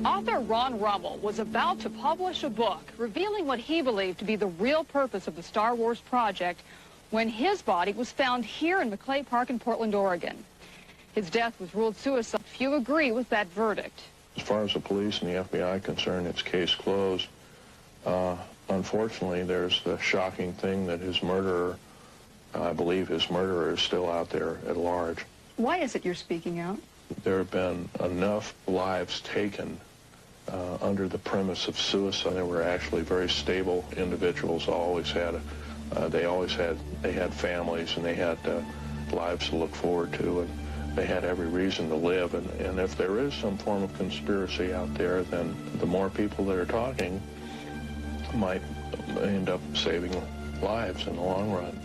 Author Ron Rummel was about to publish a book revealing what he believed to be the real purpose of the Star Wars project when his body was found here in McClay Park in Portland, Oregon. His death was ruled suicide. Few agree with that verdict. As far as the police and the FBI are concerned, it's case closed. Unfortunately, there's the shocking thing that his murderer, I believe his murderer, is still out there at large. Why is it you're speaking out? There have been enough lives taken under the premise of suicide. They were actually very stable individuals. They had families and they had lives to look forward to, and they had every reason to live. And if there is some form of conspiracy out there, then the more people that are talking might end up saving lives in the long run.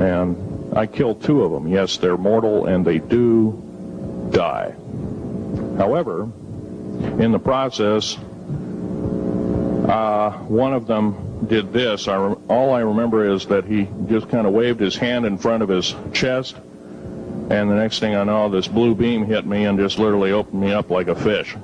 And I killed two of them. Yes, they're mortal and they do die. However, in the process, one of them did this. All I remember is that he just kind of waved his hand in front of his chest, and the next thing I know, this blue beam hit me and just literally opened me up like a fish.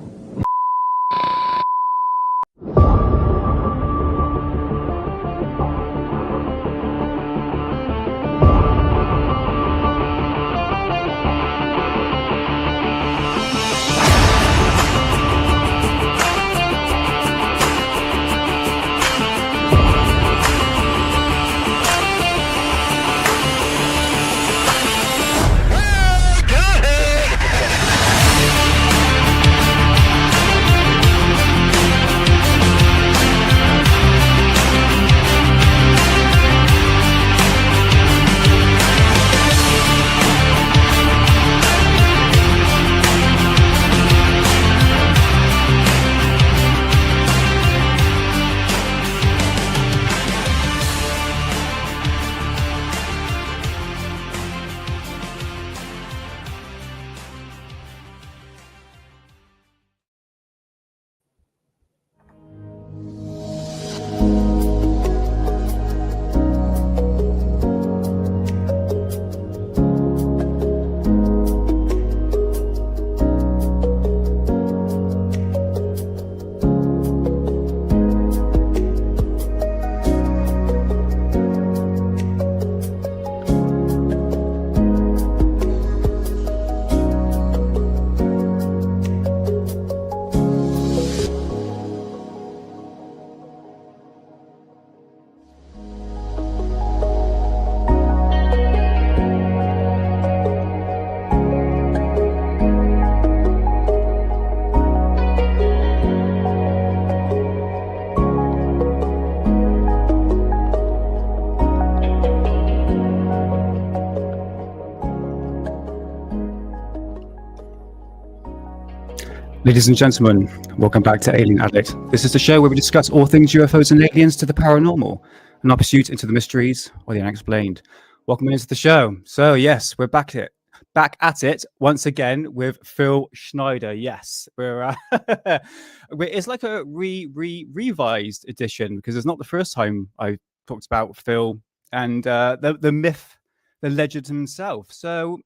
Ladies and gentlemen, welcome back to Alien Addict. This is the show where we discuss all things UFOs and aliens to the paranormal, and our pursuit into the mysteries or the unexplained. Welcome into the show. So yes, we're back at it once again with Phil Schneider. Yes, it's like a revised edition because it's not the first time I talked about Phil and the myth, the legend himself. So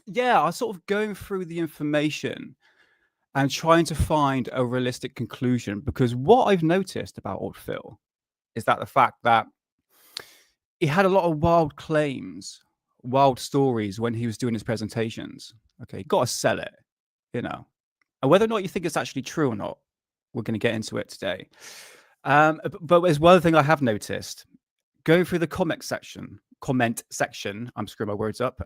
yeah, I was sort of going through the information and trying to find a realistic conclusion, because what I've noticed about old Phil is that the fact that he had a lot of wild claims, wild stories when he was doing his presentations. Okay, got to sell it, and whether or not you think it's actually true or not, we're going to get into it today. But there's one thing I have noticed going through the comment section. I'm screwing my words up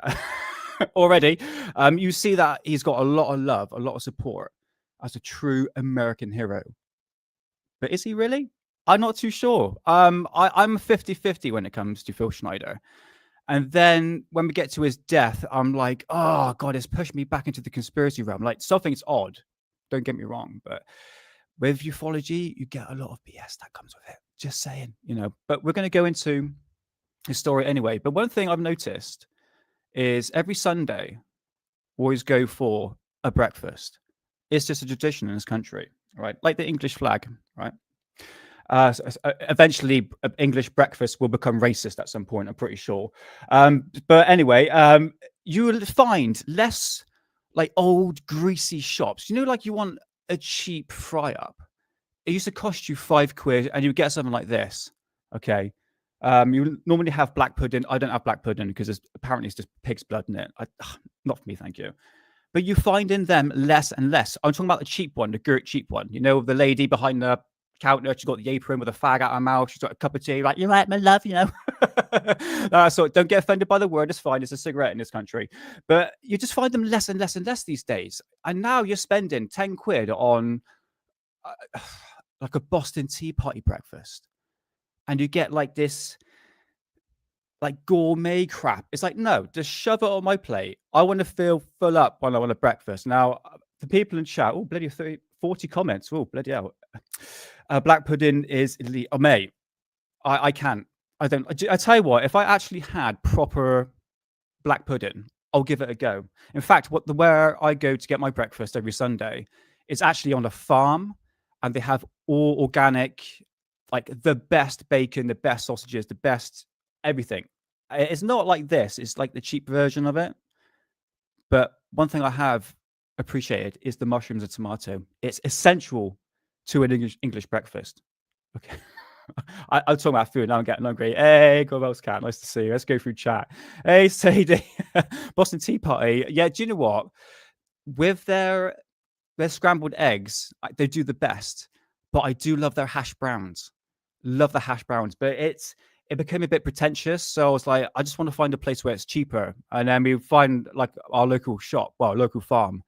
already. You see that he's got a lot of love, a lot of support as a true American hero. But is he really? I'm not too sure. I'm 50-50 when it comes to Phil Schneider. And then when we get to his death, I'm like, oh God, it's pushed me back into the conspiracy realm. Like, something's odd. Don't get me wrong. But with ufology, you get a lot of BS that comes with it. Just saying, But we're going to go into his story anyway. But one thing I've noticed is every Sunday, always go for a breakfast. It's just a tradition in this country, right? Like the English flag, right? Eventually, English breakfast will become racist at some point, I'm pretty sure. But anyway, you will find less like old greasy shops. Like you want a cheap fry up. It used to cost you £5 and you get something like this, okay? You normally have black pudding. I don't have black pudding because apparently it's just pig's blood in it. Not for me, thank you. But you find in them less and less. I'm talking about the cheap one, the Gert cheap one. The lady behind the counter, she's got the apron with a fag out her mouth. She's got a cup of tea, like, you're right, my love, So don't get offended by the word. It's fine. It's a cigarette in this country. But you just find them less and less and less these days. And now you're spending £10 on like a Boston Tea Party breakfast. And you get like this like gourmet crap. It's like, no, just shove it on my plate. I want to feel full up when I want a breakfast. Now, the people in chat, oh, bloody 40 comments. Oh, bloody hell. Black pudding is elite. Oh, mate, I can't. I don't. I tell you what, if I actually had proper black pudding, I'll give it a go. In fact, where I go to get my breakfast every Sunday, it's actually on a farm, and they have all organic, like the best bacon, the best sausages, the best everything. It's not like this. It's like the cheap version of it. But one thing I have appreciated is the mushrooms and tomato. It's essential to an English breakfast. Okay. I'm talking about food. Now I'm getting hungry. Hey, God, else cat. Nice to see you. Let's go through chat. Hey, Sadie. Boston Tea Party. Yeah, do you know what? With their scrambled eggs, they do the best. But I do love their hash browns. Love the hash browns. But it became a bit pretentious. So I was like, I just want to find a place where it's cheaper. And then we find like our local shop, local farm.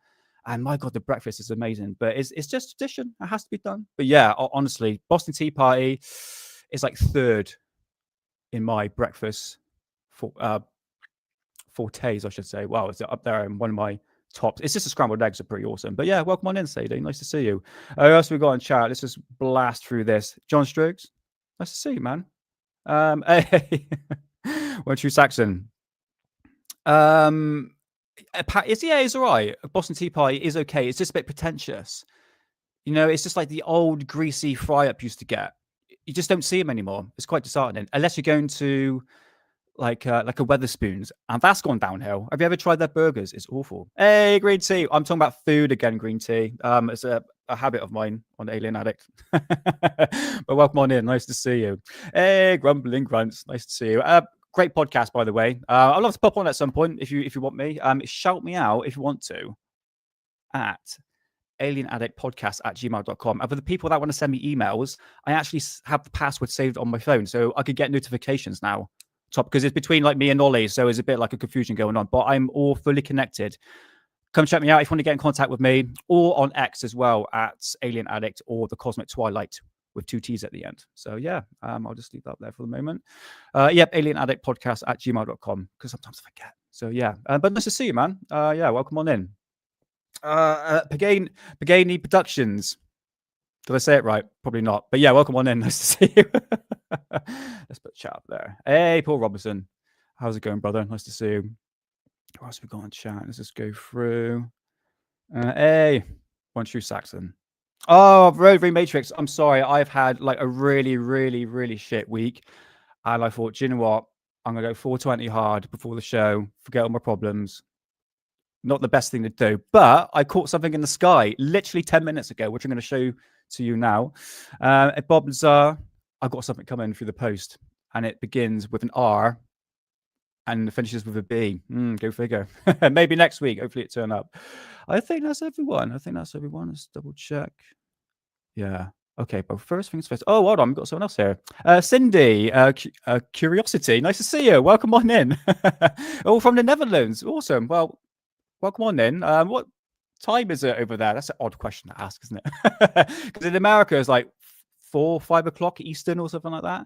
And my God, the breakfast is amazing. But it's just tradition. It has to be done. But yeah, honestly, Boston Tea Party is like third in my breakfast fortes, I should say. Wow, it's up there in one of my tops. It's just the scrambled eggs are pretty awesome. But yeah, welcome on in, Sadie. Nice to see you. Who else we got in chat? Let's just blast through this. John Strokes. Nice to see you, man. Hey, one true Saxon. It's all right. Boston Tea Party is okay. It's just a bit pretentious. It's just like the old greasy fry up used to get. You just don't see them anymore. It's quite disheartening. Unless you're going to like a Weatherspoons, and that's gone downhill. Have you ever tried their burgers? It's awful. Hey, green tea. I'm talking about food again, green tea. It's a habit of mine on Alien Addict. But welcome on in. Nice to see you. Hey, grumbling grunts. Nice to see you. Great podcast, by the way. I'd love to pop on at some point if you want me. Shout me out if you want to at alienaddictpodcast@gmail.com. And for the people that want to send me emails, I actually have the password saved on my phone, so I could get notifications now. Top, because it's between like me and Ollie, so it's a bit like a confusion going on. But I'm all fully connected. Come check me out if you want to get in contact with me, or on X as well at Alien Addict or the Cosmic Twilight with 2 T's at the end. So yeah, I'll just leave that there for the moment. Yep, alienaddictpodcast@gmail.com, because sometimes I forget. So yeah, but nice to see you, man. Yeah, welcome on in. Pagani Productions. Did I say it right? Probably not. But yeah, welcome on in. Nice to see you. Let's put chat up there. Hey, Paul Robinson. How's it going, brother? Nice to see you. What else we got on chat? Let's just go through. Hey, One True Saxon. Oh, Road Matrix. I'm sorry. I've had like a really, really, really shit week. And I thought, do you know what? I'm going to go 420 hard before the show, forget all my problems. Not the best thing to do. But I caught something in the sky literally 10 minutes ago, which I'm going to show to you now. At Bob Lazar, I've got something coming through the post. And it begins with an R and finishes with a B. Go figure. Maybe next week. Hopefully it turn up. I think that's everyone. Let's double check. Yeah. Okay, but first things first. Oh, hold on. We've got someone else here. Cindy, Curiosity. Nice to see you. Welcome on in. All from the Netherlands. Awesome. Well, welcome on in. What time is it over there? That's an odd question to ask, isn't it? Because in America, it's like 4, 5 o'clock Eastern or something like that.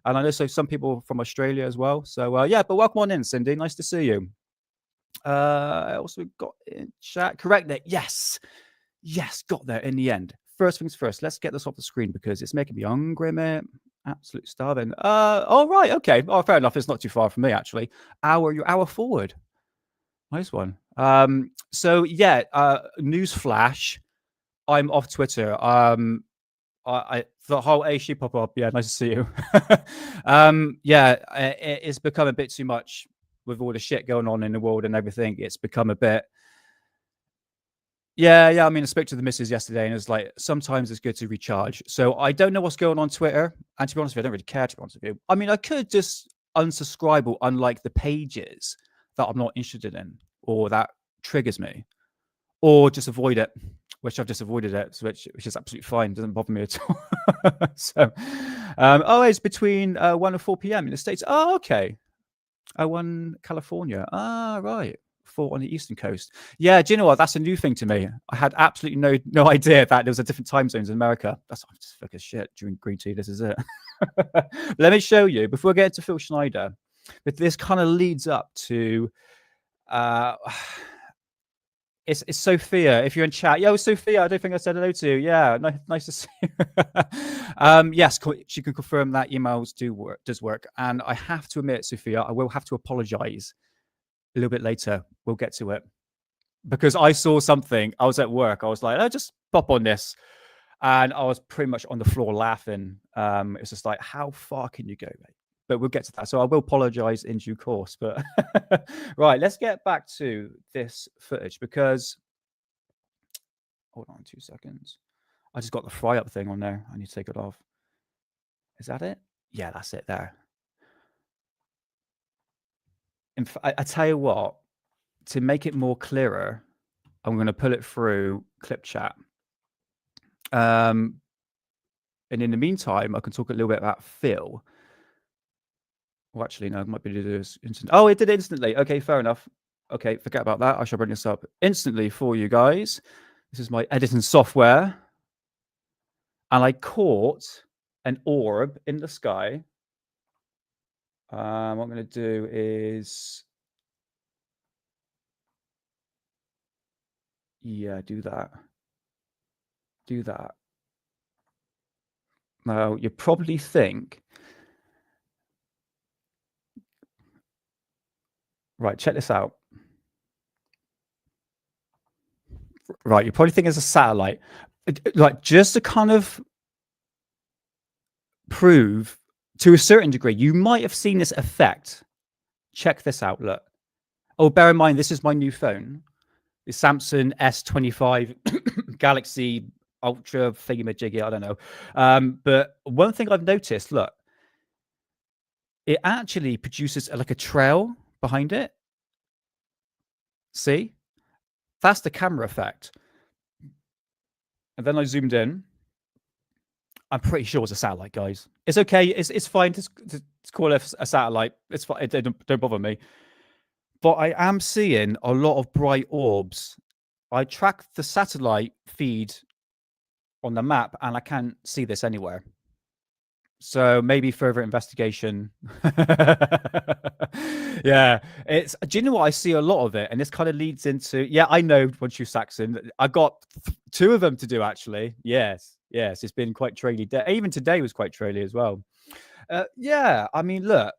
And I know some people from Australia as well. So yeah, but welcome on in, Cindy. Nice to see you. Also got in chat. Correct it. Yes, got there in the end. First things first, let's get this off the screen because it's making me hungry, mate. Absolute starving. All right, okay. Oh, fair enough. It's not too far from me, actually. You're hour forward. Nice one. So yeah, news flash. I'm off Twitter. The whole she pop up. Yeah, nice to see you. Yeah, it's become a bit too much with all the shit going on in the world and everything. It's become a bit. Yeah. I mean, I spoke to the missus yesterday, and it's like sometimes it's good to recharge. So I don't know what's going on Twitter, and to be honest with you, I don't really care. To be honest with you, I mean, I could just unsubscribe or unlike the pages that I'm not interested in or that triggers me, or just avoid it, which I've just avoided it, which is absolutely fine. Doesn't bother me at all. So, it's between 1 and 4 p.m. in the States. Oh, okay. 1 California. Right. 4 on the Eastern Coast. Yeah, do you know what? That's a new thing to me. I had absolutely no idea that there was a different time zones in America. I'm just fucking shit during green tea. This is it. Let me show you before we get into Phil Schneider. But this kind of leads up to it's Sophia. If you're in chat, yo, Sophia, I don't think I said hello to you. Yeah, nice to see you. Yes, she can confirm that emails does work. And I have to admit, Sophia, I will have to apologize a little bit later. We'll get to it. Because I saw something. I was at work. I was like, oh, just pop on this. And I was pretty much on the floor laughing. It's just like, how far can you go, mate? But we'll get to that. So I will apologize in due course. But right, let's get back to this footage because hold on 2 seconds. I just got the fry up thing on there. I need to take it off. Is that it? Yeah, that's it there. I tell you what, to make it more clearer, I'm going to pull it through Clipchamp. And in the meantime, I can talk a little bit about Phil. Well, actually, no, I might be able to do this instant. Oh, it did instantly. Okay, fair enough. Okay, forget about that. I shall bring this up instantly for you guys. This is my editing software. And I caught an orb in the sky. What I'm going to do is... Yeah, do that. Do that. Now, you probably think... Right, check this out. Right, you probably think it's a satellite. Like, just to kind of prove to a certain degree, you might have seen this effect. Check this out, look. Oh, bear in mind, this is my new phone. The Samsung S25 Galaxy Ultra thingamajiggy, I don't know. But one thing I've noticed, look, it actually produces like a trail behind it. See? That's the camera effect. And then I zoomed in. I'm pretty sure it's a satellite, guys. It's okay. It's fine to call it a satellite. It's fine. Don't bother me. But I am seeing a lot of bright orbs. I track the satellite feed on the map, and I can't see this anywhere. So maybe further investigation. Yeah, it's. Do you know what? I see a lot of it, and this kind of leads into. Yeah, I know. Once you Saxon, I got two of them to do actually. Yes, yes, it's been quite traily. Even today was quite traily as well. Yeah, I mean, look.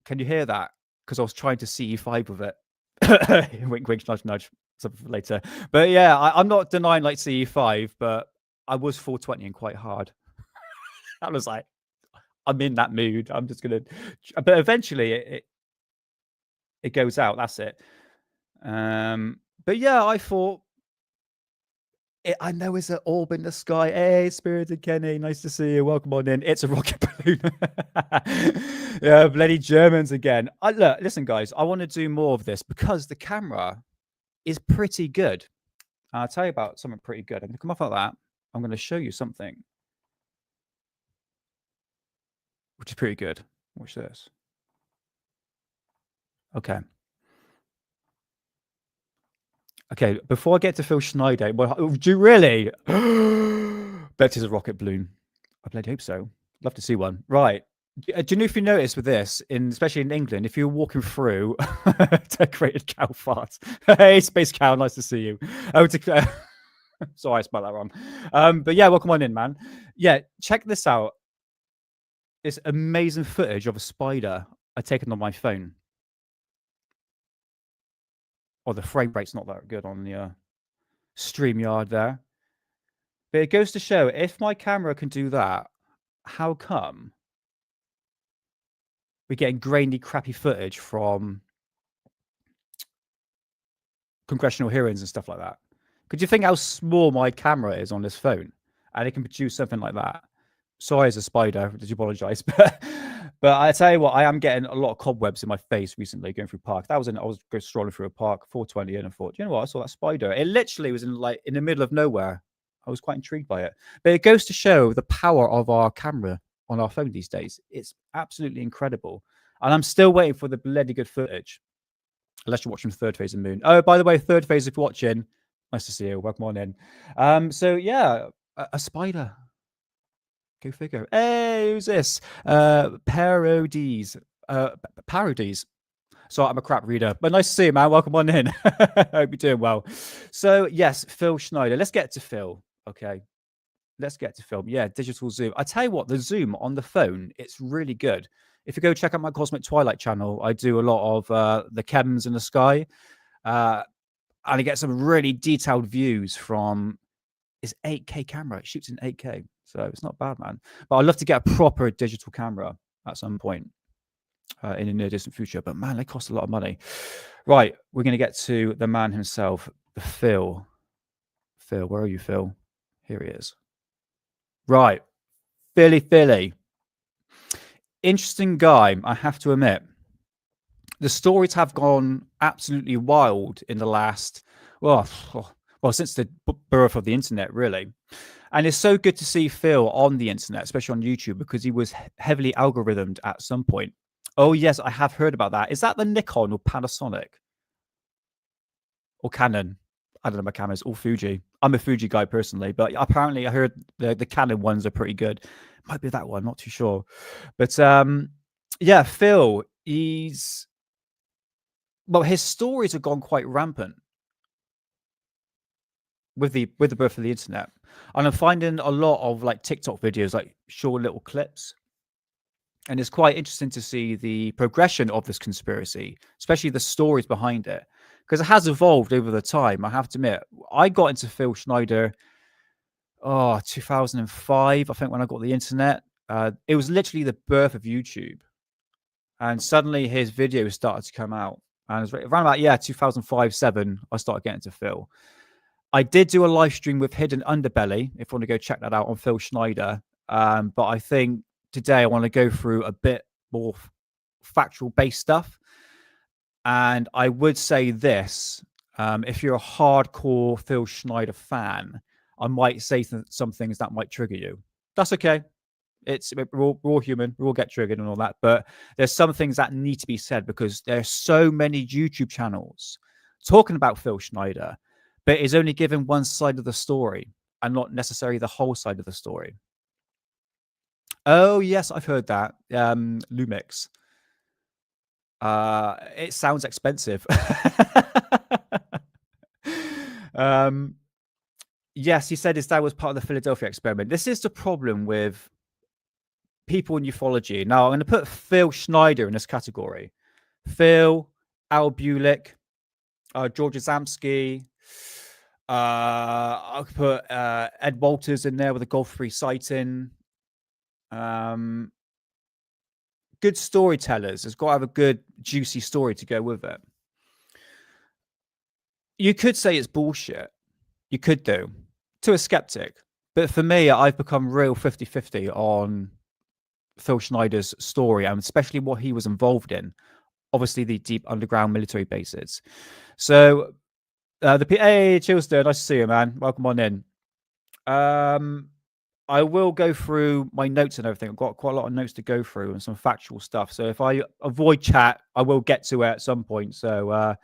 Can you hear that? Because I was trying to CE5 with it. Wink, wink, nudge, nudge. Something for later. But yeah, I'm not denying like CE5, but I was 420 and quite hard. I was like, I'm in that mood. I'm just gonna. But eventually, it goes out. That's it. But yeah, I thought. I know it's an orb in the sky. Hey, Spirited Kenny, nice to see you. Welcome on in. It's a rocket balloon. Yeah, bloody Germans again. Look, listen, guys, I want to do more of this because the camera is pretty good. I'll tell you about something pretty good. I'm going to come off like that. I'm going to show you something, which is pretty good. Watch this. Okay. Okay, before I get to Phil Schneider, do you really? Bet it's a rocket balloon. I bloody hope so. Love to see one. Right. Do you know if you notice with this, especially in England, if you're walking through decorated cow farts? Hey, Space Cow, nice to see you. Oh, sorry, I spelled that wrong. But yeah, welcome on in, man. Yeah, check this out. This amazing footage of a spider I taken on my phone. Oh, the frame rate's not that good on the StreamYard there. But it goes to show, if my camera can do that, how come we're getting grainy, crappy footage from congressional hearings and stuff like that? Could you think how small my camera is on this phone? And it can produce something like that. Sorry, as a spider, did you apologize? But I tell you what, I am getting a lot of cobwebs in my face recently going through park. I was strolling through a park, 420, and I thought, you know what? I saw that spider. It literally was in the middle of nowhere. I was quite intrigued by it. But it goes to show the power of our camera on our phone these days. It's absolutely incredible. And I'm still waiting for the bloody good footage. Unless you're watching Third Phase of Moon. Oh, by the way, Third Phase, if you're watching, nice to see you. Welcome on in. So yeah, a spider. Go figure. Hey, who's this? Parodies. Parodies. So I'm a crap reader, but nice to see you, man. Welcome on in. I hope you're doing well. So yes, Phil Schneider. Let's get to Phil. Okay. Let's get to film. Yeah, digital zoom. I tell you what, the zoom on the phone, it's really good. If you go check out my Cosmic Twilight channel, I do a lot of the chems in the sky. And I get some really detailed views from it's 8K camera. It shoots in 8K. So it's not bad, man. But I'd love to get a proper digital camera at some point in the near distant future. But man, they cost a lot of money. Right, we're going to get to the man himself, the Phil. Phil, where are you, Phil? Here he is. Right. Philly. Interesting guy, I have to admit. The stories have gone absolutely wild in the last, well, since the birth of the internet, really. And it's so good to see Phil on the internet, especially on YouTube, because he was heavily algorithmed at some point. Oh, yes, I have heard about that. Is that the Nikon or Panasonic? Or Canon? I don't know about cameras, or Fuji. I'm a Fuji guy personally, but apparently I heard the Canon ones are pretty good. Might be that one, not too sure. But yeah, Phil, his stories have gone quite rampant with the birth of the internet. And I'm finding a lot of like TikTok videos, like short little clips. And it's quite interesting to see the progression of this conspiracy, especially the stories behind it. Because it has evolved over the time. I have to admit, I got into Phil Schneider, 2005, I think, when I got the internet. It was literally the birth of YouTube. And suddenly his videos started to come out. And it was around about, 2005, 7, I started getting to Phil. I did do a live stream with Hidden Underbelly, if you want to go check that out on Phil Schneider. But I think today I want to go through a bit more factual-based stuff. And I would say this, if you're a hardcore Phil Schneider fan, I might say some things that might trigger you. That's okay. We're all human. We all get triggered and all that. But there's some things that need to be said because there's so many YouTube channels talking about Phil Schneider, but it's only giving one side of the story and not necessarily the whole side of the story. Oh yes, I've heard that. Lumix. It sounds expensive. um, yes, he said his dad was part of the Philadelphia experiment. This is the problem with people in ufology. Now, I'm going to put Phil Schneider in this category. Phil, Al Bulick, George Azamski. I'll put Ed Walters in there with a Gulf 3 sighting. Good storytellers. It's got to have a good, juicy story to go with it. You could say it's bullshit. You could do, to a skeptic. But for me, I've become real 50-50 on Phil Schneider's story, and especially what he was involved in. Obviously, the deep underground military bases. So, hey, Chillston, nice to see you, man. Welcome on in. I will go through my notes and everything. I've got quite a lot of notes to go through and some factual stuff. So if I avoid chat, I will get to it at some point. So,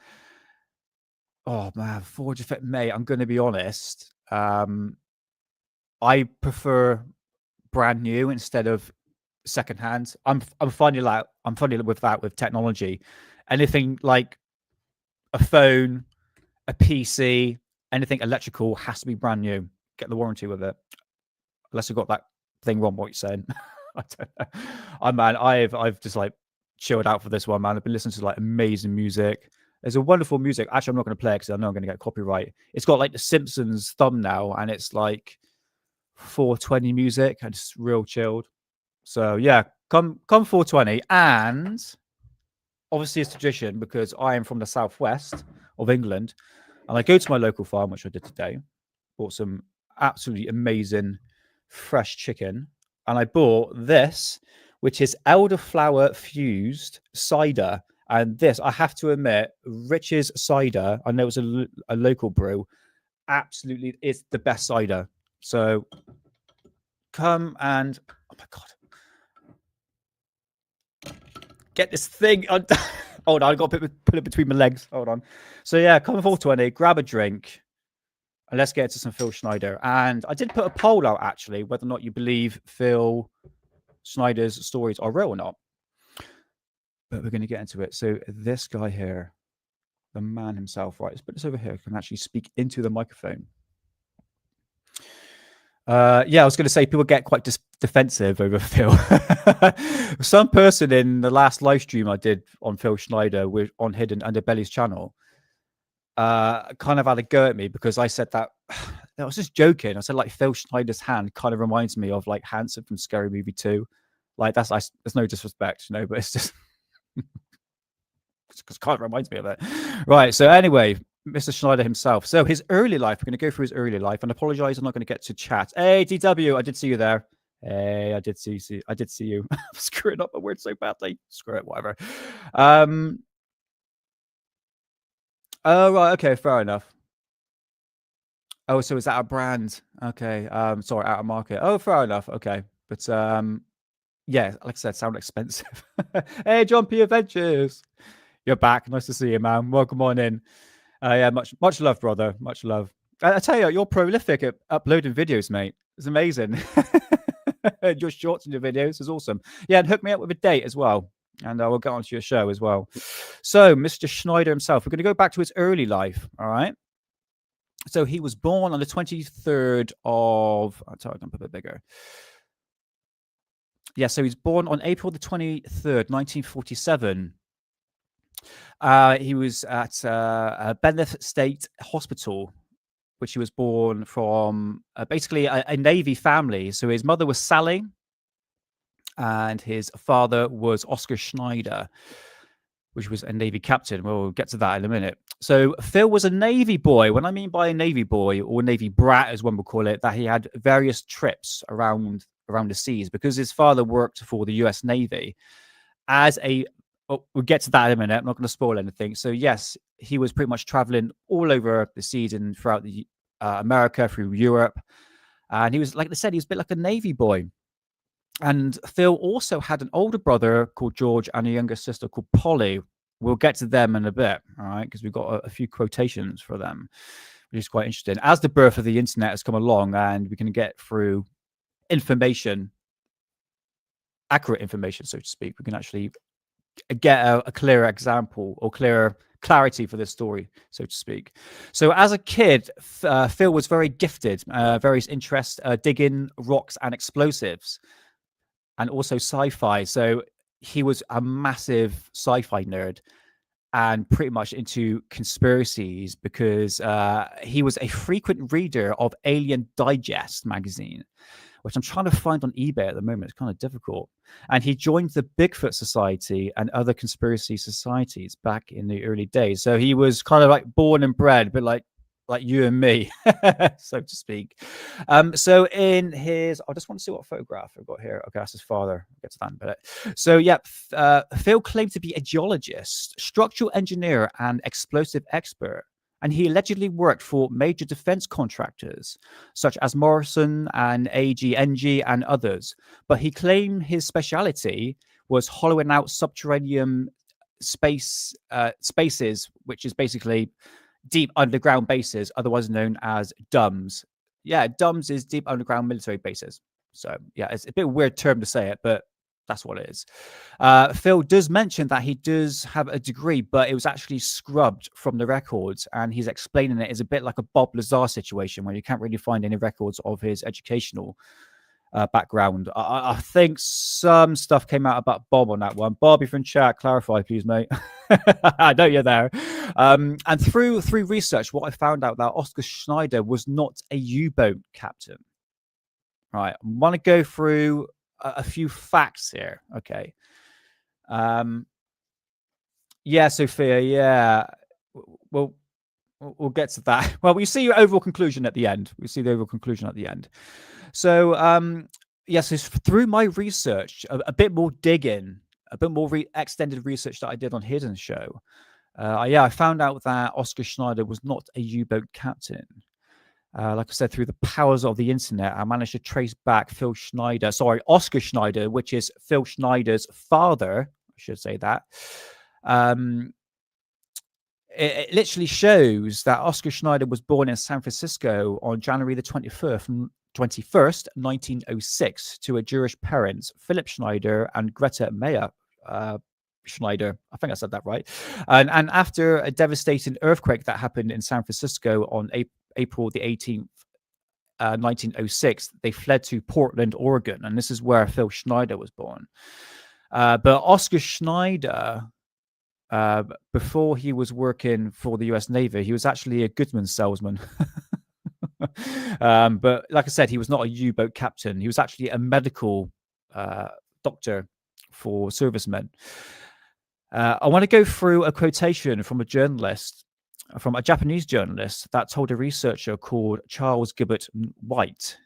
oh man, 4th May. I'm going to be honest. I prefer brand new instead of secondhand. I'm finding out. I'm finding with that with technology. Anything like a phone, a PC, anything electrical has to be brand new. Get the warranty with it. Unless I got that thing wrong, what you're saying. I don't know. Man, I've just like chilled out for this one, man. I've been listening to like amazing music. There's a wonderful music. Actually, I'm not going to play it because I know I'm going to get copyright. It's got like the Simpsons thumbnail, and it's like 420 music, and it's real chilled. So yeah, come 420, and obviously it's tradition because I am from the southwest of England, and I go to my local farm, which I did today. Bought some absolutely amazing fresh chicken, and I bought this, which is elderflower fused cider. And this, I have to admit, Rich's cider, I know it's a local brew, absolutely is the best cider. So come and, oh my god, get this thing on. Hold on, I got to put it between my legs. Hold on. So yeah, come 420, grab a drink. And let's get into some Phil Schneider. And I did put a poll out, actually, whether or not you believe Phil Schneider's stories are real or not. But we're going to get into it. So this guy here, the man himself, right, let's put this over here. Can actually speak into the microphone. Yeah, I was going to say people get quite defensive over Phil. Some person in the last live stream I did on Phil Schneider on Hidden Underbelly's channel kind of had a go at me because I said that I was just joking. I said like Phil Schneider's hand kind of reminds me of like Hanson from Scary Movie 2. Like there's no disrespect, you know, but it's just because it kind of reminds me of it. Right. So anyway, Mr. Schneider himself. So his early life, we're going to go through his early life, and apologize, I'm not going to get to chat. Hey, DW, I did see you there. Hey, I did see you. I'm screwing up my words so badly. Screw it, whatever. Oh, right. Okay. Fair enough. Oh, so is that a brand? Okay. Sorry, out of market. Oh, fair enough. Okay. But yeah, like I said, sound expensive. Hey, John P. Adventures. You're back. Nice to see you, man. Welcome on in. Yeah, much love, brother. Much love. I tell you, you're prolific at uploading videos, mate. It's amazing. Your shorts and your videos is awesome. Yeah, and hook me up with a date as well. And I will get onto your show as well. So, Mr. Schneider himself, we're going to go back to his early life. All right. So he was born on the 23rd of, I'm sorry, I can put it bigger. Yeah, so he's born on April the 23rd, 1947. He was at Bennett State Hospital, which he was born from basically a Navy family. So his mother was Sally, and his father was Oscar Schneider, which was a Navy captain. We'll get to that in a minute. So Phil was a Navy boy. What I mean by a Navy boy, or Navy brat, as one would call it, that he had various trips around the seas because his father worked for the US Navy as a, we'll get to that in a minute. I'm not going to spoil anything. So yes, he was pretty much traveling all over the seas and throughout the America, through Europe. And he was, like I said, he was a bit like a Navy boy. And Phil also had an older brother called George and a younger sister called Polly. We'll get to them in a bit, all right? Because we've got a few quotations for them, which is quite interesting. As the birth of the internet has come along and we can get through information accurate information, so to speak, we can actually get a clearer example or clearer clarity for this story, so to speak. So as a kid, Phil was very gifted, various interests, digging rocks and explosives, and also sci-fi. So he was a massive sci-fi nerd and pretty much into conspiracies because he was a frequent reader of Alien Digest magazine, which I'm trying to find on eBay at the moment. It's kind of difficult. And he joined the Bigfoot Society and other conspiracy societies back in the early days. So he was kind of like born and bred, but like you and me, so to speak. So in his, I just want to see what photograph I've got here. Okay, that's his father. I'll get to that in a bit. So yeah, Phil claimed to be a geologist, structural engineer, and explosive expert. And he allegedly worked for major defense contractors, such as Morrison and AG&G and others. But he claimed his speciality was hollowing out subterranean spaces, which is basically deep underground bases, otherwise known as DUMBs. Yeah, DUMBs is deep underground military bases. So yeah, it's a bit of a weird term to say it, but that's what it is. Phil does mention that he does have a degree, but it was actually scrubbed from the records, and he's explaining it as a bit like a Bob Lazar situation where you can't really find any records of his educational background. I think some stuff came out about Bob on that one. Bob, if you're in chat, clarify, please, mate. I know you're there. And through research, what I found out that Oscar Schneider was not a U-boat captain. Right, I want to go through a few facts here. Okay. Yeah, Sophia. Yeah. We'll get to that. Well, we see your overall conclusion at the end. So, yes, through my research, a bit more digging, a bit more extended research that I did on Hidden Show. I found out that Oscar Schneider was not a U-boat captain. Like I said, through the powers of the internet, I managed to trace back Oscar Schneider, which is Phil Schneider's father. I should say that. It literally shows that Oscar Schneider was born in San Francisco on January the 21st, 1906, to a Jewish parents, Philip Schneider and Greta Meyer Schneider. I think I said that right. And after a devastating earthquake that happened in San Francisco on April the 18th, 1906, they fled to Portland, Oregon, and this is where Phil Schneider was born. But Oscar Schneider, before he was working for the U.S. Navy, he was actually a Goodman salesman. But like I said, he was not a U-boat captain. He was actually a medical doctor for servicemen. I want to go through a quotation from a Japanese journalist that told a researcher called Charles Gibbert White,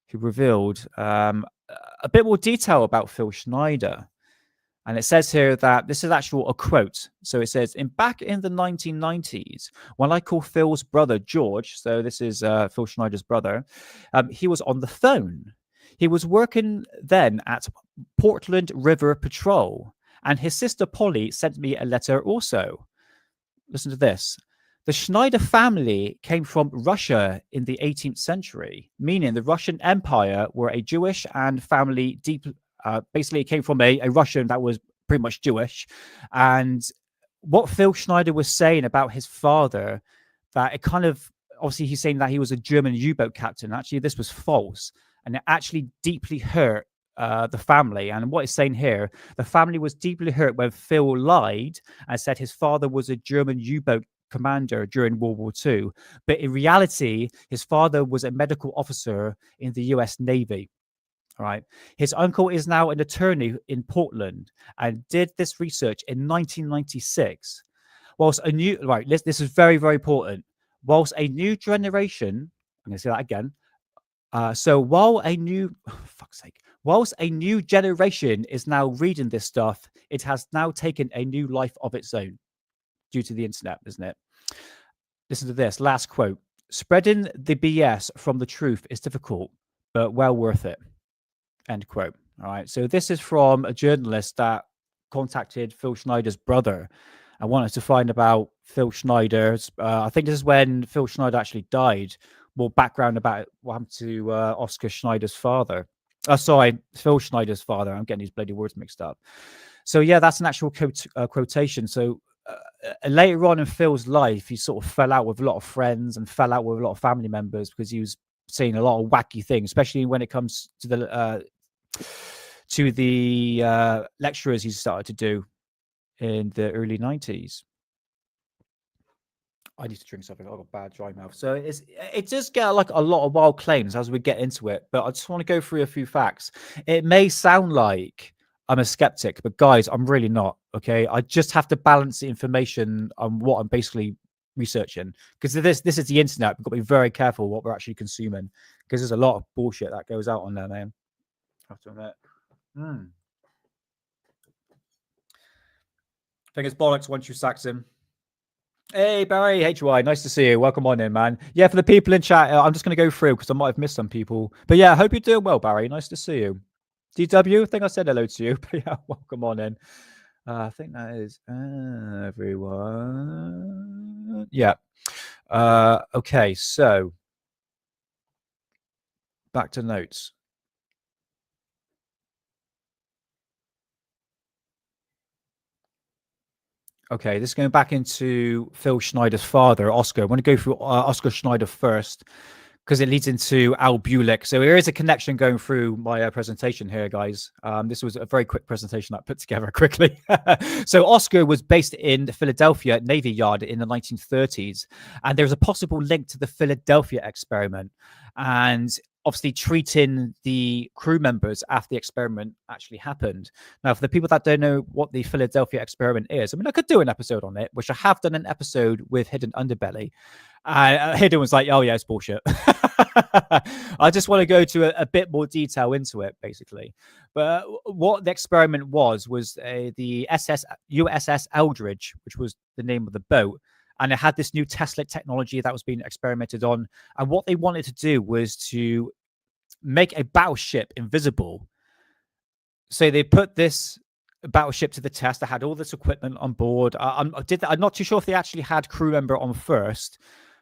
who revealed a bit more detail about Phil Schneider. And it says here that this is actually a quote. So it says, back in the 1990s, when I call Phil's brother George, so this is Phil Schneider's brother, he was on the phone. He was working then at Portland River Patrol, and his sister Polly sent me a letter also. Listen to this. The Schneider family came from Russia in the 18th century, meaning the Russian Empire were a Jewish and family deep. Basically, it came from a Russian that was pretty much Jewish. And what Phil Schneider was saying about his father, that it kind of, obviously he's saying that he was a German U-boat captain. Actually, this was false. And it actually deeply hurt the family. And what it's saying here, the family was deeply hurt when Phil lied and said his father was a German U-boat commander during World War II. But in reality, his father was a medical officer in the US Navy. All right. His uncle is now an attorney in Portland and did this research in 1996. Whilst a new, right, this is very, very important. Whilst a new generation, I'm going to say that again. Whilst a new generation is now reading this stuff, it has now taken a new life of its own due to the internet, isn't it? Listen to this last quote. Spreading the BS from the truth is difficult, but well worth it. End quote. All right. So this is from a journalist that contacted Phil Schneider's brother. I wanted to find about Phil Schneider's. I think this is when Phil Schneider actually died. More background about what happened to Oscar Schneider's father. Oh, sorry, Phil Schneider's father. I'm getting these bloody words mixed up. So yeah, that's an actual quotation. So later on in Phil's life, he sort of fell out with a lot of friends and fell out with a lot of family members because he was saying a lot of wacky things, especially when it comes to the lecturers he started to do in the early 90s. I need to drink something. I've got a bad dry mouth. So it does get like a lot of wild claims as we get into it, but I just want to go through a few facts. It may sound like I'm a skeptic, but guys, I'm really not. Okay, I just have to balance the information on what I'm basically researching, because this is the internet. We've got to be very careful what we're actually consuming, because there's a lot of bullshit that goes out on there, man. I have to admit. I think it's bollocks once you sack him. Hey, Barry, HY, nice to see you. Welcome on in, man. Yeah, for the people in chat, I'm just going to go through because I might have missed some people. But yeah, I hope you're doing well, Barry. Nice to see you. DW, I think I said hello to you. But yeah, welcome on in. I think that is everyone. Yeah. Okay, so back to notes. Okay, this is going back into Phil Schneider's father, Oscar. I want to go through Oscar Schneider first, because it leads into Al Bulick. So there is a connection going through my presentation here, guys. This was a very quick presentation I put together quickly. So Oscar was based in the Philadelphia Navy Yard in the 1930s. And there's a possible link to the Philadelphia experiment. And obviously treating the crew members after the experiment actually happened. Now, for the people that don't know what the Philadelphia experiment is, I mean, I could do an episode on it, which I have done an episode with Hidden Underbelly. Hidden was like, oh yeah, it's bullshit. I just want to go to a bit more detail into it, basically. But what the experiment was the USS Eldridge, which was the name of the boat. And it had this new Tesla technology that was being experimented on. And what they wanted to do was to make a battleship invisible. So they put this battleship to the test. They had all this equipment on board. I'm not too sure if they actually had crew member on first,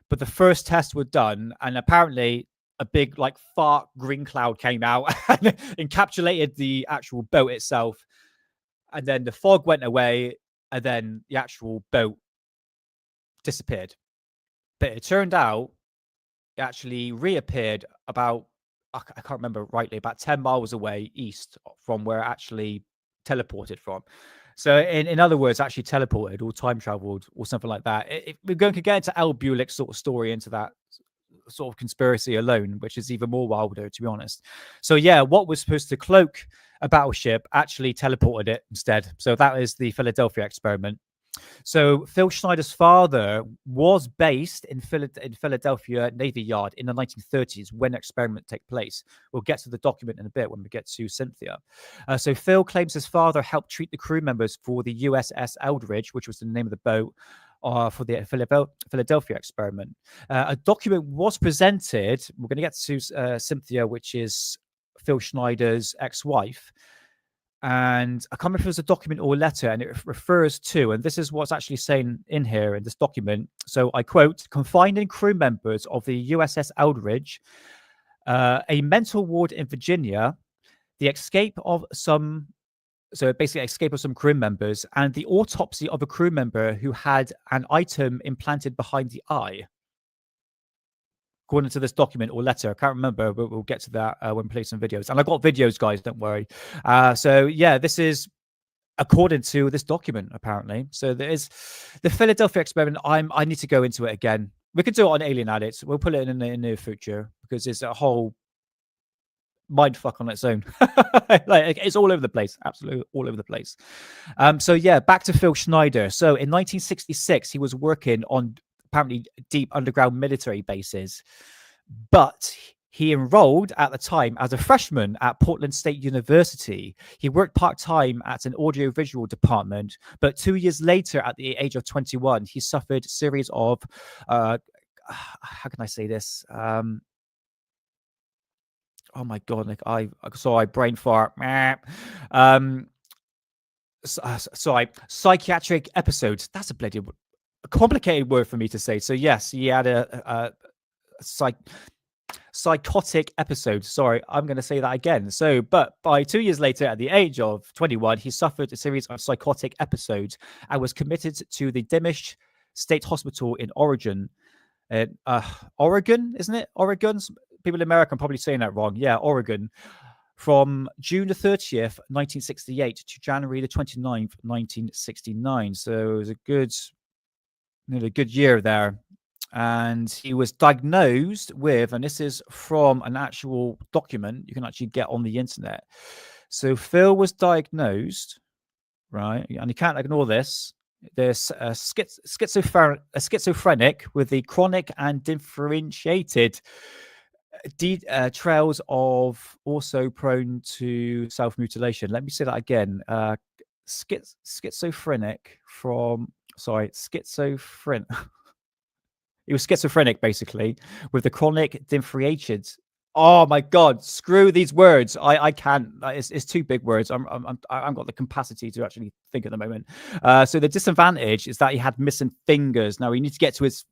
but the first tests were done. And apparently a big like fart green cloud came out and encapsulated the actual boat itself. And then the fog went away, and then the actual boat disappeared. But it turned out it actually reappeared about, I can't remember rightly, about 10 miles away east from where it actually teleported from. So in other words, actually teleported or time traveled or something like that. We're going to get into Al Bulick's sort of story into that sort of conspiracy alone, which is even more wilder, to be honest. So yeah, what was supposed to cloak a battleship actually teleported it instead. So that is the Philadelphia experiment. So Phil Schneider's father was based in Philadelphia Navy Yard in the 1930s when the experiment took place. We'll get to the document in a bit when we get to Cynthia. So Phil claims his father helped treat the crew members for the USS Eldridge, which was the name of the boat, for the Philadelphia experiment. A document was presented. We're going to get to Cynthia, which is Phil Schneider's ex-wife. And I can't remember if it was a document or a letter, and it refers to, and this is what's actually saying in here in this document. So I quote, confining crew members of the USS Eldridge, a mental ward in Virginia, the escape of some crew members, and the autopsy of a crew member who had an item implanted behind the eye. According to this document or letter, I can't remember, but we'll get to that when we play some videos. And I've got videos, guys, don't worry. So yeah, this is according to this document, apparently. So there is the Philadelphia experiment. I need to go into it again. We could do it on Alien Addicts. We'll put it in the near future because it's a whole mind fuck on its own. Like it's all over the place, absolutely all over the place. So yeah, back to Phil Schneider. So in 1966, he was working on apparently deep underground military bases, but he enrolled at the time as a freshman at Portland State University. He worked part-time at an audiovisual department, but 2 years later, at the age of 21, he suffered a series of how can I say this? Oh my god, like I brain fart. Sorry, psychiatric episodes. That's a bloody complicated word for me to say. So yes, he had a psychotic episodes. Sorry, I'm going to say that again. So, but by 2 years later, at the age of 21, he suffered a series of psychotic episodes and was committed to the Dimish State Hospital in Oregon. Oregon, isn't it? Oregon? People in America, I'm probably saying that wrong. Yeah, Oregon. From June the 30th, 1968 to January the 29th, 1969. So it was a good year there. And he was diagnosed with, and this is from an actual document you can actually get on the internet. So Phil was diagnosed, right? And you can't ignore this. There's a schizophrenic with the chronic and differentiated trails of also prone to self-mutilation. Let me say that again. Schizophrenic. He was schizophrenic, basically, with the chronic differentiated. Oh my God! Screw these words. I can't. It's too big words. I haven't got the capacity to actually think at the moment. So the disadvantage is that he had missing fingers. Now we need to get to his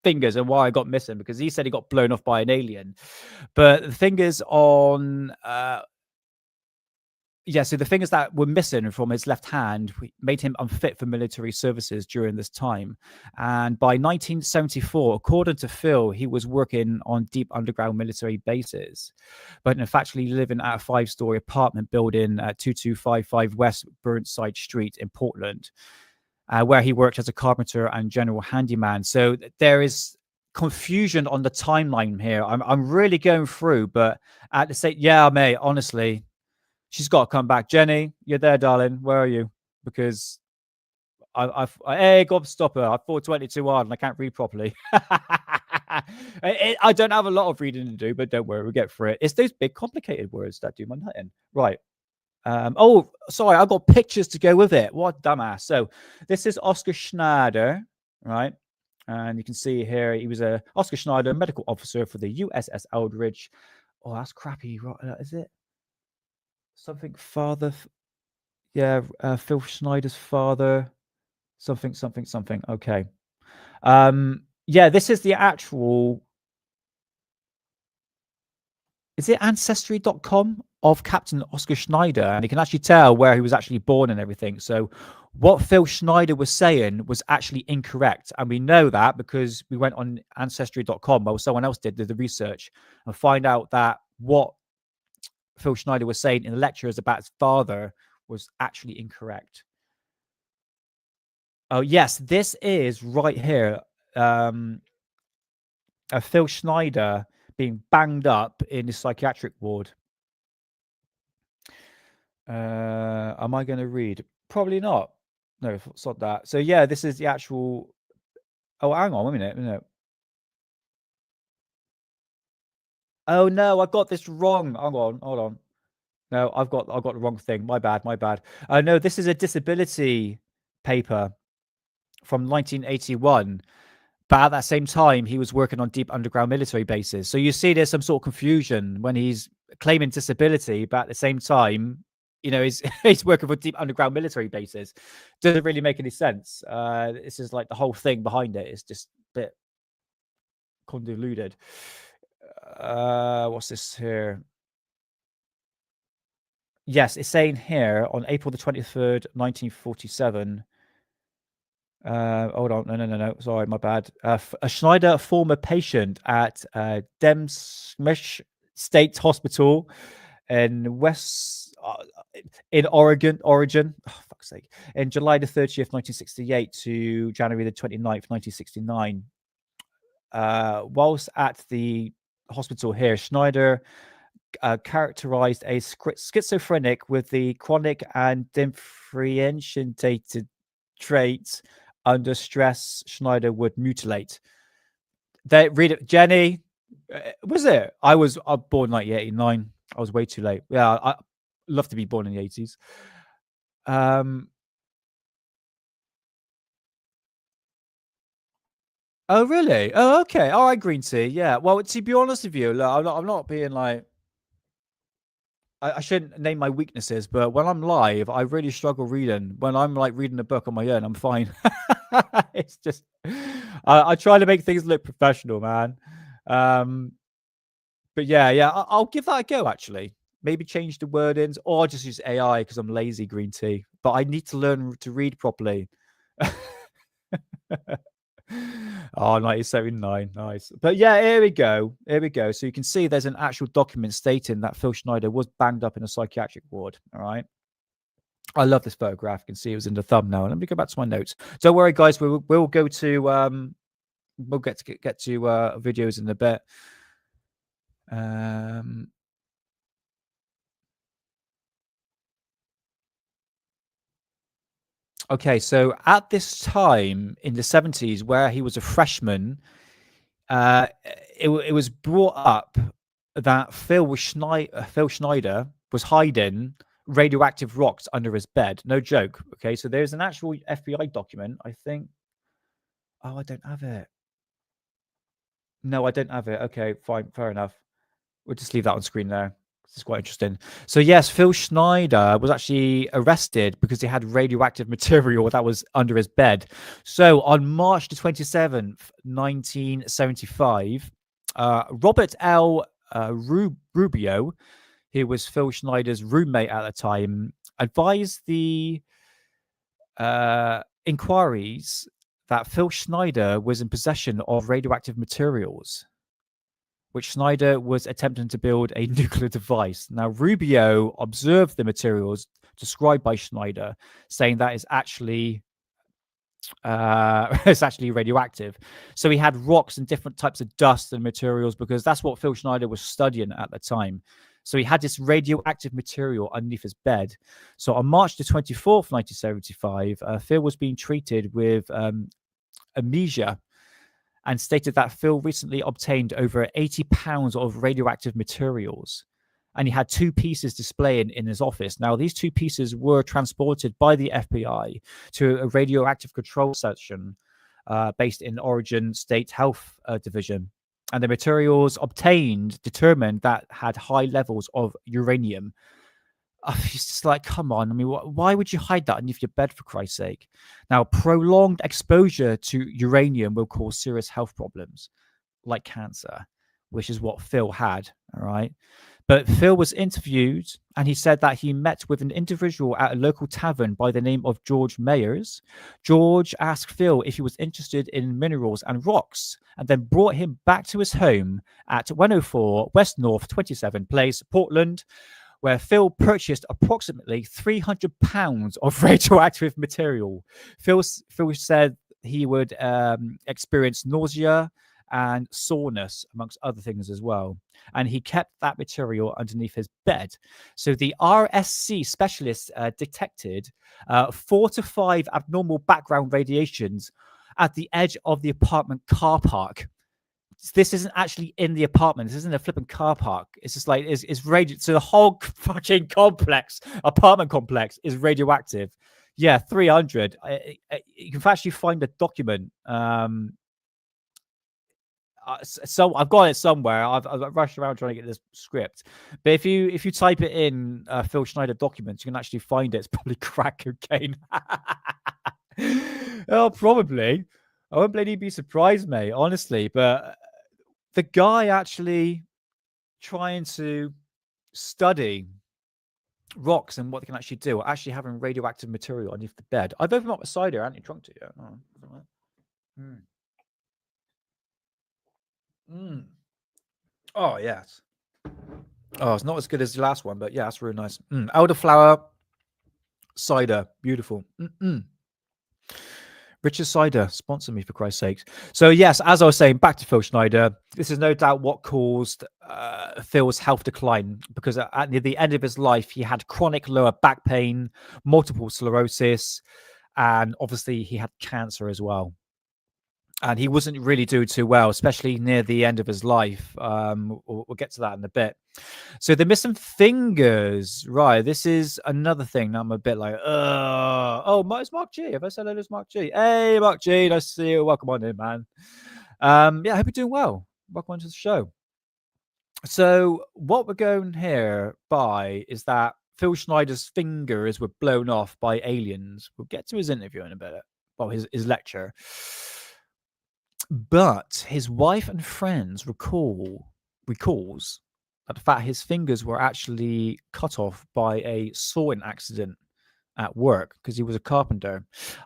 fingers and why I got missing, because he said he got blown off by an alien. But the fingers on so the fingers that were missing from his left hand made him unfit for military services during this time. And by 1974, according to Phil, he was working on deep underground military bases, but in fact living at a 5-story apartment building at 2255 West Burnside Street in Portland, where he worked as a carpenter and general handyman. So there is confusion on the timeline here. I'm really going through, but at the same, yeah, mate, honestly, she's got to come back. Jenny, you're there, darling. Where are you? Because hey, gobstopper, I fought 22 hard and I can't read properly. I don't have a lot of reading to do, but don't worry, we'll get through it. It's those big complicated words that do my nutting. Right. Oh, sorry, I've got pictures to go with it. What dumbass. So this is Oscar Schneider, right? And you can see here, he was a Oscar Schneider, medical officer for the USS Eldridge. Oh, that's crappy. Is it? Something father. Yeah, Phil Schneider's father. Something. Okay. Yeah, this is the actual. Is it ancestry.com of Captain Oscar Schneider? And you can actually tell where he was actually born and everything. So what Phil Schneider was saying was actually incorrect. And we know that because we went on ancestry.com, well, someone else did the research and find out that what Phil Schneider was saying in the lectures about his father was actually incorrect. Oh, yes, this is right here. Phil Schneider being banged up in the psychiatric ward. Am I going to read? Probably not. No, it's not that. So yeah, this is the actual. Oh, hang on a minute. Oh no, I got this wrong. Hang on, hold on. No, I've got the wrong thing. My bad. No, this is a disability paper from 1981. But at that same time, he was working on deep underground military bases. So you see there's some sort of confusion when he's claiming disability, but at the same time, he's working for deep underground military bases. Doesn't really make any sense. This is like the whole thing behind it is just a bit convoluted. What's this here? Yes, it's saying here on April the 23rd, 1947. Hold on. No. Sorry, my bad. A Schneider, a former patient at Demish State Hospital in Oregon. Oh, fuck's sake. In July the 30th, 1968 to January the 29th, 1969. Whilst at the hospital here, Schneider characterized a schizophrenic with the chronic and differentiated traits. Under stress, Schneider would mutilate. Read it, Jenny. Was it? I was born 1989. I was way too late. Yeah, I love to be born in the 80s. Oh really? Oh okay. All right, green tea. Yeah. Well, to be honest with you, look, I'm not being like. I shouldn't name my weaknesses, but when I'm live, I really struggle reading. When I'm like reading a book on my own, I'm fine. It's just I try to make things look professional, man. But yeah, I'll give that a go, actually. Maybe change the wordings or just use AI because I'm lazy, green tea. But I need to learn to read properly. Oh, 1979. Nice. But yeah, here we go. Here we go. So you can see there's an actual document stating that Phil Schneider was banged up in a psychiatric ward. All right. I love this photograph. You can see it was in the thumbnail. Let me go back to my notes. Don't worry, guys. We'll go to we'll get to videos in a bit. Okay, so at this time in the 70s, where he was a freshman, it was brought up that Phil Schneider was hiding radioactive rocks under his bed. No joke. Okay, so there's an actual FBI document, I think. Oh, I don't have it. No, I don't have it. Okay, fine, fair enough. We'll just leave that on screen there. This is quite interesting. So yes, Phil Schneider was actually arrested because he had radioactive material that was under his bed. So on March the 27th, 1975, Robert L. Rubio, who was Phil Schneider's roommate at the time, advised the inquiries that Phil Schneider was in possession of radioactive materials, which Schneider was attempting to build a nuclear device. Now, Rubio observed the materials described by Schneider, saying that it's actually radioactive. So he had rocks and different types of dust and materials because that's what Phil Schneider was studying at the time. So he had this radioactive material underneath his bed. So on March the 24th, 1975, Phil was being treated with amnesia, and stated that Phil recently obtained over 80 pounds of radioactive materials. And he had 2 pieces displaying in his office. Now, these 2 pieces were transported by the FBI to a radioactive control section based in Oregon State Health Division. And the materials obtained determined that had high levels of uranium. It's just like, come on. I mean, why would you hide that underneath your bed, for Christ's sake? Now, prolonged exposure to uranium will cause serious health problems like cancer, which is what Phil had. All right. But Phil was interviewed and he said that he met with an individual at a local tavern by the name of George Mayers. George asked Phil if he was interested in minerals and rocks and then brought him back to his home at 104 West North 27 Place, Portland, where Phil purchased approximately 300 pounds of radioactive material. Phil said he would experience nausea and soreness, amongst other things as well. And he kept that material underneath his bed. So the RSC specialists detected 4 to 5 abnormal background radiations at the edge of the apartment car park. This isn't actually in the apartment. This isn't a flipping car park. It's just like it's radio. So the whole fucking apartment complex, is radioactive. Yeah, 300. You can actually find a document. So I've got it somewhere. I've rushed around trying to get this script. But if you type it in Phil Schneider documents, you can actually find it. It's probably crack cocaine. Oh, probably. I wouldn't bloody be surprised, mate, honestly. But the guy actually trying to study rocks and what they can actually do, actually having radioactive material underneath the bed. I've opened up a cider. I haven't drunk it yet. Oh, yes. Oh, it's not as good as the last one, but yeah, it's really nice. Elderflower cider. Beautiful. Richard Cider, sponsor me for Christ's sakes. So yes, as I was saying, back to Phil Schneider. This is no doubt what caused Phil's health decline, because at the end of his life, he had chronic lower back pain, multiple sclerosis, and obviously he had cancer as well. And he wasn't really doing too well, especially near the end of his life. We'll get to that in a bit. So the missing fingers, right? This is another thing that I'm a bit like, oh, it's Mark G. Have I said hello to Mark G? Hey, Mark G, nice to see you. Welcome on in, man. Yeah, I hope you're doing well. Welcome on to the show. So what we're going here by is that Phil Schneider's fingers were blown off by aliens. We'll get to his interview in a bit. Well, his lecture. But his wife and friends recalls the fact his fingers were actually cut off by a sawing accident at work because he was a carpenter.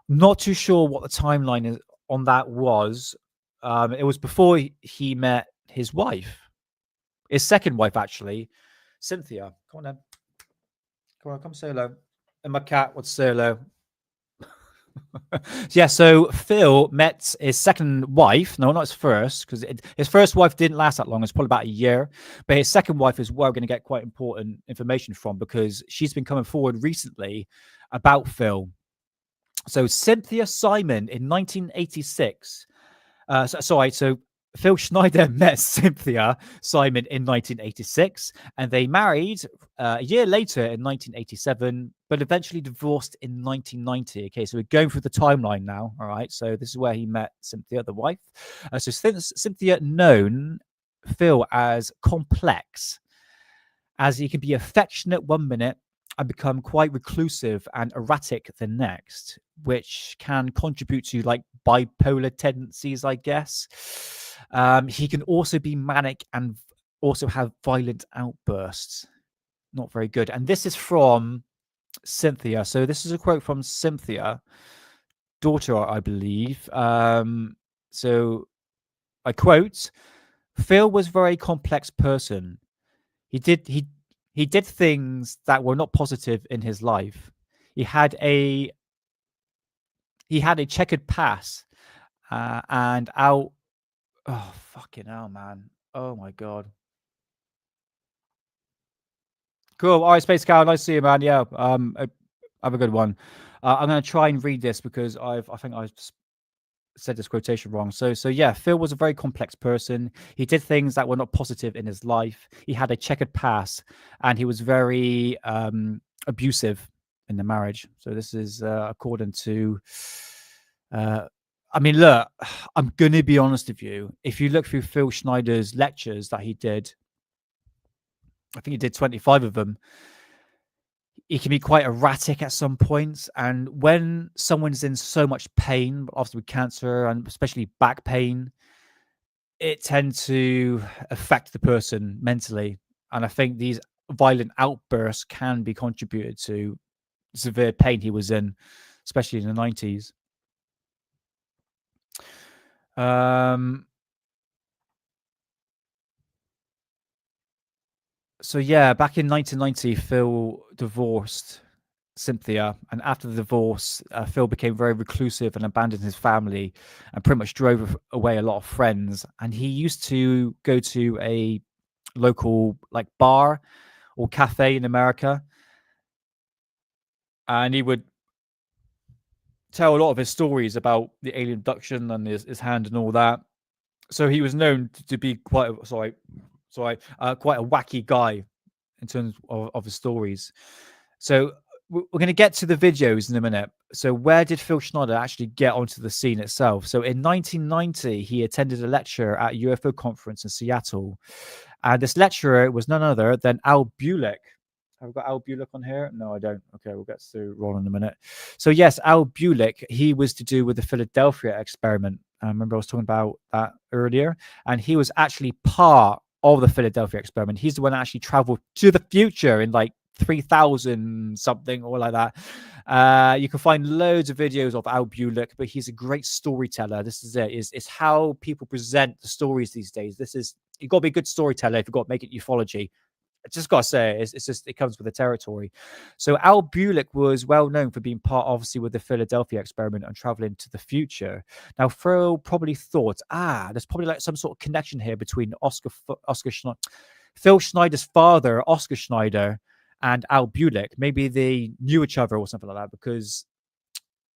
I'm not too sure what the timeline is on that was. It was before he met his wife, his second wife, actually, Cynthia. Come on then. Come on, come say hello. And my cat would say hello. Yeah, so Phil met his second wife. No, not his first, because his first wife didn't last that long. It's probably about a year. But his second wife is where we're going to get quite important information from, because she's been coming forward recently about Phil. So Cynthia Simon in 1986. So Phil Schneider met Cynthia Simon in 1986, and they married a year later in 1987, but eventually divorced in 1990. Okay, so we're going through the timeline now. All right, so this is where he met Cynthia, the wife. So Cynthia known Phil as complex, as he can be affectionate one minute and become quite reclusive and erratic the next, which can contribute to like bipolar tendencies, I guess. He can also be manic and also have violent outbursts. Not very good. And this is from Cynthia. So this is a quote from Cynthia, daughter, I believe. So I quote, "Phil was a very complex person. He did things that were not positive in his life. He had a checkered past, and out. Oh fucking hell, man! Oh my god. Cool. All right, Space Cow. Nice to see you, man. Yeah. Have a good one. I'm gonna try and read this because I think I said this quotation wrong. So yeah, Phil was a very complex person. He did things that were not positive in his life. He had a checkered past, and he was very abusive in the marriage. So this is according to I mean, look, I'm gonna be honest with you. If you look through Phil Schneider's lectures that he did, I think he did 25 of them. He can be quite erratic at some points, and when someone's in so much pain, obviously with cancer and especially back pain, it tends to affect the person mentally. And I think these violent outbursts can be contributed to severe pain he was in, especially in the 90s. So yeah, back in 1990, Phil divorced Cynthia, and after the divorce, Phil became very reclusive and abandoned his family, and pretty much drove away a lot of friends. And he used to go to a local like bar or cafe in America, and he would tell a lot of his stories about the alien abduction and his hand and all that. So he was known to be quite a wacky guy in terms of his stories. So we're going to get to the videos in a minute. So where did Phil Schneider actually get onto the scene itself? So in 1990, he attended a lecture at a UFO conference in Seattle. And this lecturer was none other than Al Bulick. Have we got Al Bulick on here? No, I don't. Okay, we'll get to Ron in a minute. So yes, Al Bulick, he was to do with the Philadelphia experiment. I remember I was talking about that earlier. And he was actually part of the Philadelphia experiment. He's the one that actually traveled to the future in like 3000 something or like that. You can find loads of videos of Al Bulick, but he's a great storyteller. This is it. It's how people present the stories these days. You've got to be a good storyteller if you've got to make it ufology. I just got to say, it's just, it comes with the territory. So Al Bulick was well known for being part, obviously, with the Philadelphia experiment and traveling to the future. Now, Phil probably thought, there's probably like some sort of connection here between Phil Schneider's father, Oscar Schneider, and Al Bulick. Maybe they knew each other or something like that, because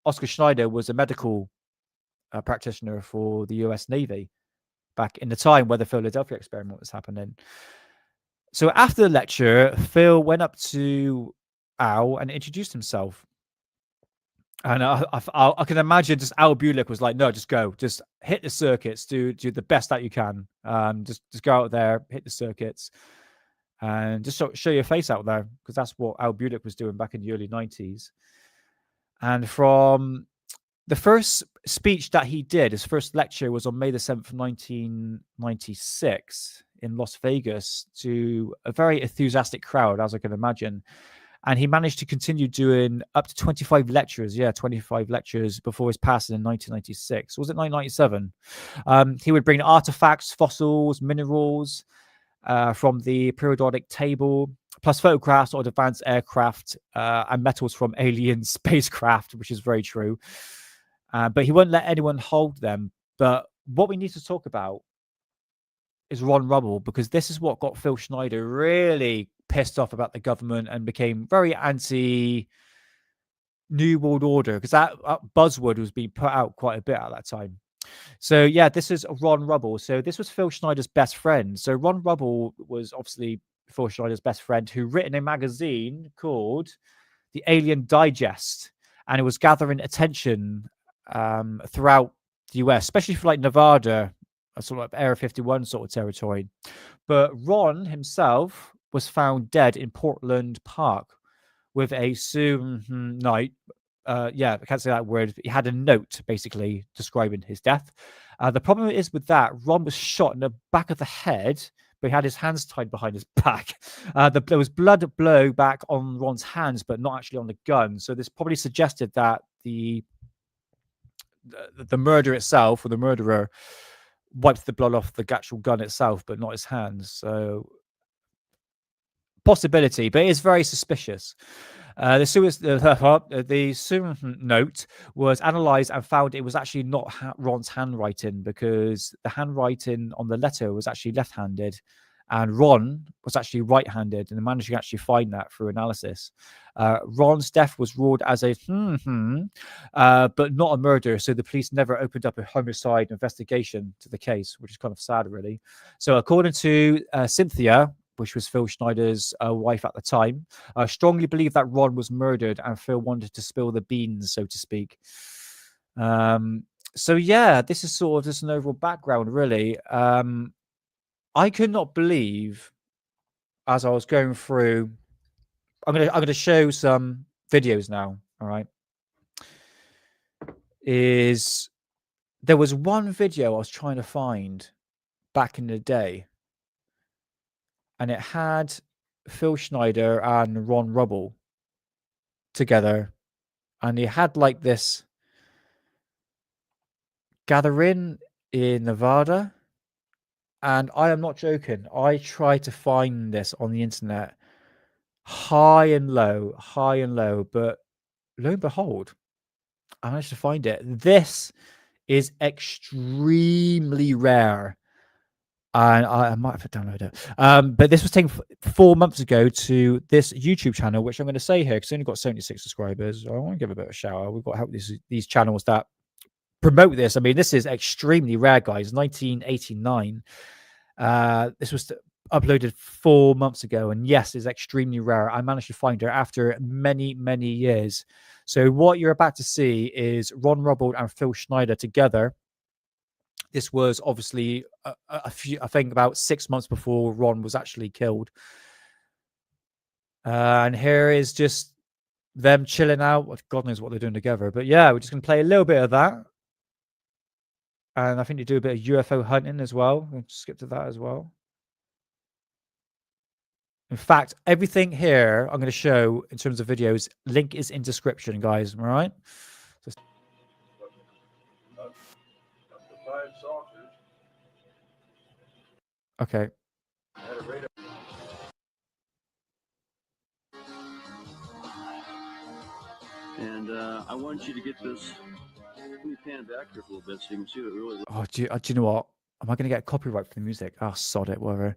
Oscar Schneider was a medical practitioner for the US Navy back in the time where the Philadelphia experiment was happening. So after the lecture, Phil went up to Al and introduced himself. And I can imagine just Al Bulick was like, no, just go. Just hit the circuits. Do the best that you can. Just go out there, hit the circuits, and just show your face out there, because that's what Al Bulick was doing back in the early 90s. And from the first speech that he did, his first lecture was on May the 7th, 1996 in Las Vegas to a very enthusiastic crowd, as I can imagine. And he managed to continue doing up to 25 lectures. Yeah, 25 lectures before his passing in 1996. Was it 1997? He would bring artifacts, fossils, minerals from the periodic table, plus photographs of advanced aircraft and metals from alien spacecraft, which is very true. But he wouldn't let anyone hold them. But what we need to talk about is Ron Rubble, because this is what got Phil Schneider really pissed off about the government and became very anti New World Order, because that buzzword was being put out quite a bit at that time. So yeah, this is Ron Rubble. So this was Phil Schneider's best friend. So Ron Rubble was obviously Phil Schneider's best friend, who written a magazine called The Alien Digest, and it was gathering attention throughout the US, especially for like Nevada, a sort of Area 51 sort of territory. But Ron himself was found dead in Portland Park with a night. Yeah, I can't say that word. He had a note basically describing his death. The problem is with that, Ron was shot in the back of the head, but he had his hands tied behind his back. There was blood blowback on Ron's hands, but not actually on the gun. So this probably suggested that the murder itself, or the murderer, wiped the blood off the actual gun itself, but not his hands. So possibility, but it's very suspicious. The note was analysed and found it was actually not Ron's handwriting, because the handwriting on the letter was actually left-handed, and Ron was actually right-handed, and they managed to actually find that through analysis. Ron's death was ruled as a but not a murder, so the police never opened up a homicide investigation to the case, which is kind of sad, really. So according to Cynthia, which was Phil Schneider's wife at the time, strongly believed that Ron was murdered, and Phil wanted to spill the beans, so to speak. So yeah, this is sort of just an overall background, really. I could not believe, as I was going through, I'm gonna show some videos now. All right, there was one video I was trying to find back in the day, and it had Phil Schneider and Ron Rubble together, and he had like this gathering in Nevada. And I am not joking. I tried to find this on the internet, high and low, but lo and behold, I managed to find it. This is extremely rare. And I might have to download it. But this was taken 4 months ago to this YouTube channel, which I'm going to say here, because it's only got 76 subscribers. I want to give a bit of a shout out. We've got to help these channels that promote this. I mean, this is extremely rare, guys. 1989. This was uploaded 4 months ago, and yes, it's extremely rare. I managed to find her after many years. So what you're about to see is Ron Rubble and Phil Schneider together. This was obviously I think about 6 months before Ron was actually killed. And here is just them chilling out. God knows what they're doing together. But yeah, we're just going to play a little bit of that. And I think they do a bit of UFO hunting as well. We'll skip to that as well. In fact, everything here I'm going to show in terms of videos, link is in description, guys. All right? Just... Okay. And I want you to get this. Let me pan back here a little bit so you can see what it really looks Oh, do you know what? Am I going to get copyright for the music? Oh, sod it, whatever.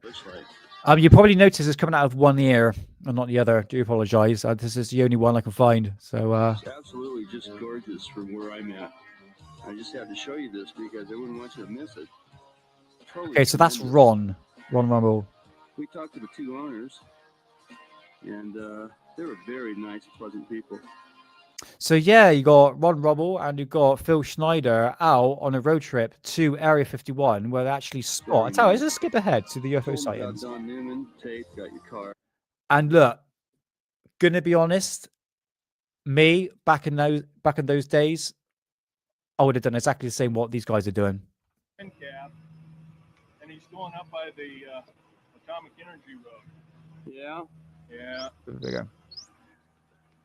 like. You probably notice it's coming out of one ear and not the other. Do apologize. This is the only one I can find. So It's absolutely just gorgeous from where I'm at. I just had to show you this because I wouldn't want you to miss it. Totally okay, so that's tremendous. Ron Rubble. We talked to the two owners, and they were very nice, pleasant people. So yeah, you got Ron Rubble and you got Phil Schneider out on a road trip to Area 51, where they actually spot. I tell you, let's just skip ahead to the UFO sightings. Don Newman, tape, got your car. And look, gonna be honest, me back in those days, I would have done exactly the same what these guys are doing. Cab, and he's going up by the Atomic Energy Road. Yeah. Yeah. There we go.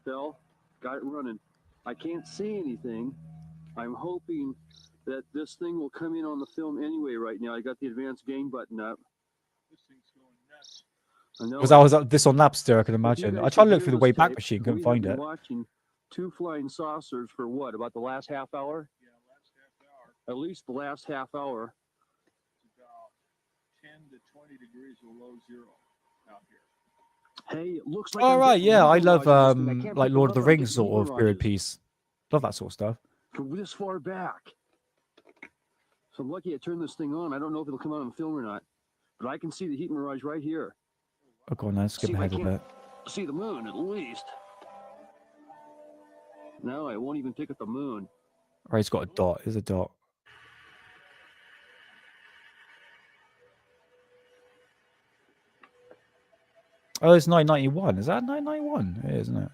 Phil, got it running. I can't see anything. I'm hoping that this thing will come in on the film anyway right now. I got the advanced gain button up. This thing's going nuts. I know. Because I was this on Napster, I can If you imagine. guys I tried to can look hear through the this Wayback tape, Machine, couldn't we have find been it. watching two flying saucers for what, about the last half hour? Yeah, last half hour. At least the last half hour. It's about 10 to 20 degrees below zero out here. Hey, it looks like All I'm right, getting yeah, I heat love mirages, and I can't like pick Lord of them the up. I'm Rings getting heat sort of period mirages piece. Love that sort of stuff. from this far back. So I'm lucky I turned this thing on. I don't know if it'll come out on film or not, but I can see the heat mirage right here. Oh, go on now, skip See if I ahead a can't bit. see the moon at least. No, I won't even pick up the moon. Right, he's got a dot. Here's a dot. Oh, it's 991. Is that 991? It is, isn't it?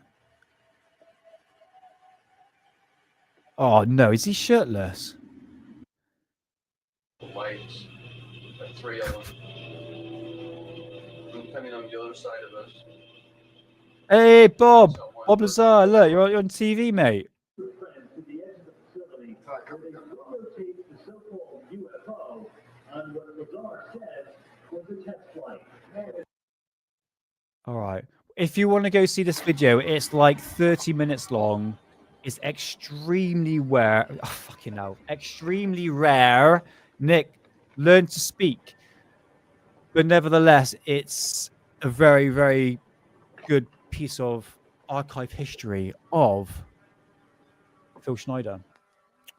Oh no, is he shirtless? The lights, like 3 of them. I'm coming on the other side of us. Hey, Bob. Bob Lazar, look, you're on TV, mate. All right. If you want to go see this video, it's like 30 minutes long. It's extremely rare. Oh, fucking hell. Extremely rare. Nick, learn to speak. But nevertheless, it's a very, very good piece of archive history of Phil Schneider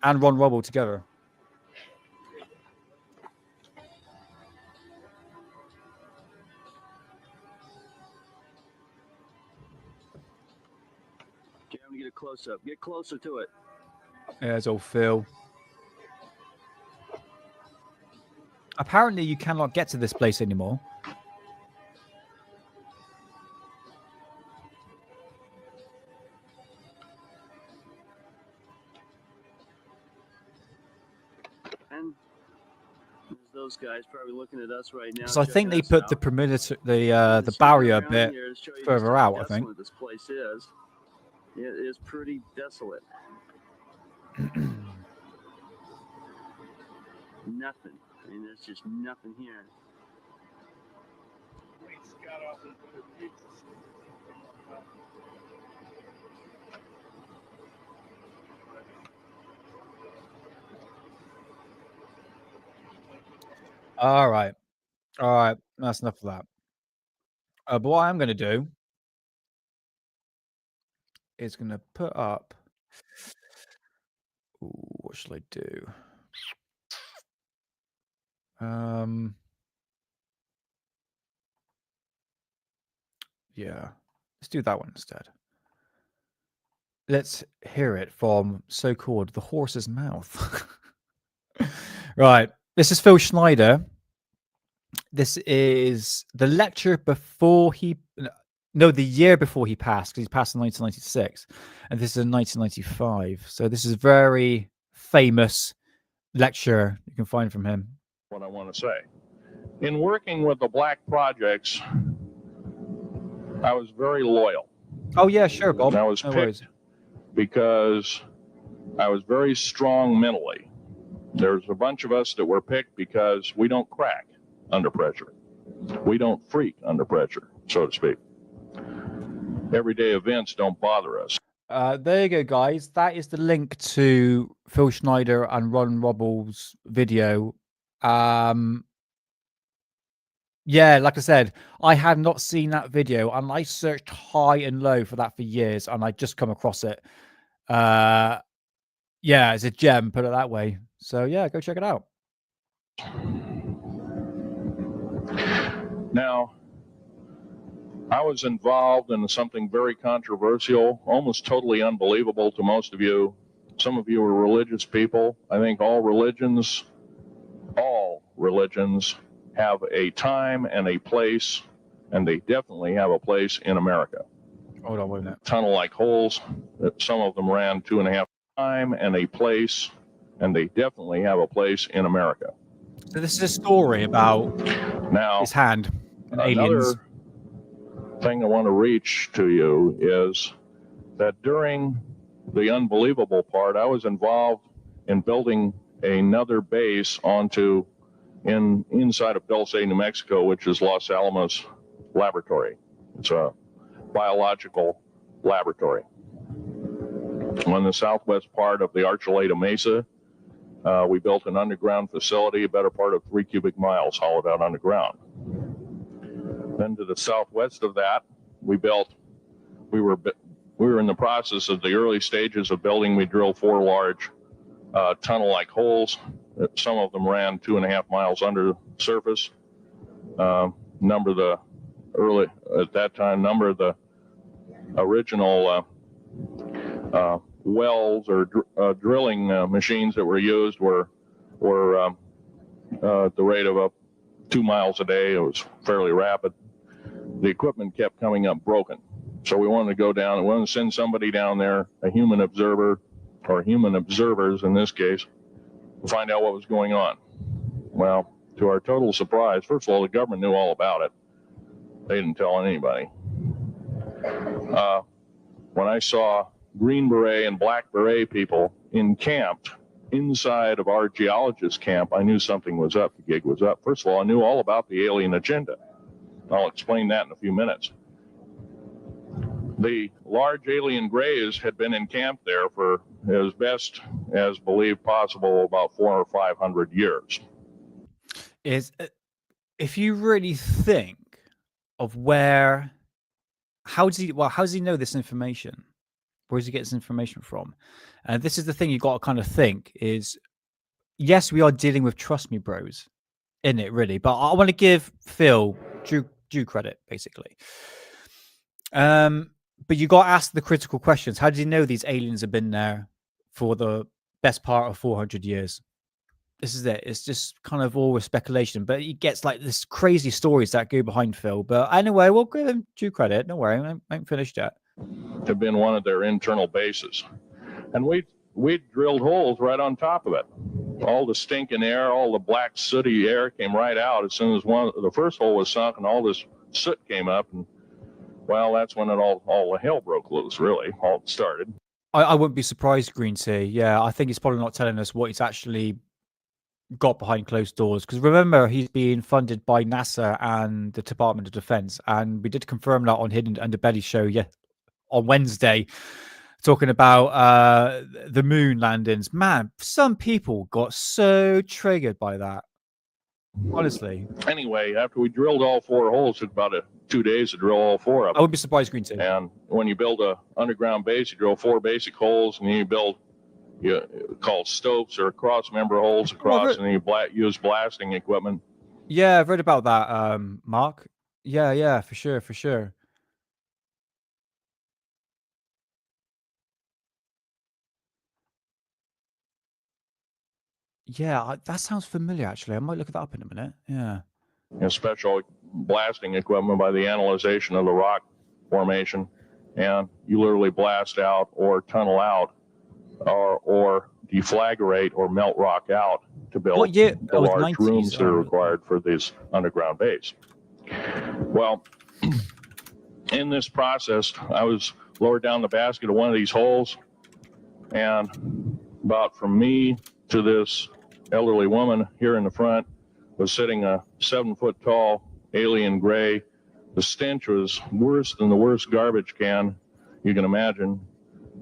and Ron Rubble together. Okay, I'm gonna get a close up. Get closer to it. There's old Phil. Apparently, you cannot get to this place anymore. And there's those guys probably looking at us right now. So I think they checking us put the out. perimeter, And the see barrier a around bit here to show you further just how out, I think. desolate this place is. It is pretty desolate. Nothing. I mean, there's just nothing here. All right. All right. That's enough of that. But what I'm going to do is going to put up. Ooh, what shall I do? Yeah. Let's do that one instead. Let's hear it from so-called the horse's mouth. Right. This is Phil Schneider. This is the lecture before he... No, the year before he passed, because he passed in 1996. And this is in 1995. So this is a very famous lecture you can find from him. What I want to say. In working with the Black Projects, I was very loyal. Oh, yeah, sure, Bob. And I was No picked worries. because I was very strong mentally. There's a bunch of us that were picked because we don't crack under pressure. We don't freak under pressure, so to speak. Everyday events don't bother us. There you go, guys. That is the link to Phil Schneider and Ron Rubble's video. Yeah, like I said, I had not seen that video, and I searched high and low for that for years, and I just come across it. Yeah, it's a gem, put it that way. So yeah, go check it out. Now, I was involved in something very controversial, almost totally unbelievable to most of you. Some of you are religious people. I think all religions have a time and a place, and they definitely have a place in America. Hold on, wait a minute. Tunnel-like holes, some of them ran 2.5 time and a place, and they definitely have a place in America. So this is a story about Now, his hand and another aliens. thing I want to reach to you is that during the unbelievable part, I was involved in building another base inside of Dulce, New Mexico, which is Los Alamos Laboratory. It's a biological laboratory. On the southwest part of the Archuleta Mesa, we built an underground facility, a better part of 3 cubic miles hollowed out underground. Then to the southwest of that, we were in the process of the early stages of building. We drilled 4 large tunnel-like holes. Some of them ran 2.5 miles under the surface. Number of the original wells or drilling machines that were used were at the rate of up 2 miles a day. It was fairly rapid. The equipment kept coming up broken. So we wanted to go down and we wanted to send somebody down there, a human observer, or human observers in this case, to find out what was going on. Well, to our total surprise, first of all, the government knew all about it. They didn't tell anybody. When I saw Green Beret and Black Beret people encamped inside of our geologist camp, I knew something was up. The gig was up. First of all, I knew all about the alien agenda. I'll explain that in a few minutes. The large alien grays had been encamped there for, as best as believed possible, about 400 or 500 years. If you really think of how does he know this information? Where does he get this information from? And this is the thing you got to kind of think is, yes, we are dealing with trust me bros in it, really. But I want to give Phil due credit, basically. But you got to ask the critical questions. How does he know these aliens have been there for the best part of 400 years? This is it. It's just kind of all with speculation. But he gets like this crazy stories that go behind Phil. But anyway, we'll give him due credit. Don't worry, I ain't finished yet. Have been one of their internal bases. And we drilled holes right on top of it. All the stinking air, all the black sooty air came right out as soon as the first hole was sunk, and all this soot came up. And well, that's when all the hell broke loose, really. All started. I wouldn't be surprised, Green Sea. Yeah, I think he's probably not telling us what he's actually got behind closed doors. Because remember, he's being funded by NASA and the Department of Defense. And we did confirm that on Hidden Underbelly show on Wednesday, talking about the moon landings. Man, some people got so triggered by that. Honestly. Anyway, after we drilled all 4 holes, it took about 2 days to drill all 4 of them. I would be surprised, Green Sea. And when you build a underground base, you drill 4 basic holes, and then you build called stopes or cross-member holes across, and then you use blasting equipment. Yeah, I've read about that, Mark. Yeah, for sure. Yeah, that sounds familiar, actually. I might look that up in a minute. Yeah. Special blasting equipment by the analyzation of the rock formation, and you literally blast out or tunnel out or deflagrate or melt rock out to build the large 90s, rooms that are required for this underground base. Well, in this process, I was lowered down the basket of one of these holes, and about from me to this elderly woman here in the front was sitting a 7-foot-tall alien gray. The stench was worse than the worst garbage can you can imagine.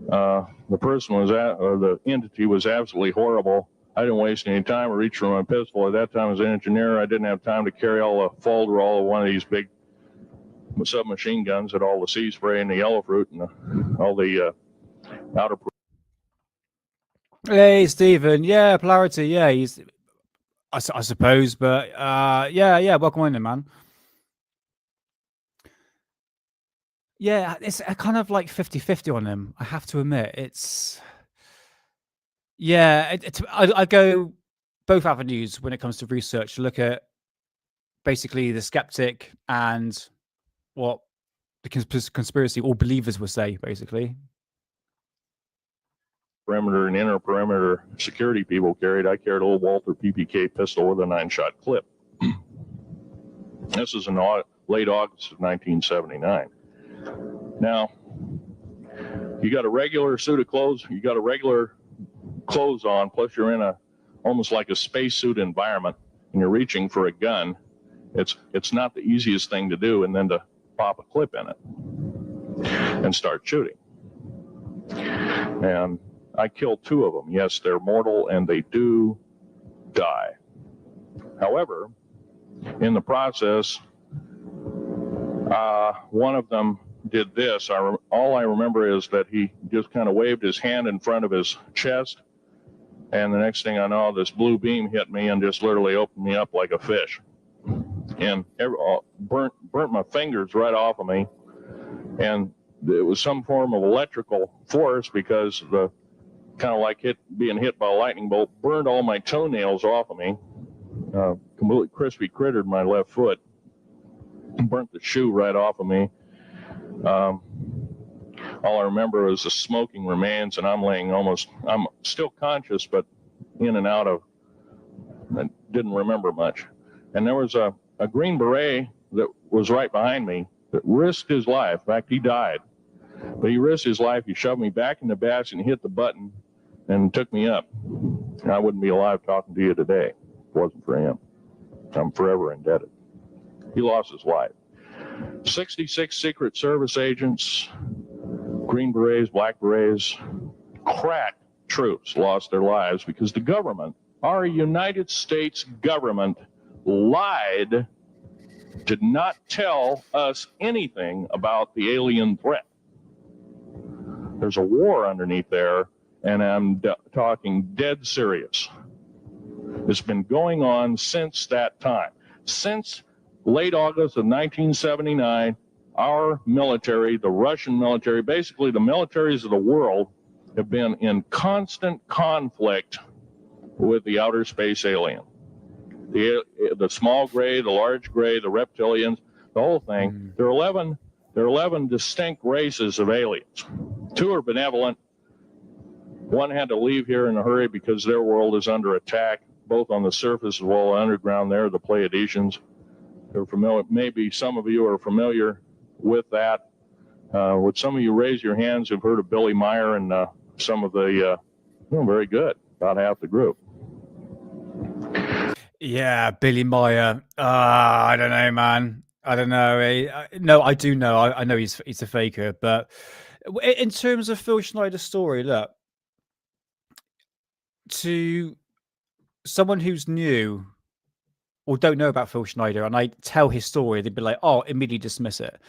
The person the entity was absolutely horrible. I didn't waste any time. I reached for my pistol. At that time, as an engineer, I didn't have time to carry all the folderol of one of these big submachine guns at all the sea spray and the yellow fruit and all the outer. Hey, Stephen. Yeah, Polarity. Yeah, he's, I suppose, but yeah. Welcome in, man. Yeah, it's a kind of like 50-50 on him. I have to admit, it's I go both avenues when it comes to research. Look at basically the skeptic and what the conspiracy or believers will say, basically. perimeter and inner perimeter security people carried, I carried a little Walther PPK pistol with a 9-shot clip. This is in late August of 1979. Now, you got a regular suit of clothes, you got a regular clothes on, plus you're in almost like a spacesuit environment, and you're reaching for a gun. It's not the easiest thing to do, and then to pop a clip in it and start shooting. And I killed 2 of them. Yes, they're mortal, and they do die. However, in the process, one of them did this. All I remember is that he just kind of waved his hand in front of his chest, and the next thing I know, this blue beam hit me and just literally opened me up like a fish, and burnt my fingers right off of me. And it was some form of electrical force, because the kind of like being hit by a lightning bolt burned all my toenails off of me. Completely crispy crittered my left foot, burnt the shoe right off of me. All I remember is the smoking remains, and I'm still conscious, but in and out of, I didn't remember much. And there was a Green Beret that was right behind me that risked his life. In fact, he died. But he risked his life. He shoved me back in the basket and hit the button and took me up. And I wouldn't be alive talking to you today if it wasn't for him. I'm forever indebted. He lost his life. 66 Secret Service agents, Green Berets, Black Berets, crack troops lost their lives because the government, our United States government, lied, did not tell us anything about the alien threat. There's a war underneath there, and I'm talking dead serious. It's been going on since that time. Since late August of 1979, our military, the Russian military, basically the militaries of the world, have been in constant conflict with the outer space alien. The small gray, the large gray, the reptilians, the whole thing. There are 11 distinct races of aliens. 2 are benevolent. 1 had to leave here in a hurry because their world is under attack, both on the surface as well as underground. There, the Pleiadians. They're familiar. Maybe some of you are familiar with that. Would some of you raise your hands who've heard of Billy Meyer and some of the, very good, about half the group. Yeah, Billy Meyer. I don't know, man. I don't know. No, I do know. I know he's a faker. But in terms of Phil Schneider's story, look, to someone who's new or don't know about Phil Schneider, and I tell his story, they'd be like, oh, immediately dismiss it.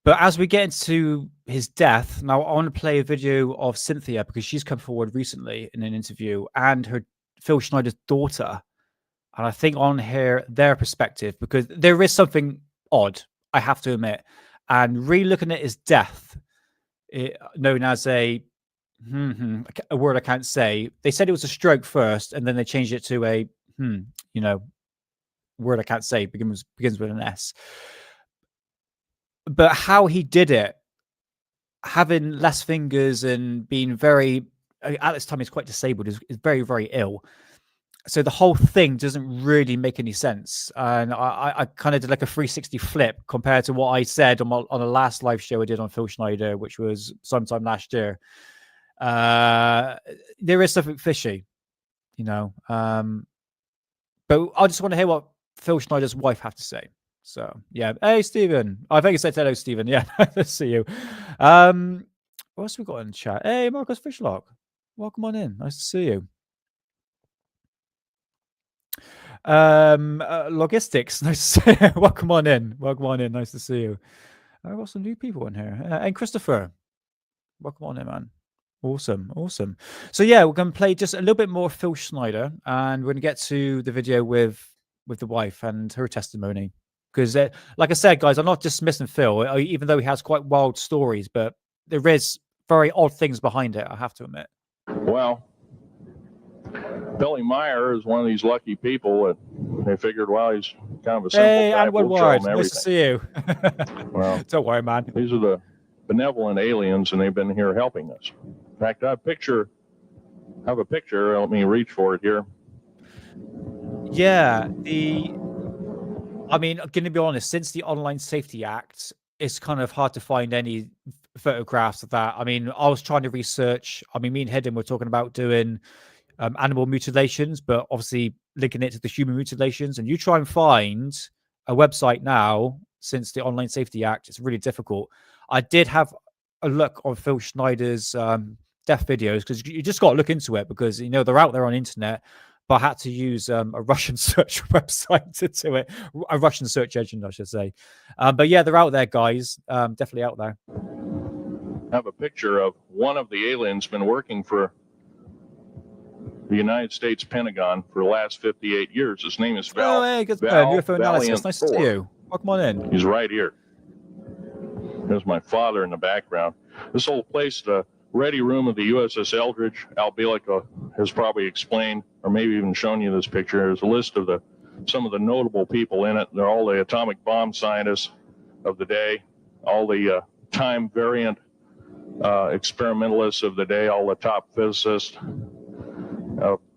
But as we get into his death, now I want to play a video of Cynthia, because she's come forward recently in an interview, and her Phil Schneider's daughter. And I think on their perspective, because there is something odd, I have to admit. And re-looking at his death, known as a word I can't say. They said it was a stroke first, and then they changed it to a word I can't say, begins with an S. But how he did it, having less fingers and being very, at this time he's quite disabled, is very, very ill. So the whole thing doesn't really make any sense. And I kind of did like a 360 flip compared to what I said on the last live show I did on Phil Schneider, which was sometime last year. There is something fishy, But I just want to hear what Phil Schneider's wife have to say. So, yeah. Hey, Stephen. I think I said hello, Stephen. Yeah, nice to see you. What else we got in the chat? Hey, Marcus Fishlock. Welcome on in. Nice to see you. Logistics. Nice to see you. Welcome on in. Nice to see you. I've got some new people in here. And Christopher. Welcome on in, man. Awesome. So, yeah, we're going to play just a little bit more Phil Schneider, and we're going to get to the video with the wife and her testimony. Because, like I said, guys, I'm not dismissing Phil, even though he has quite wild stories, but there is very odd things behind it, I have to admit. Well, Billy Meyer is one of these lucky people that they figured, well, he's kind of a simple guy. Hey, Woodward, nice to see you. Well, don't worry, man. These are the benevolent aliens, and they've been here helping us. In fact, I picture have a picture. Let me reach for it here. Yeah, I mean, I'm going to be honest, since the Online Safety Act, it's kind of hard to find any photographs of that. I mean, I was trying to research. I mean, me and Hedden were talking about doing animal mutilations, but obviously linking it to the human mutilations. And you try and find a website now, since the Online Safety Act, it's really difficult. I did have a look on Phil Schneider's death videos, because you just got to look into it, because, you know, they're out there on the internet. But I had to use a Russian search website to do it, a Russian search engine, I should say. But yeah, they're out there, guys. Definitely out there. I have a picture of one of the aliens been working for the United States Pentagon for the last 58 years. His name is Val. Oh, hey, good Val UFO analysis. Valiant Nice to see 4. you. Welcome on in. He's right here. There's my father in the background. This whole place, the ready room of the USS Eldridge, Al Bielek has probably explained, or maybe even shown you this picture. There's a list of some of the notable people in it. They're all the atomic bomb scientists of the day, all the time variant experimentalists of the day, all the top physicists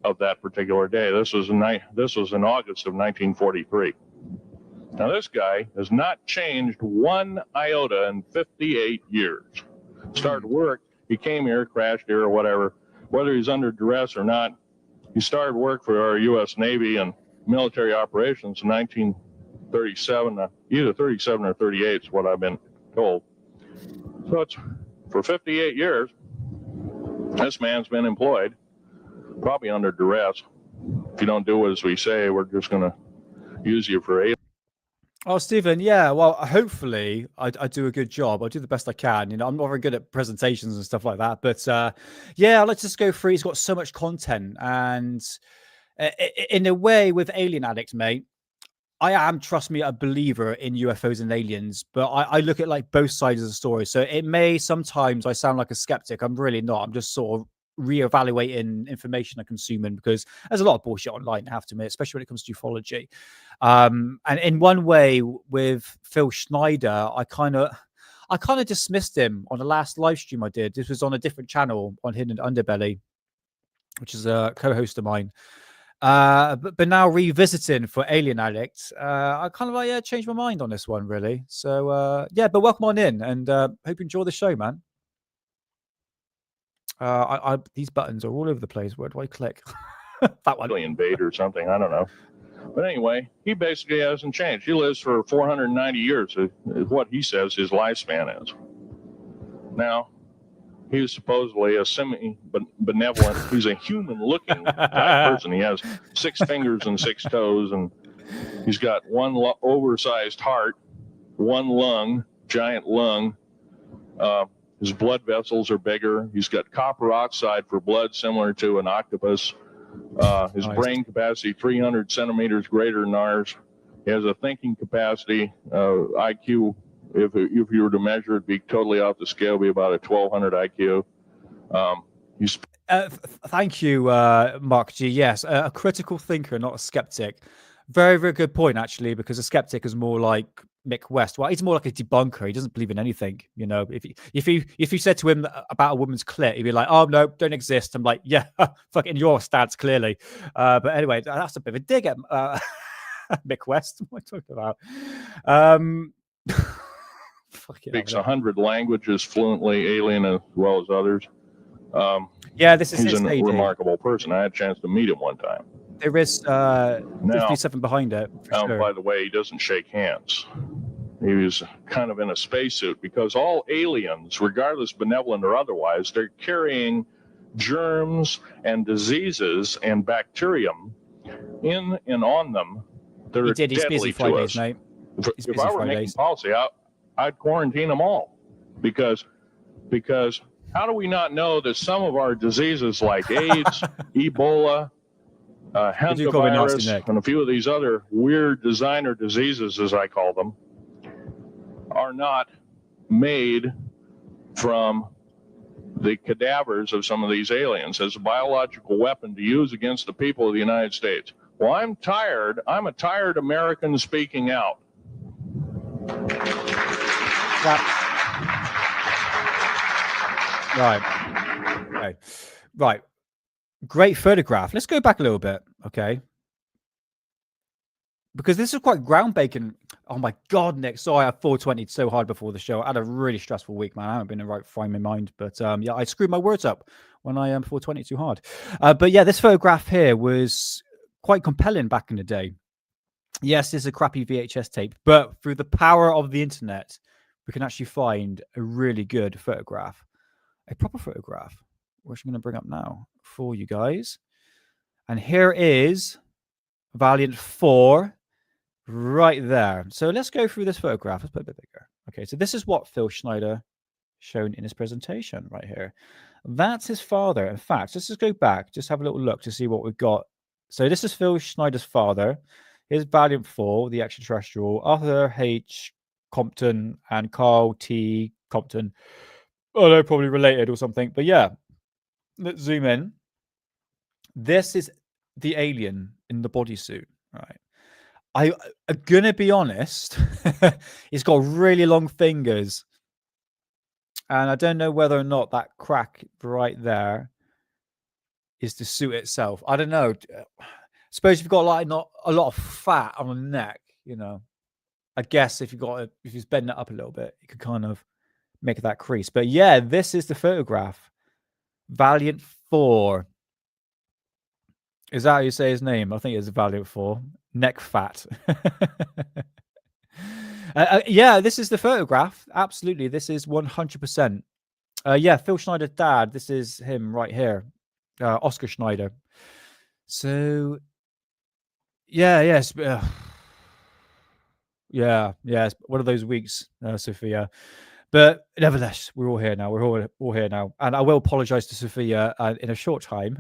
of that particular day. This was in August of 1943. Now, this guy has not changed one iota in 58 years. Started work, he came here, crashed here or whatever, whether he's under duress or not. He started work for our U.S. Navy and military operations in 1937, either 37 or 38 is what I've been told. So it's for 58 years, this man's been employed, probably under duress. If you don't do as we say, we're just going to use you for aid. Oh, Stephen, yeah. Well, hopefully I do a good job. I do the best I can. You know, I'm not very good at presentations and stuff like that. But yeah, let's just go through. He's got so much content. And in a way, with Alien Addict, mate, I am, trust me, a believer in UFOs and aliens. But I look at like both sides of the story. So it may sometimes I sound like a skeptic. I'm really not. I'm just sort of reevaluating information I'm consuming, because there's a lot of bullshit online, I have to admit, especially when it comes to ufology. And in one way, with Phil Schneider, I kind of dismissed him on the last live stream I did. This was on a different channel on Hidden Underbelly, which is a co-host of mine. But now revisiting for Alien Addict, I kind of changed my mind on this one, really. So yeah, but welcome on in, and hope you enjoy the show, man. These buttons are all over the place. Where do I click? That one. Invade or something, I don't know. But anyway, he basically hasn't changed. He lives for 490 years, is what he says his lifespan is. Now, he was supposedly a semi-benevolent, he's a human-looking type person. He has 6 fingers and 6 toes, and he's got one oversized heart, one lung, giant lung. His blood vessels are bigger. He's got copper oxide for blood, similar to an octopus. His brain capacity, 300 centimeters greater than ours. He has a thinking capacity, IQ, if you were to measure it, be totally off the scale, be about a 1200 IQ. Thank you, Mark G. Yes, a critical thinker, not a skeptic. Very, very good point, actually, because a skeptic is more like Mick West. Well, he's more like a debunker. He doesn't believe in anything. You know, if you said to him about a woman's clit, he'd be like, "Oh no, don't exist." I'm like, "Yeah, fucking your stats clearly." But anyway, that's a bit of a dig at Mick West. What am I talking about? Speaks 100 languages fluently, alien as well as others. Yeah, this is he's a lady. remarkable person. I had a chance to meet him one time. There is something behind it. Sure. By the way, he doesn't shake hands. He was kind of in a spacesuit, because all aliens, regardless benevolent or otherwise, they're carrying germs and diseases and bacterium in and on them that are deadly to us. Mate. If I were making policy, I'd quarantine them all, because how do we not know that some of our diseases like AIDS, Ebola, hantavirus, and a few of these other weird designer diseases, as I call them, are not made from the cadavers of some of these aliens as a biological weapon to use against the people of the United States? Well, I'm tired. I'm a tired American speaking out. Right. Great photograph. Let's go back a little bit, okay? Because this is quite groundbreaking. Oh my God, Nick. Sorry, I 420'd so hard before the show. I had a really stressful week, man. I haven't been in the right frame of mind. But yeah, I screwed my words up when I 420 too hard. But yeah, this photograph here was quite compelling back in the day. Yes, it's a crappy VHS tape, but through the power of the internet, we can actually find a really good photograph, a proper photograph, which I'm going to bring up now for you guys. And here is Valiant 4 right there. So let's go through this photograph. Let's put it a bit bigger. Okay, so this is what Phil Schneider shown in his presentation right here. That's his father. In fact, let's just go back, just have a little look to see what we've got. So this is Phil Schneider's father. Here's Valiant 4, the extraterrestrial, Arthur H. Compton and Carl T. Compton. Oh, they're probably related or something. But yeah, let's zoom in. This is the alien in the bodysuit, right? I'm gonna be honest. He's got really long fingers, and I don't know whether or not that crack right there is the suit itself. I don't know. Suppose you've got like not a lot of fat on the neck, you know. I guess if if he's bending it up a little bit, you could kind of make that crease. But yeah, this is the photograph. Valiant 4. Is that how you say his name? I think it's Valiant 4. Neck fat. Yeah, this is the photograph. Absolutely. This is 100%. Yeah, Phil Schneider's dad. This is him right here. Oscar Schneider. So, yeah, yes. Yeah, it's one of those weeks, Sophia. But nevertheless, we're all here now. We're all here now. And I will apologize to Sophia in a short time.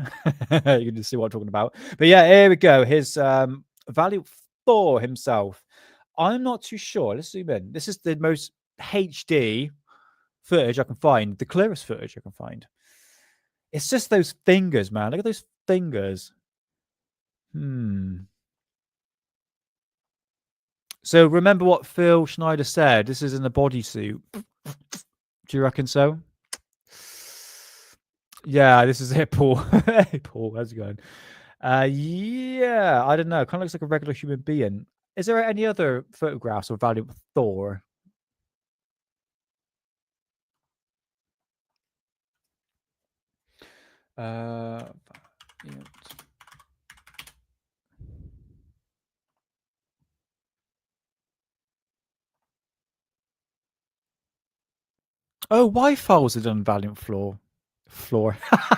You can see what I'm talking about. But yeah, here we go. His Valiant 4 himself. I'm not too sure. Let's zoom in. This is the most HD footage I can find. The clearest footage I can find. It's just those fingers, man. Look at those fingers. So remember what Phil Schneider said. This is in the bodysuit. Do you reckon so? Yeah, this is it, Paul. Hey, Paul, how's it going? Yeah, I don't know. Kind of looks like a regular human being. Is there any other photographs of Valiant Thor? Valiant. Oh, Y-Files are done Valiant Floor.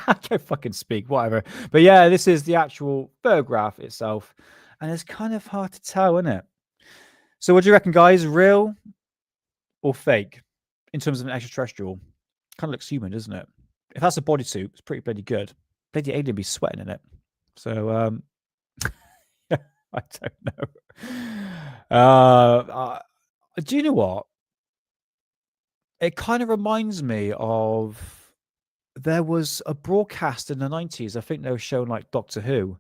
I can't fucking speak, whatever. But yeah, this is the actual photograph itself. And it's kind of hard to tell, isn't it? So what do you reckon, guys? Real or fake in terms of an extraterrestrial? Kind of looks human, doesn't it? If that's a bodysuit, it's pretty bloody good. Bloody alien be sweating in it. So, I don't know. Do you know what? It kind of reminds me of there was a broadcast in the 90s. I think they were showing like Doctor Who.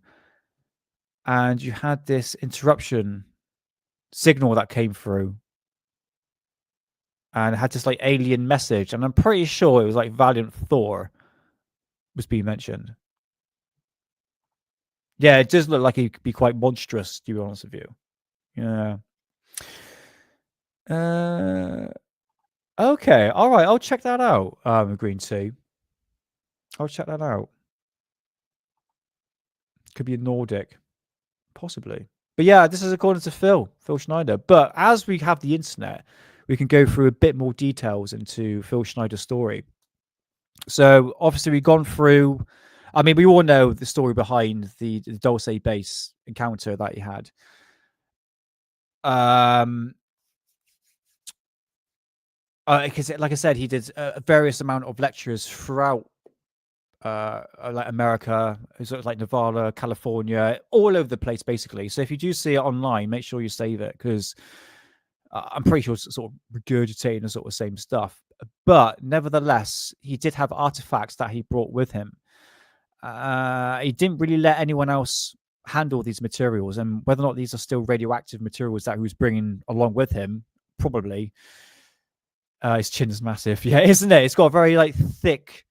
And you had this interruption signal that came through. And it had this like alien message. And I'm pretty sure it was like Valiant Thor was being mentioned. Yeah, it does look like he could be quite monstrous, to be honest with you. Yeah. Okay, all right, I'll check that out. Green Tea. I'll check that out. Could be a Nordic, possibly. But yeah, this is according to Phil Schneider. But as we have the internet, we can go through a bit more details into Phil Schneider's story. So obviously we've gone through. I mean, we all know the story behind the Dulce base encounter that he had. Because, like I said, he did a various amount of lectures throughout, like America, sort of like Nevada, California, all over the place, basically. So if you do see it online, make sure you save it, because I'm pretty sure it's sort of regurgitating the sort of same stuff. But nevertheless, he did have artifacts that he brought with him. He didn't really let anyone else handle these materials, and whether or not these are still radioactive materials that he was bringing along with him, probably. His chin is massive, yeah, isn't it? It's got a very like thick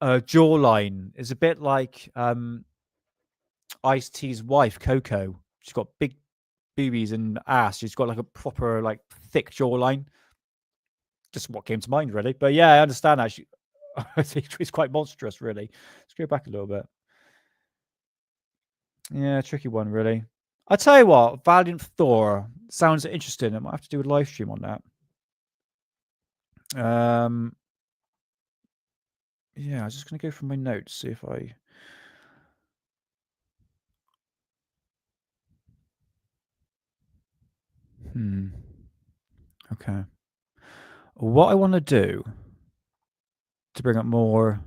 jawline is a bit like Ice-T's wife, Coco. She's got big boobies and ass. She's got like a proper, like, thick jawline. Just what came to mind, really. But yeah, I understand that. I think she's quite monstrous, really. Let's go back a little bit. Yeah, tricky one, really. I tell you what, Valiant Thor sounds interesting. I might have to do a live stream on that. Yeah, I was just gonna go through my notes, see if I. Okay. What I want to do to bring up more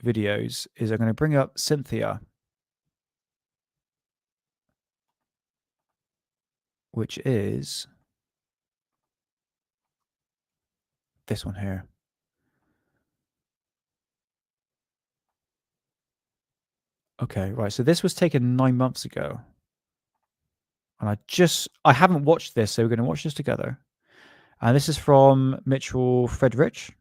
videos is I'm going to bring up Cynthia, which is this one here. Okay, right. So this was taken 9 months ago. And I haven't watched this, so we're going to watch this together. And this is from Mitchell Frederick.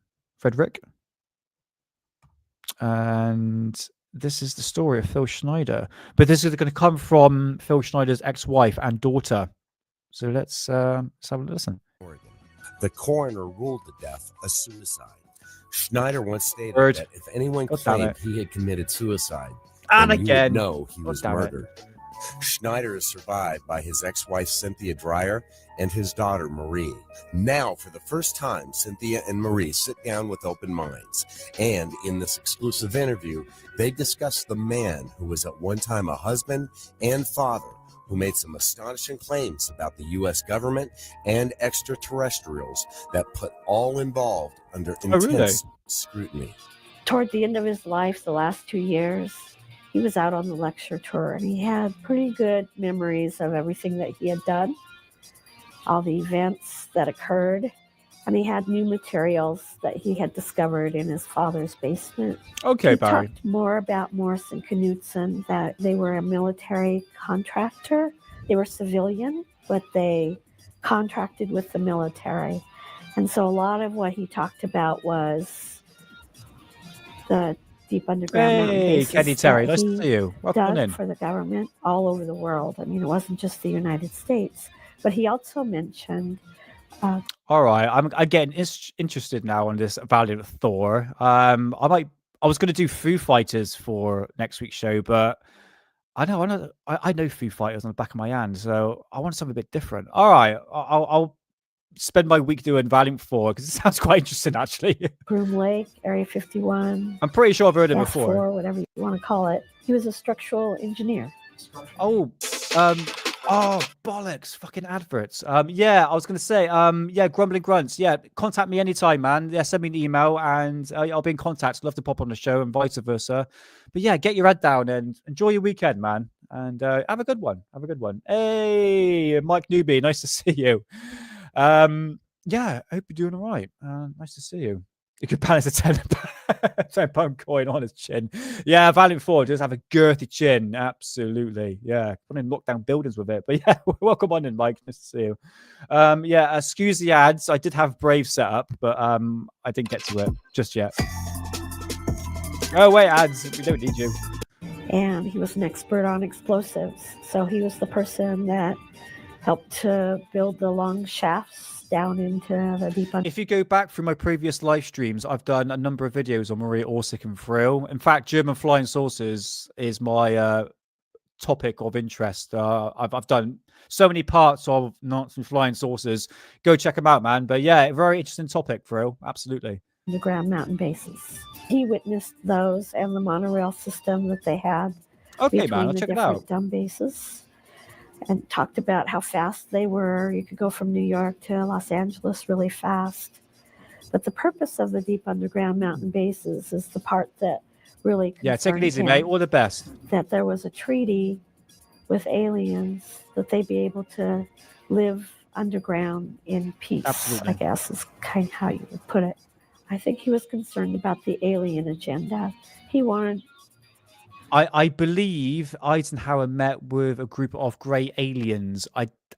And this is the story of Phil Schneider. But this is going to come from Phil Schneider's ex-wife and daughter. So let's have a listen. The coroner ruled the death a suicide. Schneider once stated that if anyone God claimed he had committed suicide, And then again. you would know he God was damn it. murdered. Schneider is survived by his ex-wife Cynthia Dreyer and his daughter Marie. Now, for the first time, Cynthia and Marie sit down with open minds. And in this exclusive interview, they discuss the man who was at one time a husband and father, who made some astonishing claims about the U.S. government and extraterrestrials that put all involved under intense scrutiny. Toward the end of his life, the last 2 years, he was out on the lecture tour, and he had pretty good memories of everything that he had done, all the events that occurred, and he had new materials that he had discovered in his father's basement. Okay, he Barry. talked more about Morse and Knudsen, that they were a military contractor. They were civilian, but they contracted with the military. And so a lot of what he talked about was the deep underground mountain Hey, bases Kenny Terry, that nice to he see you. Welcome on dug in. for the government all over the world. I mean, it wasn't just the United States, but he also mentioned. All right, I'm getting interested now on this Valiant Thor. I was going to do Foo Fighters for next week's show, but I know Foo Fighters on the back of my hand, so I want something a bit different. All right, I'll spend my week doing Valiant Thor because it sounds quite interesting, actually. Groom Lake, Area 51. I'm pretty sure I've heard it before. F4, whatever you want to call it. He was a structural engineer. Oh, bollocks! Fucking adverts. Yeah, I was gonna say, yeah, Grumbling Grunts. Yeah, contact me anytime, man. Yeah, send me an email and I'll be in contact. Love to pop on the show and vice versa. But yeah, get your head down and enjoy your weekend, man. And have a good one. Have a good one. Hey, Mike Newby, nice to see you. Yeah, I hope you're doing all right. Nice to see you. You could balance a 10-pound coin on his chin. Yeah, Valiant Thor does have a girthy chin. Absolutely. Yeah. Put in lockdown buildings with it. But yeah, welcome on in, Mike. Nice to see you. Yeah, excuse the ads. I did have Brave set up, but I didn't get to it just yet. Oh, wait, ads. We don't need you. And he was an expert on explosives. So he was the person that helped to build the long shafts down into the deep If you go back through my previous live streams, I've done a number of videos on Maria Orsic and Frill. In fact, German flying saucers is my topic of interest. I've done so many parts of Nazis and flying saucers. Go check them out, man. But yeah, very interesting topic, Frill. Absolutely. underground mountain bases. He witnessed those and the monorail system that they had Okay, man, I'll the check it different out. dumb bases, and talked about how fast they were. You could go from New York to Los Angeles really fast. But the purpose of the deep underground mountain bases is the part that really Yeah, take it concerned easy, him, mate. All the best. that there was a treaty with aliens that they'd be able to live underground in peace, Absolutely. I guess is kind of how you would put it. I think he was concerned about the alien agenda. He wanted I believe Eisenhower met with a group of grey aliens.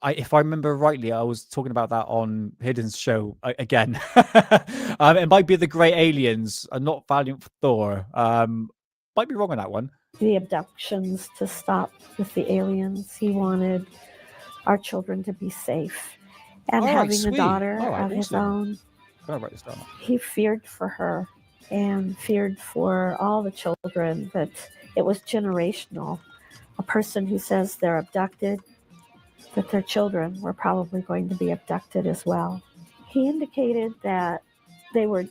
if I remember rightly, I was talking about that on Hidden's show again. It might be the Grey Aliens, not Valiant Thor. Might be wrong on that one. The abductions to stop with the aliens. He wanted our children to be safe. And All right, having a sweet. daughter All right, of his awesome. own, I'm gonna write this down. he feared for her and feared for all the children, that it was generational. A person who says they're abducted, that their children were probably going to be abducted as well. He indicated that they were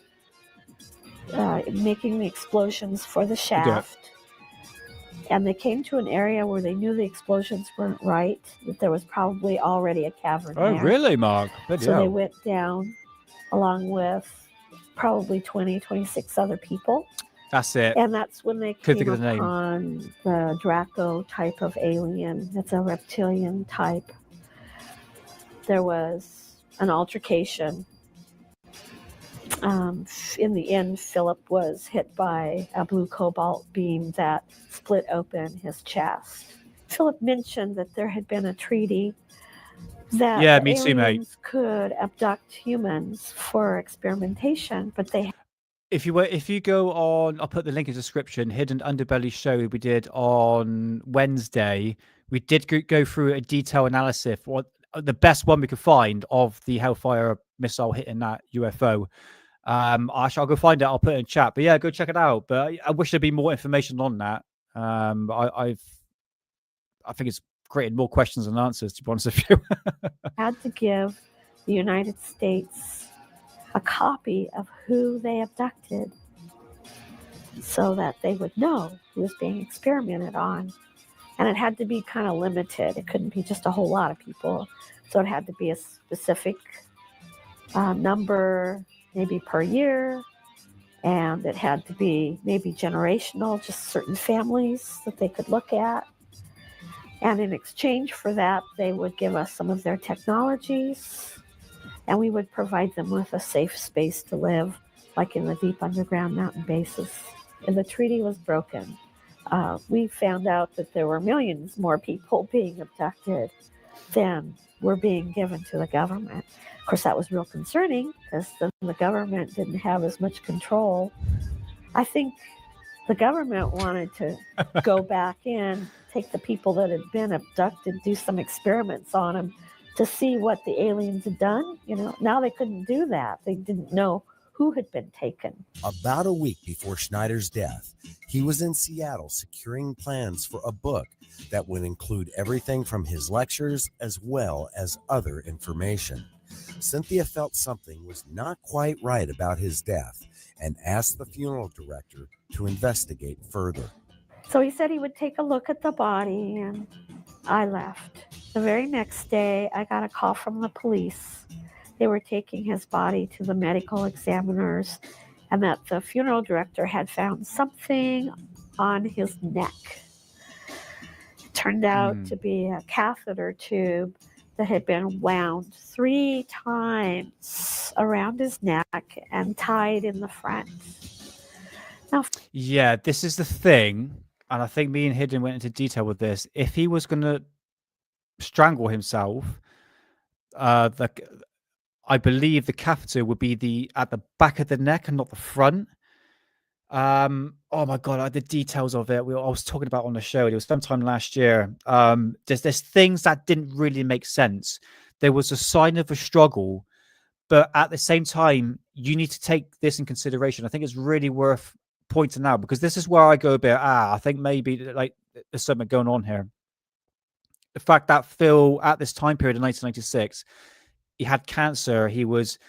making the explosions for the shaft, and they came to an area where they knew the explosions weren't right, that there was probably already a cavern Oh, there. really, Mark? So they went down along with probably 26 other people. That's it. And that's when they Couldn't came think of the name. upon the Draco type of alien. It's a reptilian type. There was an altercation. In the end, Philip was hit by a blue cobalt beam that split open his chest. Philip mentioned that there had been a treaty that Yeah, the me too, mate. aliens could abduct humans for experimentation, but they If you go on, I'll put the link in the description. Hidden Underbelly show we did on Wednesday. We did go through a detailed analysis, what the best one we could find of the Hellfire missile hitting that UFO. I'll go find it. I'll put it in chat. But yeah, go check it out. But I wish there'd be more information on that. I think it's created more questions than answers, to be honest with you. had to give the United States a copy of who they abducted so that they would know who was being experimented on. And it had to be kind of limited. It couldn't be just a whole lot of people. So it had to be a specific number, maybe per year. And it had to be maybe generational, just certain families that they could look at. And in exchange for that, they would give us some of their technologies, and we would provide them with a safe space to live, like in the deep underground mountain bases. And the treaty was broken. We found out that there were millions more people being abducted than were being given to the government. Of course, that was real concerning, because then the government didn't have as much control. I think the government wanted to go back in, take the people that had been abducted, do some experiments on them to see what the aliens had done. You know, now they couldn't do that. They didn't know who had been taken. About a week before Schneider's death, he was in Seattle securing plans for a book that would include everything from his lectures as well as other information. Cynthia felt something was not quite right about his death and asked the funeral director to investigate further. So he said he would take a look at the body, and I left. The very next day, I got a call from the police. They were taking his body to the medical examiners, and that the funeral director had found something on his neck. It turned out to be a catheter tube that had been wound 3 times around his neck and tied in the front. Now, Yeah, this is the thing, and I think me and Hidden went into detail with this. If he was going to strangle himself, I believe the catheter would be at the back of the neck and not the front. Oh my god, the details of it. I was talking about on the show. It was sometime last year. There's things that didn't really make sense. There was a sign of a struggle, but at the same time, you need to take this in consideration. I think it's really worth pointing out, because this is where I go a bit. I think maybe like there's something going on here. The fact that Phil, at this time period in 1996, he had cancer. He was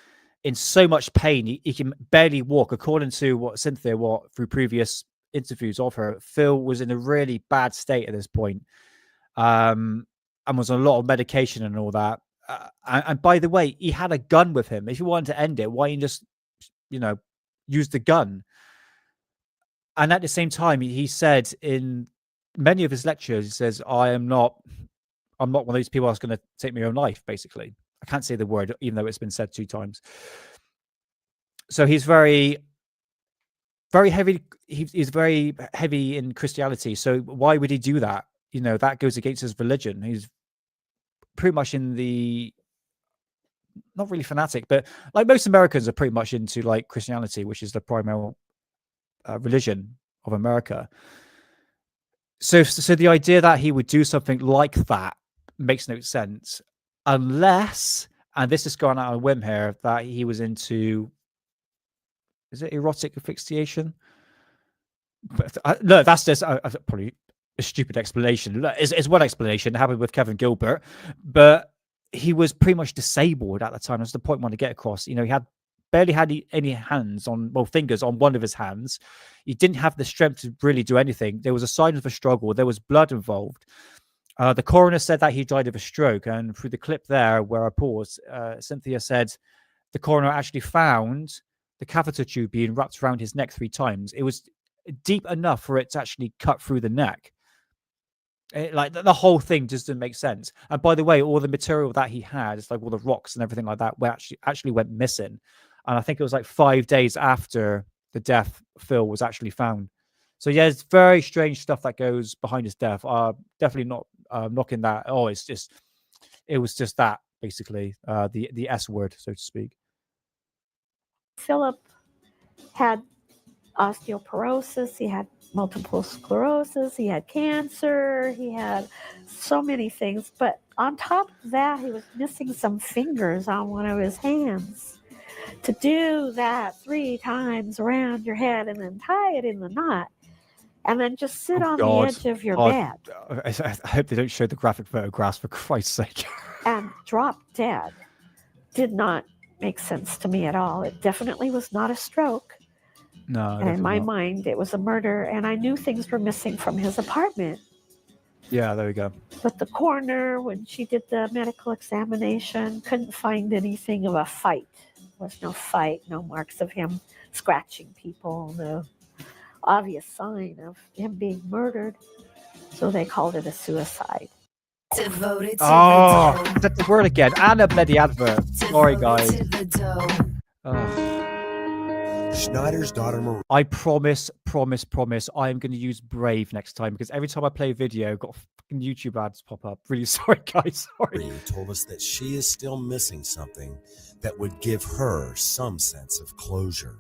in so much pain. He can barely walk. According to what Cynthia, through previous interviews of her, Phil was in a really bad state at this point, and was on a lot of medication and all that. And by the way, he had a gun with him. If you wanted to end it, why didn't you just, use the gun? And at the same time, he said in many of his lectures, he says, I'm not one of those people that's going to take my own life, basically. I can't say the word, even though it's been said 2 times. So he's very, very heavy. He's very heavy in Christianity. So why would he do that? That goes against his religion. He's pretty much in the, not really fanatic, but like most Americans are pretty much into like Christianity, which is the primary religion of America. So the idea that he would do something like that makes no sense, unless, and this is going out on a whim here, that he was into, is it erotic asphyxiation? But no, that's just probably a stupid explanation. It's one explanation. It happened with Kevin Gilbert, but he was pretty much disabled at the time. That's the point I want to get across. You know, he had barely had any hands on, well, fingers on one of his hands. He didn't have the strength to really do anything. There was a sign of a struggle. There was blood involved. The coroner said that he died of a stroke. And through the clip there where I paused, Cynthia said the coroner actually found the catheter tube being wrapped around his neck 3 times. It was deep enough for it to actually cut through the neck. Like the whole thing just didn't make sense. And by the way, all the material that he had, it's like all the rocks and everything like that, actually went missing. And I think it was like 5 days after the death, Phil was actually found. So yeah, it's very strange stuff that goes behind his death. Definitely not knocking that. Oh, it was just that basically, the S word, so to speak. Philip had osteoporosis, he had multiple sclerosis, he had cancer, he had so many things. But on top of that, he was missing some fingers on one of his hands. To do that 3 times around your head and then tie it in the knot and then just sit on the edge of your bed. I hope they don't show the graphic photographs, for Christ's sake. And drop dead did not make sense to me at all. It definitely was not a stroke. No. And in my mind, it was a murder, and I knew things were missing from his apartment. Yeah, there we go. But the coroner, when she did the medical examination, couldn't find anything of a fight. There was no fight, no marks of him scratching people, no obvious sign of him being murdered. So they called it a suicide. Devoted to the word again. And a bloody advert. Sorry, guys. Schneider's daughter Marie. I promise, I am going to use Brave next time, because every time I play a video, I've got fucking YouTube ads pop up. Really sorry, guys. Sorry. Told us that she is still missing something that would give her some sense of closure.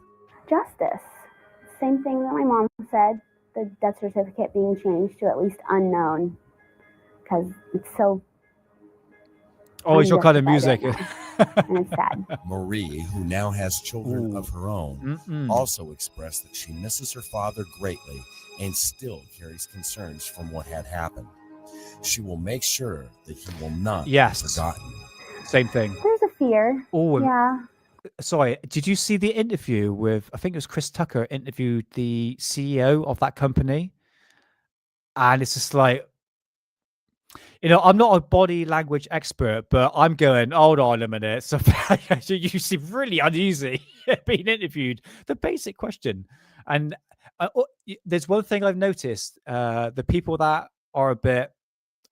Justice. Same thing that my mom said, the death certificate being changed to at least unknown, because it's so... Oh, it's your kind of music. And it's sad. Marie, who now has children of her own, also expressed that she misses her father greatly and still carries concerns from what had happened. She will make sure that he will not be forgotten. Same thing. There's a fear. Oh, yeah. Sorry, did you see the interview with, I think it was Chris Tucker interviewed the CEO of that company? And it's just like, you know, I'm not a body language expert, but I'm going, hold on a minute. So you seem really uneasy being interviewed. The basic question. And there's one thing I've noticed. The people that are a bit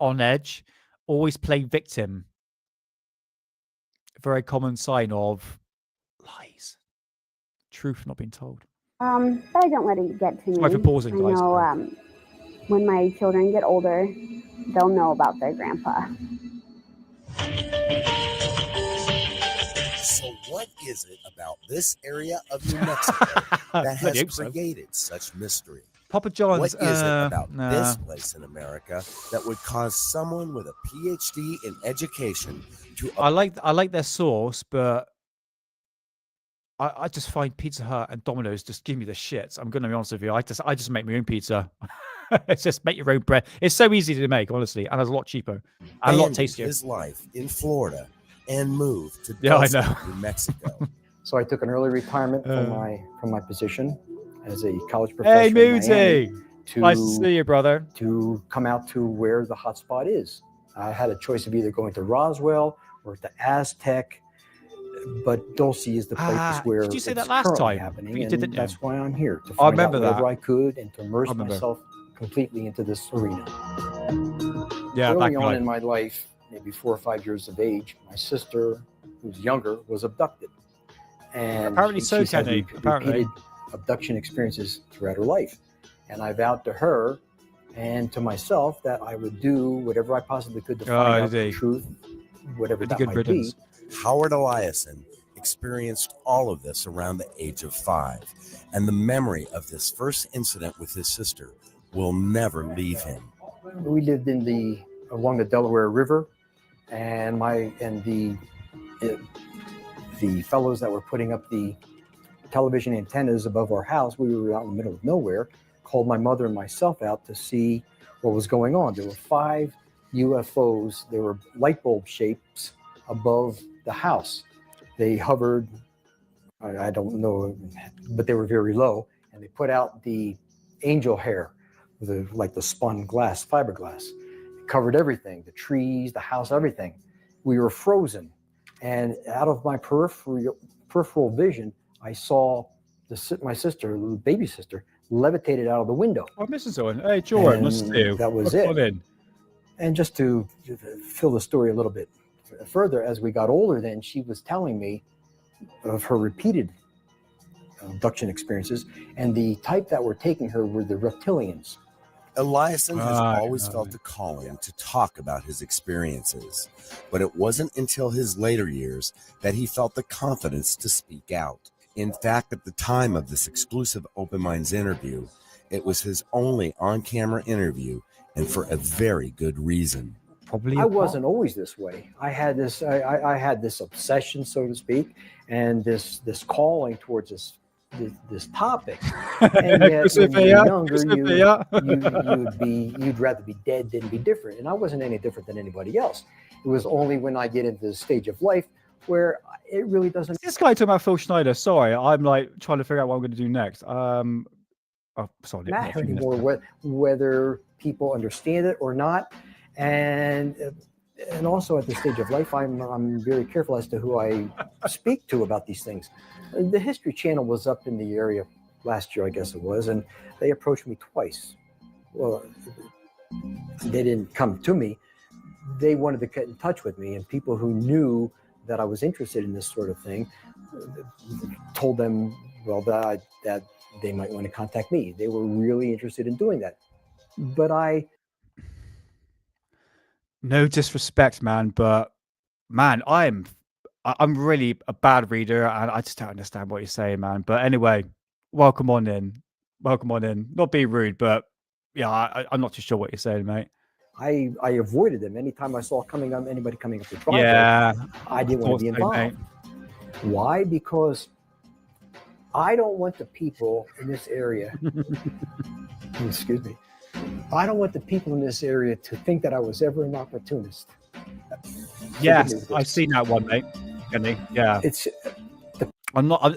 on edge always play victim. A very common sign of lies. Truth not being told. But I don't let it get to me. Sorry for pausing, guys. I know when my children get older, they'll know about their grandpa. So what is it about this area of New Mexico that has created such mystery? Papa John's. What is it about this place in America that would cause someone with a PhD in education to... I like their sauce, but I just find Pizza Hut and Domino's just give me the shits. I'm going to be honest with you. I just make my own pizza. It's just make your own bread. It's so easy to make, honestly, and it's a lot cheaper and a lot tastier. His life in Florida and moved to New Mexico. So I took an early retirement from my position as a college professor. Hey, Moody! Nice to see you, brother. To come out to where the hot spot is. I had a choice of either going to Roswell or to Aztec, but Dulce is the place where did you say it's that last time? happening, You and didn't, that's why I'm here, to find out whatever I could and to immerse myself completely into this arena. Yeah, early on in my life, maybe 4 or 5 years of age, my sister, who's younger, was abducted. And apparently she's had repeated abduction experiences throughout her life. And I vowed to her and to myself that I would do whatever I possibly could to find out the truth whatever Pretty that good might riddance. be. Howard Eliason experienced all of this around the age of 5, and the memory of this first incident with his sister will never leave him. We lived along the Delaware River, and the fellows that were putting up the television antennas above our house, we were out in the middle of nowhere, called my mother and myself out to see what was going on. There were 5 UFOs. There were light bulb shapes above the house. They hovered, I don't know, but they were very low, and they put out the angel hair, like the spun glass, fiberglass. It covered everything, the trees, the house, everything. We were frozen. And out of my peripheral vision, I saw my sister, baby sister, levitated out of the window. Oh, Mrs. Owen. Hey, Jordan, nice to see you. That was Come it. on in. And just to fill the story a little bit further, as we got older, then she was telling me of her repeated abduction experiences, and the type that were taking her were the reptilians. Eliason has always felt a calling to talk about his experiences, but it wasn't until his later years that he felt the confidence to speak out. In fact, at the time of this exclusive Open Minds interview, it was his only on-camera interview, and for a very good reason. Probably. I wasn't always this way. I had this obsession, so to speak, and this calling towards this topic. And yet, when you're younger, you'd rather be dead than be different. And I wasn't any different than anybody else. It was only when I get into the stage of life where it really doesn't. This guy talking about Phil Schneider. Sorry, I'm like trying to figure out what I'm going to do next. Sorry, matter anymore whether people understand it or not. And also at this stage of life, I'm very careful as to who I speak to about these things. The History Channel was up in the area last year, I guess it was, and they approached me twice. Well, they didn't come to me. They wanted to get in touch with me, and people who knew that I was interested in this sort of thing told them, well, that they might want to contact me. They were really interested in doing that. But no disrespect, man, but man, I'm really a bad reader, and I just don't understand what you're saying, man. But anyway, welcome on in. Not being rude, but yeah, I'm not too sure what you're saying, mate. I avoided them anytime I saw anybody coming up the driveway. Yeah, I didn't want to be involved. Mate. Why? Because I don't want the people in this area. Excuse me. I don't want the people in this area to think that I was ever an opportunist. Yes, I've seen that one, mate. Yeah, I'm not.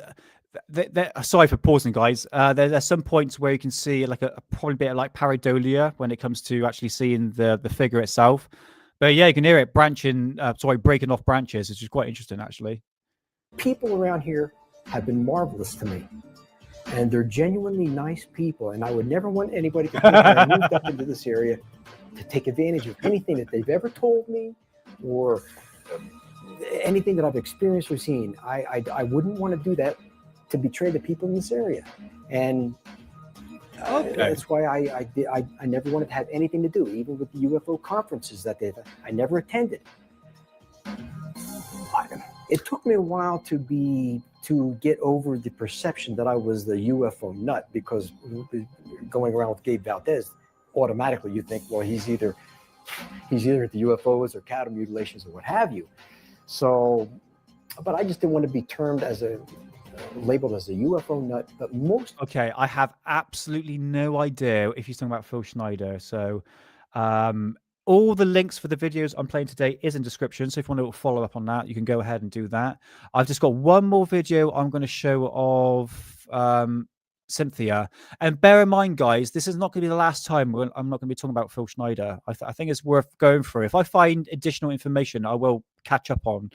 Sorry for pausing, guys. There's some points where you can see like a probably bit of like pareidolia when it comes to actually seeing the figure itself. But yeah, you can hear it breaking off branches, which is quite interesting, actually. People around here have been marvelous to me, and they're genuinely nice people. And I would never want anybody to think that I moved up into this area to take advantage of anything that they've ever told me or anything that I've experienced or seen. I wouldn't want to do that to betray the people in this area. And that's why I never wanted to have anything to do, even with the UFO conferences that I never attended. It took me a while to get over the perception that I was the UFO nut, because going around with Gabe Valdez, automatically you think, well, he's either at the UFOs or cattle mutilations or what have you. So, but I just didn't want to be termed as labeled as a UFO nut. But okay, I have absolutely no idea if he's talking about Phil Schneider. So, all the links for the videos I'm playing today is in description. So if you want to follow up on that, you can go ahead and do that. I've just got one more video I'm going to show of Cynthia. And bear in mind, guys, this is not going to be the last time I'm not going to be talking about Phil Schneider. I think it's worth going through. If I find additional information, I will catch up on,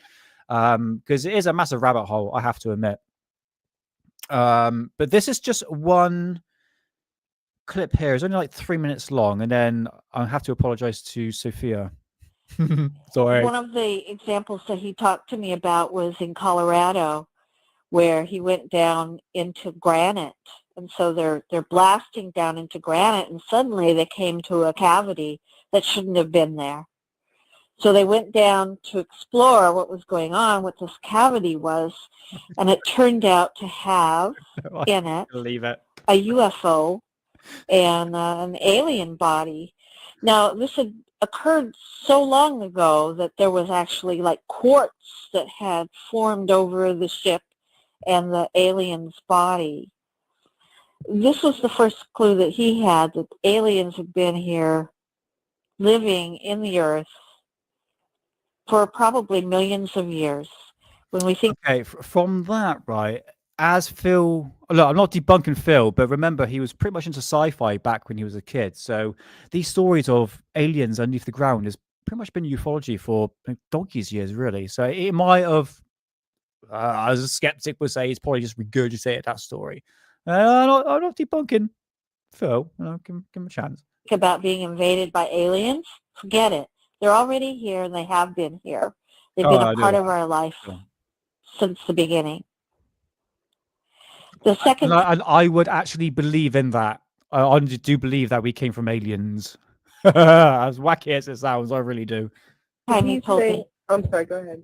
because it is a massive rabbit hole, I have to admit. But this is just one clip here. It's only like 3 minutes long, and then I have to apologize to Sophia. Sorry. One of the examples that he talked to me about was in Colorado, where he went down into granite, and so they're blasting down into granite, and suddenly they came to a cavity that shouldn't have been there. So they went down to explore what was going on, what this cavity was, and it turned out to have in it Believe it. a UFO and an alien body. Now, this had occurred so long ago that there was actually like quartz that had formed over the ship and the alien's body. This was the first clue that he had, that aliens had been here living in the earth for probably millions of years. When we think, Okay, from that, right, as Phil, look, I'm not debunking Phil, but remember, he was pretty much into sci-fi back when he was a kid. So these stories of aliens underneath the ground has pretty much been ufology for donkey's years, really. So it might have, as a skeptic would say, it's probably just regurgitated that story. I'm not debunking Phil. Give him a chance. about being invaded by aliens, forget it. They're already here, and they have been here. They've been a part of our life since the beginning. The second, and I would actually believe in that. I do believe that we came from aliens. As wacky as it sounds, I really do. time he told me. I'm sorry, go ahead.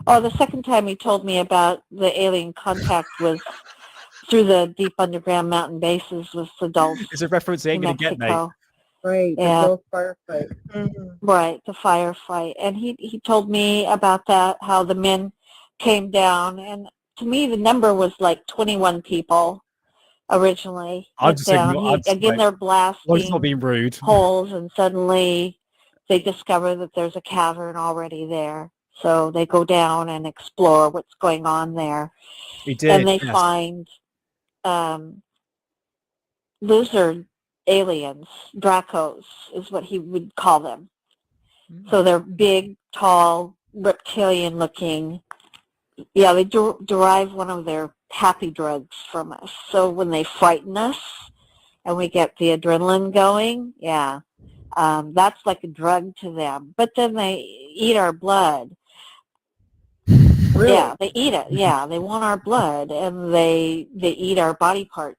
Oh, the second time he told me about the alien contact was through the deep underground mountain bases with the Dulce. It's a reference ain't going to get, mate. Right, Yeah. the Gulf firefight. Mm-hmm. Right, the firefight. And he told me about that, how the men came down. And to me, the number was like 21 people originally. I'm just down. again, they're blasting not being rude. holes, and suddenly they discover that there's a cavern already there. So they go down and explore what's going on there. He did, and they yes. find lizard aliens, Dracos is what he would call them. So they're big, tall, reptilian-looking. Yeah, they derive one of their happy drugs from us. So when they frighten us and we get the adrenaline going, yeah, that's like a drug to them. But then they eat our blood. Really? Yeah, they eat it. Yeah, they want our blood, and they eat our body parts.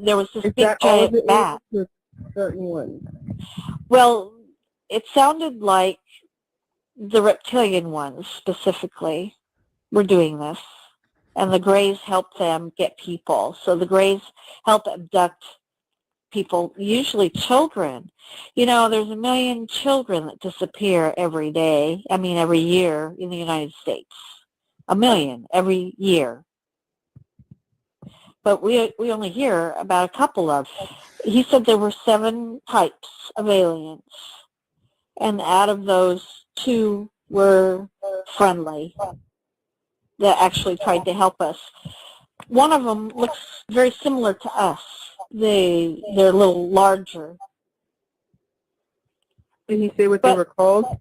There was this big giant bat. Certain ones. Well, it sounded like the reptilian ones specifically were doing this, and the Greys help them get people. So the Greys help abduct people, usually children. You know, there's 1 million children that disappear every year in the United States. 1 million every year. But we only hear about a couple of. He said there were 7 types of aliens, and out of those, 2 were friendly that actually tried to help us. One of them looks very similar to us. They're a little larger. Did he say what they were called?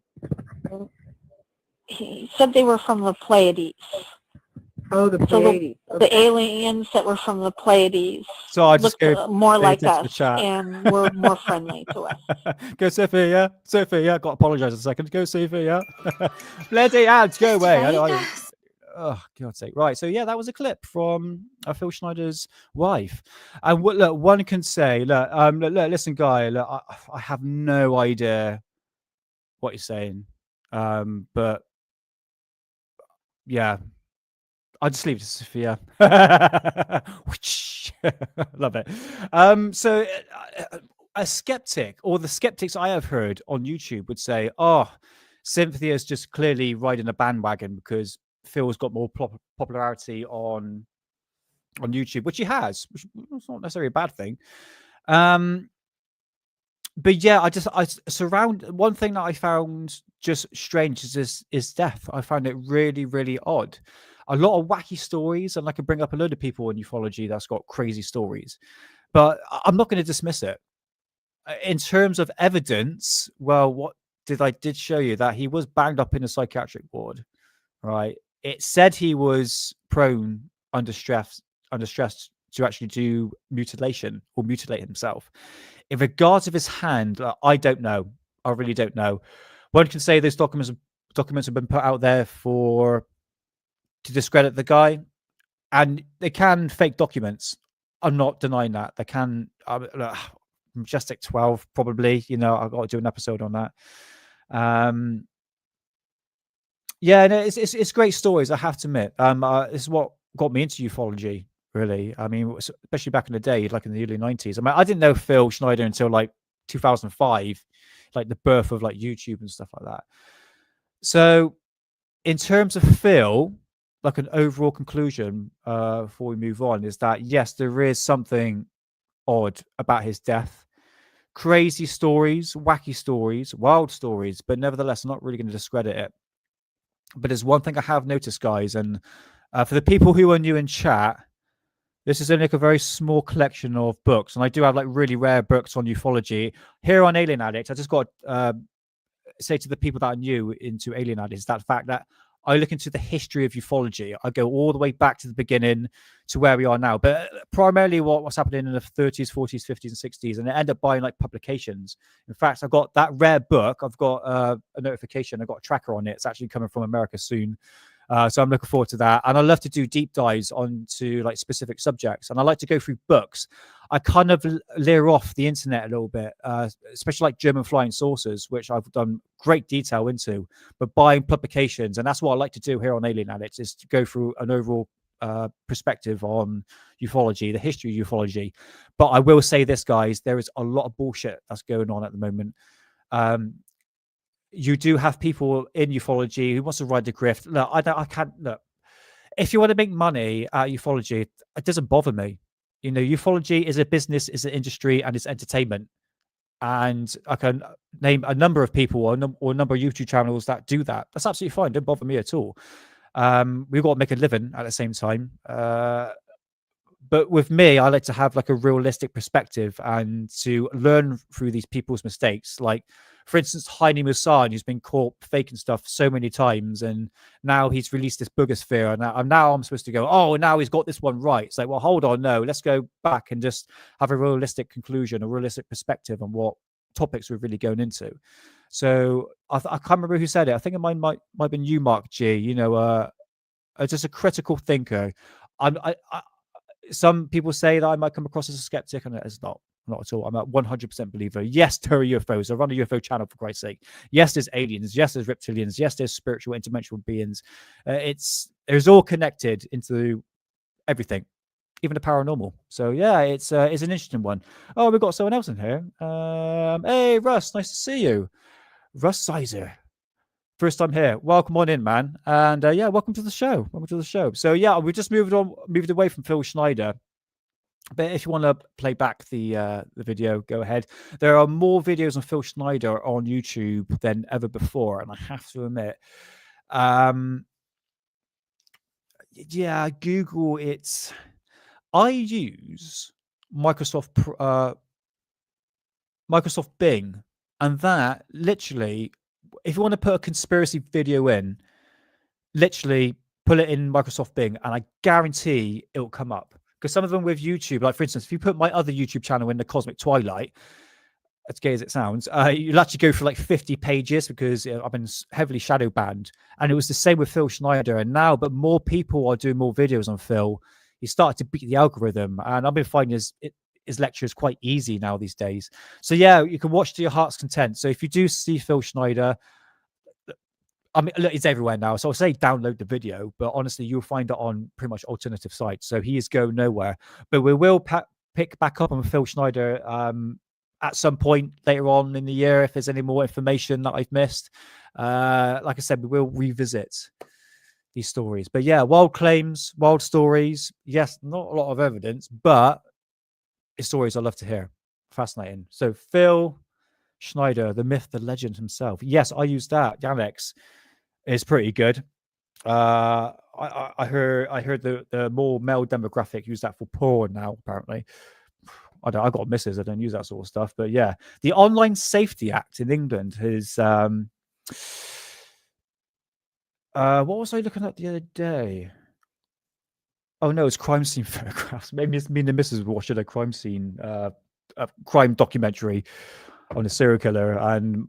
He said they were from the Pleiades. Oh, the Pleiades. So the aliens that were from the Pleiades So I just looked more like into the us chat. and were more friendly to us. Go Sophie, yeah? Sophie, yeah? Got to apologise a second. Go Sophie, yeah? Bloody ads, go away. Oh, God's sake. Right, so yeah, that was a clip from Phil Schneider's wife. And look, one can say, look, listen, guy, look, I have no idea what you're saying. But yeah, I'll just leave it to Sophia. Love it. So a skeptic, or the skeptics I have heard on YouTube, would say, oh, Cynthia's just clearly riding a bandwagon because Phil's got more popularity on YouTube, which he has, which is not necessarily a bad thing. But yeah, one thing that I found just strange is death. I found it really, really odd. A lot of wacky stories, and I can bring up a load of people in ufology that's got crazy stories, but I'm not going to dismiss it. In terms of evidence, well, what I did show you that he was banged up in a psychiatric ward, right? It said he was prone under stress to actually do mutilation or mutilate himself. In regards of his hand, I don't know. I really don't know. One can say those documents have been put out there to discredit the guy, and they can fake documents. I'm not denying that. They can. Majestic 12, probably. You know, I've got to do an episode on that. Yeah, no, it's great stories. I have to admit. This is what got me into ufology. Really, I mean, especially back in the day, like in the early '90s. I mean, I didn't know Phil Schneider until like 2005, like the birth of like YouTube and stuff like that. So, in terms of Phil, like an overall conclusion before we move on is that yes, there is something odd about his death. Crazy stories, wacky stories, wild stories, but nevertheless, I'm not really going to discredit it. But there's one thing I have noticed, guys, and for the people who are new in chat, this is only like a very small collection of books, and I do have like really rare books on ufology here on Alien Addict. I just got say to the people that are new into Alien Addict is that fact that I look into the history of ufology. I go all the way back to the beginning to where we are now, but primarily what's happening in the 30s, 40s, 50s, and 60s, and I end up buying like publications. In fact, I've got that rare book. I've got a notification. I've got a tracker on it. It's actually coming from America soon. So I'm looking forward to that. And I love to do deep dives onto like specific subjects. And I like to go through books. I kind of leer off the internet a little bit, especially like German flying saucers, which I've done great detail into, but buying publications. And that's what I like to do here on Alien Addicts, is to go through an overall perspective on ufology, the history of ufology. But I will say this, guys, there is a lot of bullshit that's going on at the moment. You do have people in ufology who wants to ride the grift. Look, I can't look. If you want to make money at ufology, it doesn't bother me. You know, ufology is a business, is an industry, and it's entertainment. And I can name a number of people or a number of YouTube channels that do that. That's absolutely fine. Don't bother me at all. We've got to make a living at the same time. But with me, I like to have like a realistic perspective and to learn through these people's mistakes. Like, for instance, Heine Musan, who's been caught faking stuff so many times, and now he's released this boogosphere, and now I'm supposed to go, oh, now he's got this one right. It's like, well, hold on, no, let's go back and just have a realistic conclusion, a realistic perspective on what topics we're really going into. So I can't remember who said it. I think it might have been you, Mark G. You know, just a critical thinker. Some people say that I might come across as a skeptic, and it's not at all. I'm a 100% believer. Yes, there are UFOs. I run a UFO channel, for Christ's sake. Yes, there's aliens. Yes, there's reptilians. Yes, there's spiritual interdimensional beings. It's all connected into everything, even the paranormal. So yeah, it's an interesting one. Oh, we've got someone else in here. Hey, Russ, nice to see you. Russ Sizer. First time here. Welcome on in, man. And yeah, welcome to the show. Welcome to the show. So yeah, we just moved away from Phil Schneider. But if you want to play back the video, go ahead. There are more videos on Phil Schneider on YouTube than ever before, and I have to admit, yeah, Google it. I use Microsoft Bing, and that literally, if you want to put a conspiracy video in, literally put it in Microsoft Bing, and I guarantee it will come up. Because some of them with YouTube, like for instance, if you put my other YouTube channel in the Cosmic Twilight, as gay as it sounds, you'll actually go for like 50 pages because I've been heavily shadow banned. And it was the same with Phil Schneider. And now, but more people are doing more videos on Phil. He started to beat the algorithm. And I've been finding his lectures quite easy now these days. So yeah, you can watch to your heart's content. So if you do see Phil Schneider, I mean, look, it's everywhere now. So I'll say download the video, but honestly, you'll find it on pretty much alternative sites. So he is going nowhere. But we will pick back up on Phil Schneider at some point later on in the year if there's any more information that I've missed. Like I said, we will revisit these stories. But yeah, wild claims, wild stories. Yes, not a lot of evidence, but it's stories I love to hear. Fascinating. So Phil Schneider, the myth, the legend himself. Yes, I used that. Yandex is pretty good. I heard the more male demographic use that for porn now. Apparently, I got misses. I don't use that sort of stuff. But yeah, the Online Safety Act in England has. What was I looking at the other day? Oh no, it's crime scene photographs. Maybe it's me and the missus were watching a crime scene, a crime documentary on a serial killer, and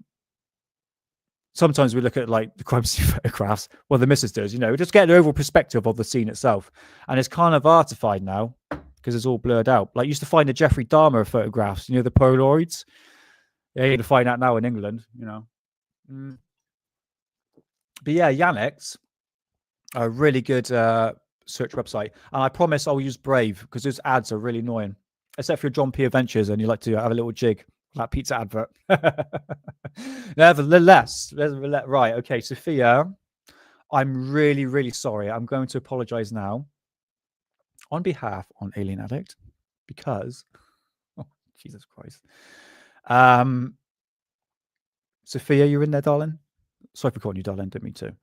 sometimes we look at like the crime scene photographs. Well, the missus does, you know, just get an overall perspective of the scene itself, and it's kind of artified now because it's all blurred out. Like, you used to find the Jeffrey Dahmer photographs, you know, the Polaroids. Yeah, you're gonna find that now in England, you know. But yeah, Yannick's a really good search website. And I promise I'll use Brave because those ads are really annoying. Except for John P. Adventures and you like to have a little jig, like pizza advert. Nevertheless, right. Okay, Sophia, I'm really, really sorry. I'm going to apologize now on behalf on Alien Addict because, oh, Jesus Christ. Sophia, you're in there, darling? Sorry for calling you darling, didn't mean to.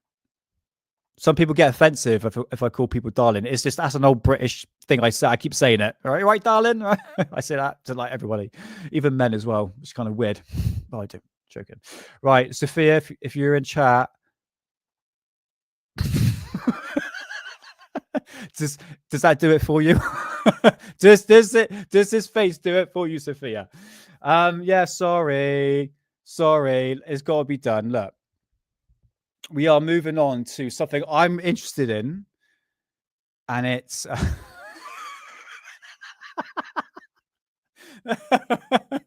Some people get offensive if I call people darling. It's just, that's an old British thing I say. I keep saying it. All right, darling? I say that to like everybody, even men as well. It's kind of weird. Oh, I do. Joking. Right, Sophia, if you're in chat, does that do it for you? does this face do it for you, Sophia? Yeah, sorry. It's got to be done. Look. We are moving on to something I'm interested in, and it's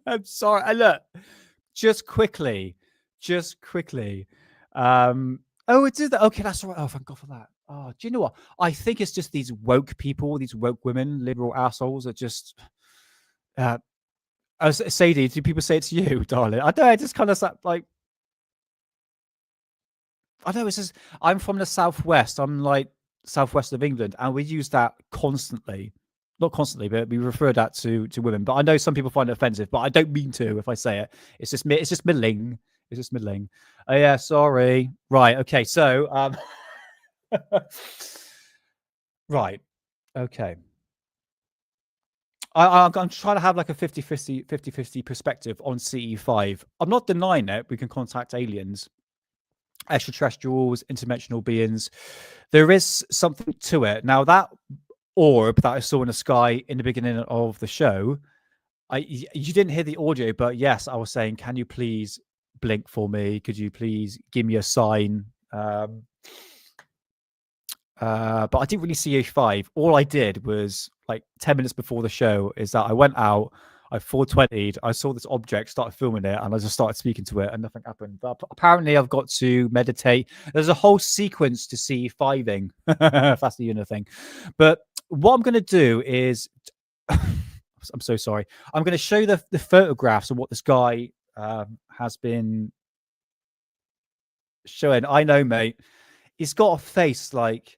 I'm sorry. Look, just quickly. Oh, it did that. Okay, that's all right. Oh, thank God for that. Oh, do you know what? I think it's just these woke people, these woke women, liberal assholes that just. Sadie, do people say it to you, darling? I don't know. I just kind of like. I know it's just, I'm from the southwest. I'm like southwest of England, and we use that constantly. Not constantly, but we refer that to women. But I know some people find it offensive, but I don't mean to if I say it. It's just middling. It's just middling. Oh yeah, sorry. Right. Okay. So right. Okay. I'm trying to have like a 50-50 perspective on CE5. I'm not denying it. We can contact aliens, extraterrestrials, interdimensional beings. There is something to it. Now, that orb that I saw in the sky in the beginning of the show, you didn't hear the audio, but yes, I was saying, can you please blink for me? Could you please give me a sign? But I didn't really see A5. All I did was like 10 minutes before the show is that I went out, I 420'd, I saw this object, started filming it, and I just started speaking to it, and nothing happened. But apparently I've got to meditate. There's a whole sequence to C5ing, if that's the unit thing. But what I'm going to do is, I'm so sorry, I'm going to show you the photographs of what this guy has been showing. I know, mate. He's got a face like,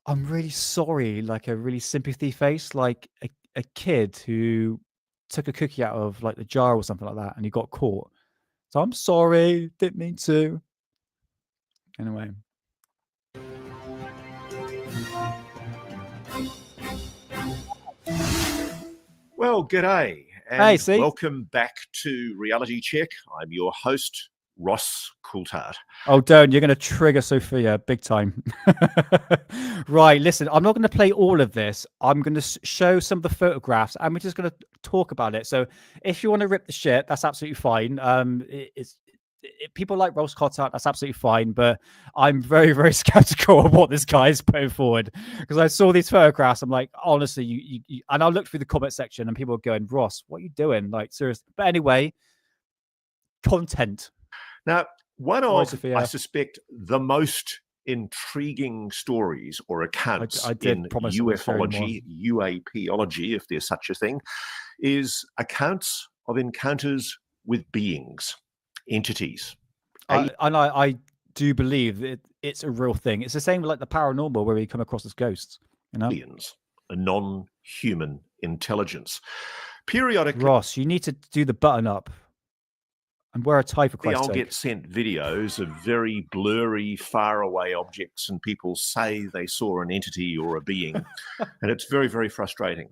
I'm really sorry, like a really sympathy face, like a kid who took a cookie out of like the jar or something like that and he got caught. So I'm sorry, didn't mean to. Anyway. Well, g'day and welcome back to Reality Check. I'm your host, Ross Coulthard. Oh, don't. You're going to trigger Sophia big time. Right, listen, I'm not going to play all of this. I'm going to show some of the photographs and we're just going to talk about it. So if you want to rip the shit, that's absolutely fine. People like Ross Coulthard, that's absolutely fine. But I'm very, very skeptical of what this guy is putting forward because I saw these photographs. I'm like, honestly, you and I looked through the comment section and people were going, Ross, what are you doing? Like, seriously. But anyway, content. Now, one of, I suspect, the most intriguing stories or accounts in ufology, UAPology, if there's such a thing, is accounts of encounters with beings, entities. I do believe that it's a real thing. It's the same like the paranormal where we come across as ghosts, you know? Aliens, a non-human intelligence. Periodically, Ross, you need to do the button up. And wear a tie for Christ's sake. I'll get sent videos of very blurry, faraway objects, and people say they saw an entity or a being, and it's very, very frustrating.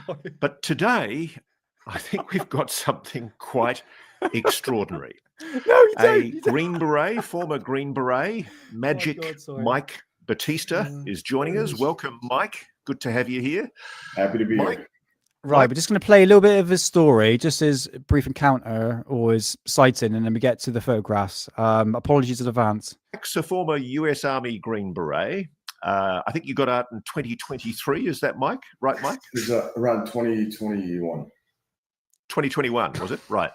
Sorry. But today, I think we've got something quite extraordinary. No, you don't. Green Beret, former Green Beret, Magic Mike Batista is joining us. Welcome, Mike. Good to have you here. Happy to be here. Right, we're just going to play a little bit of his story, just his brief encounter or his sighting, and then we get to the photographs. Apologies in advance. Mike's a former US Army Green Beret. I think you got out in 2023. Is that Mike? Right, Mike? It was around 2021. 2021, was it? Right.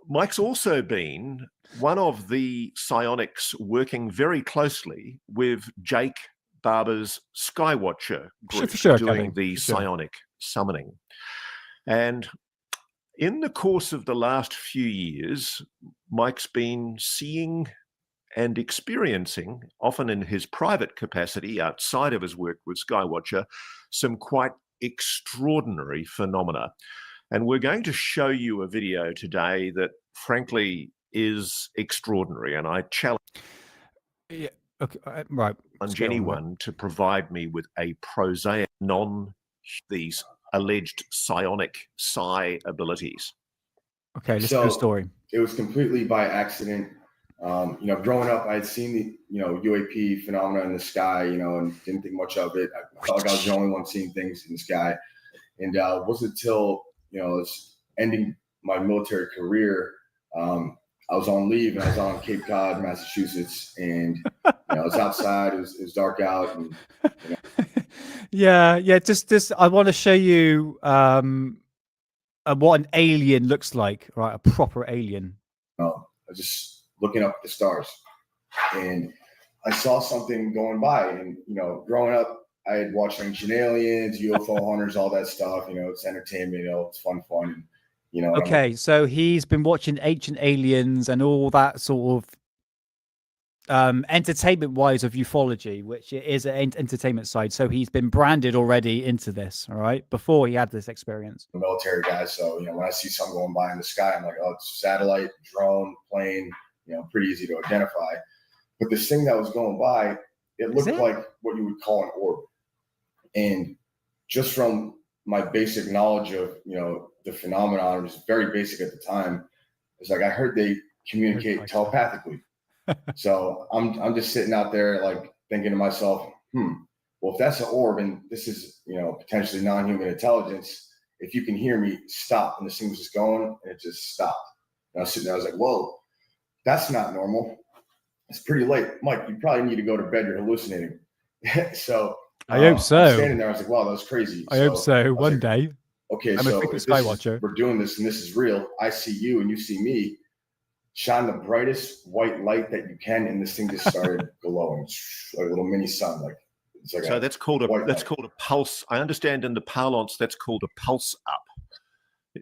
Mike's also been one of the psionics working very closely with Jake Barber's Skywatcher group doing the psionic summoning. And in the course of the last few years, Mike's been seeing and experiencing, often in his private capacity outside of his work with Skywatcher, some quite extraordinary phenomena. And we're going to show you a video today that, frankly, is extraordinary. And I challenge anyone to provide me with a prosaic, these alleged psionic psi abilities. Okay, let's do a story. It was completely by accident. Growing up, I had seen the, UAP phenomena in the sky, and didn't think much of it. I felt like I was the only one seeing things in the sky. And it wasn't until, I was ending my military career, I was on leave and I was on Cape Cod, Massachusetts, and I was outside. It was dark out. And, Yeah. Just I want to show you what an alien looks like, right? A proper alien. I was just looking up at the stars, and I saw something going by. And growing up, I had watched Ancient Aliens, UFO hunters, all that stuff. It's entertainment. It's fun. And, okay, so he's been watching Ancient Aliens and all that sort of entertainment wise of ufology, which is an entertainment side. So he's been branded already into this, all right, before he had this experience. I'm a military guy, so when I see something going by in the sky, I'm like, oh, it's satellite, drone, plane, pretty easy to identify. But this thing that was going by, it looked like what you would call an orb. And just from my basic knowledge of the phenomenon, it was very basic at the time. It's like I heard they communicate telepathically. So I'm just sitting out there like thinking to myself, well, if that's an orb and this is potentially non-human intelligence, if you can hear me, stop. And this thing was just going, and it just stopped. And I was sitting there, I was like, whoa, that's not normal. It's pretty late, Mike. You probably need to go to bed. You're hallucinating. So I hope so. I'm standing there, I was like, wow, that was crazy. I hope so. One day. Okay, I'm so a freaking Skywatcher. We're doing this and this is real. I see you and you see me. Shine the brightest white light that you can, and this thing just started glowing, like a little mini sun. Like it's like so that's called a pulse. I understand in the parlance that's called a pulse up.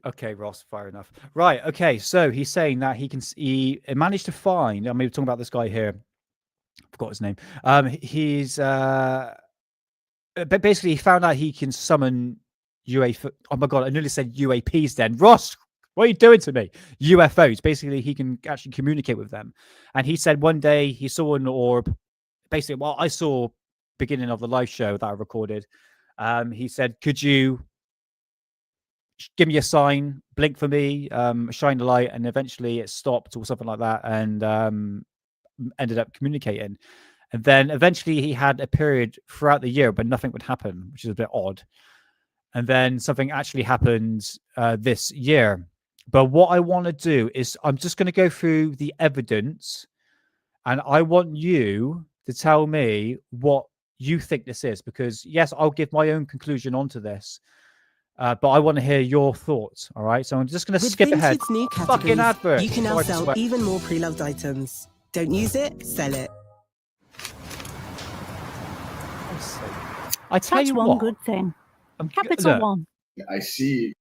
Okay, Ross, fair enough. Right. Okay, so he's saying that he managed to find. I mean, we're talking about this guy here. I forgot his name. He's but basically he found out he can summon UFO. Oh my god, I nearly said UAPs. Then Ross. What are you doing to me? UFOs. Basically, he can actually communicate with them. And he said one day he saw an orb. Basically, well, I saw beginning of the live show that I recorded. He said, could you give me a sign, blink for me, shine the light, and eventually it stopped or something like that, and ended up communicating. And then eventually he had a period throughout the year, but nothing would happen, which is a bit odd. And then something actually happened this year. But what I want to do is I'm just going to go through the evidence, and I want you to tell me what you think this is, because yes, I'll give my own conclusion onto this, but I want to hear your thoughts. All right, so I'm just going to skip ahead. New fucking advert. You can now sell even more pre-loved items. Don't use it, sell it. I tell That's you one what, good thing. Capital One. I see.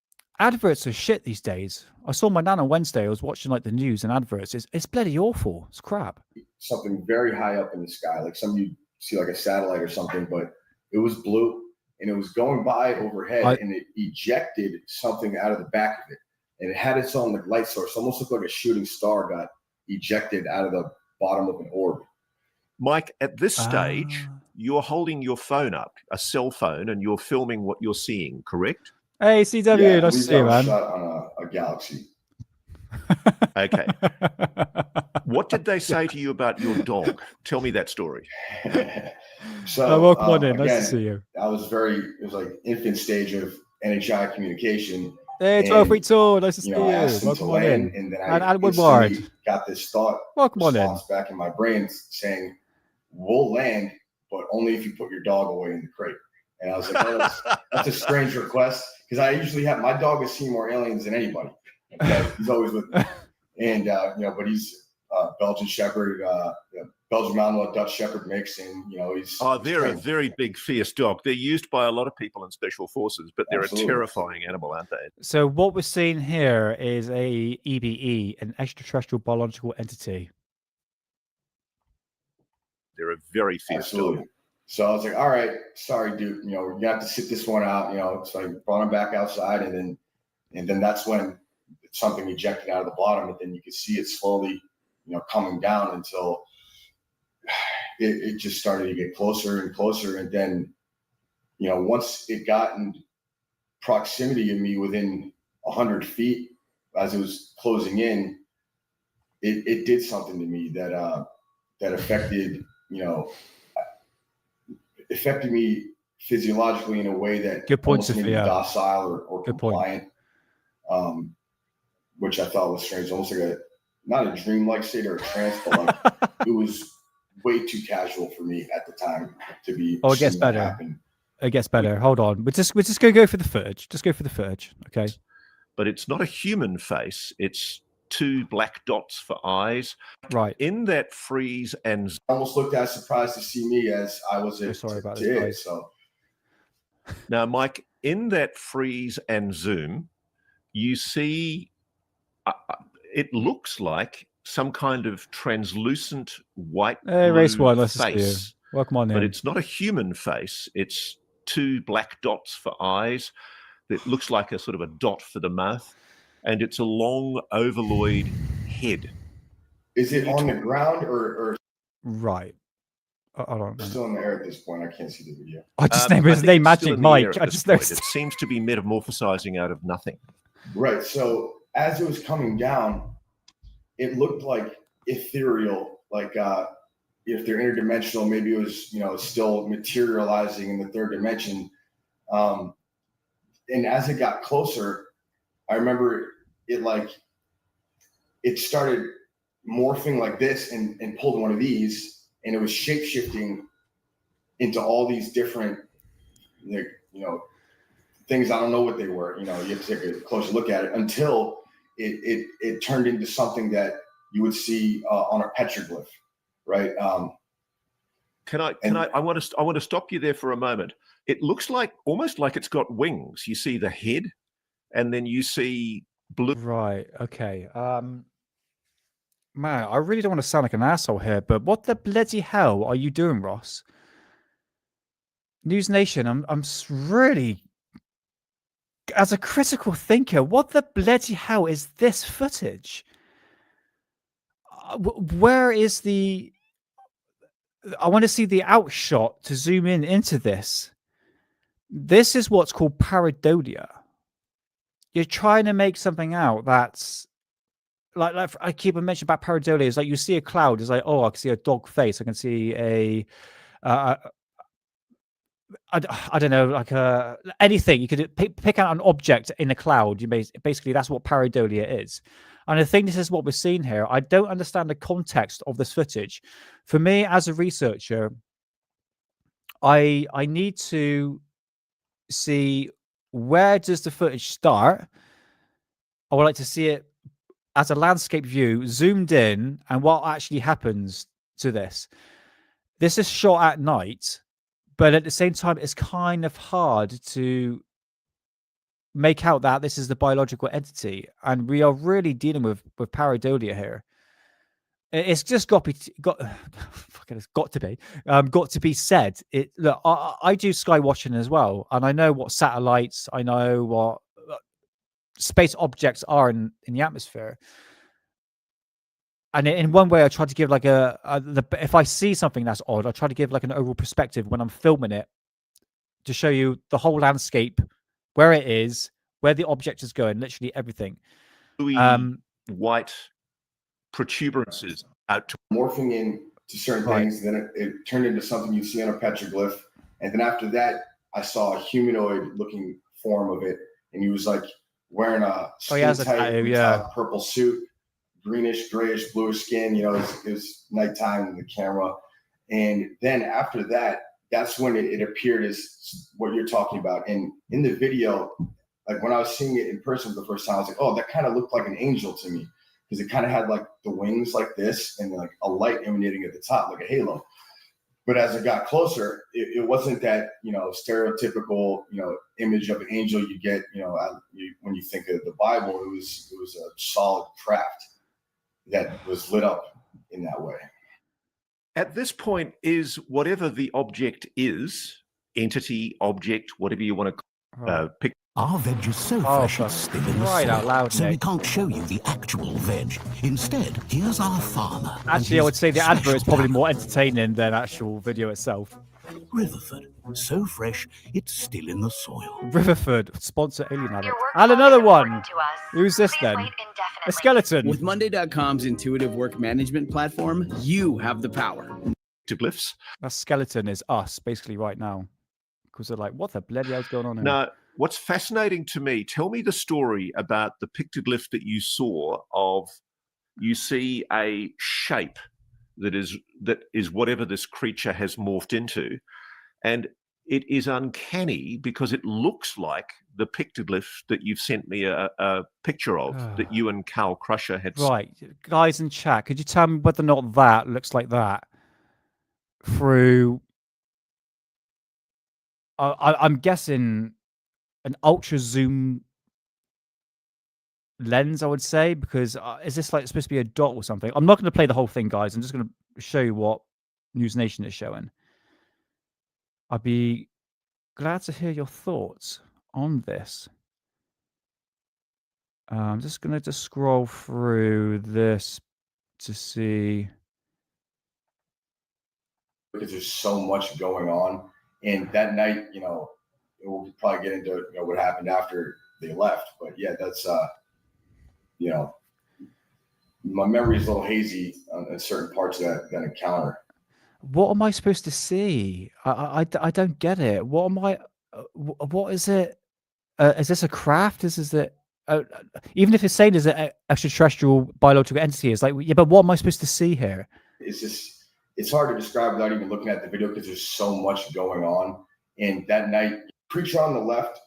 Adverts are shit these days. I saw my nan on Wednesday. I was watching like the news and adverts. It's bloody awful. It's crap. Something very high up in the sky, like some you see like a satellite or something, but it was blue and it was going by overhead and it ejected something out of the back of it. And it had its own like light source, almost looked like a shooting star got ejected out of the bottom of an orb. Mike, at this stage, you're holding your phone up, a cell phone, and you're filming what you're seeing, correct? Hey, CW, nice to see you, man. Shot on a Galaxy. Okay. What did they say to you about your dog? Tell me that story. So, welcome on in. Again, nice to see you. It was like infant stage of NHI communication. Hey, 12 weeks old. Nice to see you. Welcome on in. And then And Woodward got this thought welcome on in. back in my brain saying, we'll land, but only if you put your dog away in the crate. And I was like, oh, that's a strange request, because I usually have my dog has seen more aliens than anybody. Okay? He's always with me, and but he's Belgian Shepherd, Belgian Malinois, Dutch Shepherd mix, and he's they're a very big, fierce dog. They're used by a lot of people in special forces, but they're Absolutely. a terrifying animal, aren't they? So what we're seeing here is a EBE, an extraterrestrial biological entity. They're a very fierce dog. So I was like, all right, sorry, dude, you have to sit this one out, so I brought him back outside, and then that's when something ejected out of the bottom, and then you could see it slowly, coming down until it just started to get closer and closer. And then, once it got in proximity of me within 100 feet, as it was closing in, it did something to me that affected, affected me physiologically in a way that Good point, almost made me Sophia. docile or compliant, which I thought was strange, almost like not a dreamlike state or a trance, but like it was way too casual for me at the time to be. Oh, it gets better. It gets better. Hold on. We're just gonna go for the footage. Just go for the footage, okay? But it's not a human face. It's two black dots for eyes. Right. In that freeze and almost looked as surprised to see me as I was. Sorry about this. So now, Mike, in that freeze and zoom, you see it looks like some kind of translucent white race one. Let's face. Welcome on in. But it's not a human face. It's two black dots for eyes. It looks like a sort of a dot for the mouth, and it's a long ovaloid head. Is it on the ground or right? I don't know. Still in the air at this point. I can't see the video. I just named his name Magic Mike. I just know it seems to be metamorphosizing out of nothing. Right. So as it was coming down, it looked like ethereal, like if they're interdimensional, maybe it was still materializing in the third dimension. And as it got closer, I remember it started morphing like this and pulled one of these, and it was shape shifting into all these different, things. I don't know what they were. You have to take a closer look at it until it turned into something that you would see on a petroglyph, right? I want to stop you there for a moment. It looks almost like it's got wings. You see the head, and then you see blue. Right. Okay. Man, I really don't want to sound like an asshole here, but what the bloody hell are you doing, Ross? News Nation, I'm really, as a critical thinker, what the bloody hell is this footage? Where is the? I want to see the outshot to zoom in into this. This is what's called pareidolia. You're trying to make something out that's like I keep on mentioning about pareidolia. It's like you see a cloud. It's like, oh, I can see a dog face. I can see a, I don't know, like anything. You could pick out an object in a cloud. Basically that's what pareidolia is. And I think this is what we're seeing here. I don't understand the context of this footage. For me, as a researcher, I need to see where does the footage start. I would like to see it as a landscape view, zoomed in, and what actually happens to this. This is shot at night, but at the same time, it's kind of hard to make out that this is the biological entity, and we are really dealing with pareidolia here. It's just got to be said. Look, I do sky watching as well, and I know what satellites, I know what space objects are in the atmosphere. And in one way, I try to give like if I see something that's odd, I try to give like an overall perspective when I'm filming it to show you the whole landscape, where it is, where the object is going, literally everything. White protuberances out to morphing into certain things. Then it turned into something you see on a petroglyph. And then after that, I saw a humanoid looking form of it. And he was like wearing a purple suit, greenish, grayish, bluish skin. It was nighttime in the camera. And then after that, that's when it appeared as what you're talking about. And in the video, like when I was seeing it in person for the first time, I was like, oh, that kind of looked like an angel to me. because it kind of had like the wings like this and like a light emanating at the top, like a halo. But as it got closer, it wasn't that, stereotypical, image of an angel you get, when you think of the Bible. It was a solid craft that was lit up in that way. At this point, is whatever the object is, entity, object, whatever you want to pick. Our veg is so fresh it's still in the soil, so we can't show you the actual veg. Instead, here's our farmer. Actually, I would say the advert is probably more entertaining than actual video itself. Riverford, so fresh it's still in the soil. Riverford, sponsor Alien Addict. And another one. Who's this then? A skeleton. With Monday.com's intuitive work management platform, you have the power. Glyphs. That skeleton is us, basically, right now. Because they're like, what the bloody hell's going on here? No, what's fascinating to me, tell me the story about the pictoglyph that you saw of, you see a shape that is whatever this creature has morphed into. And it is uncanny because it looks like the pictoglyph that you've sent me a picture of that you and Carl Crusher had. Right. Guys in chat, could you tell me whether or not that looks like that through... I'm guessing an ultra zoom lens, I would say, because is this like supposed to be a dot or something? I'm not going to play the whole thing, guys. I'm just going to show you what News Nation is showing. I'd be glad to hear your thoughts on this. I'm just going to just scroll through this to see. Because there's so much going on. And that night, we'll probably get into what happened after they left. But yeah, that's my memory is a little hazy on certain parts of that encounter. What am I supposed to see? I don't get it. What am I? What is it? Is this a craft? Is it? Even if it's saying is it extraterrestrial biological entity? It's like, yeah, but what am I supposed to see here? It's hard to describe without even looking at the video because there's so much going on. And that night, creature on the left,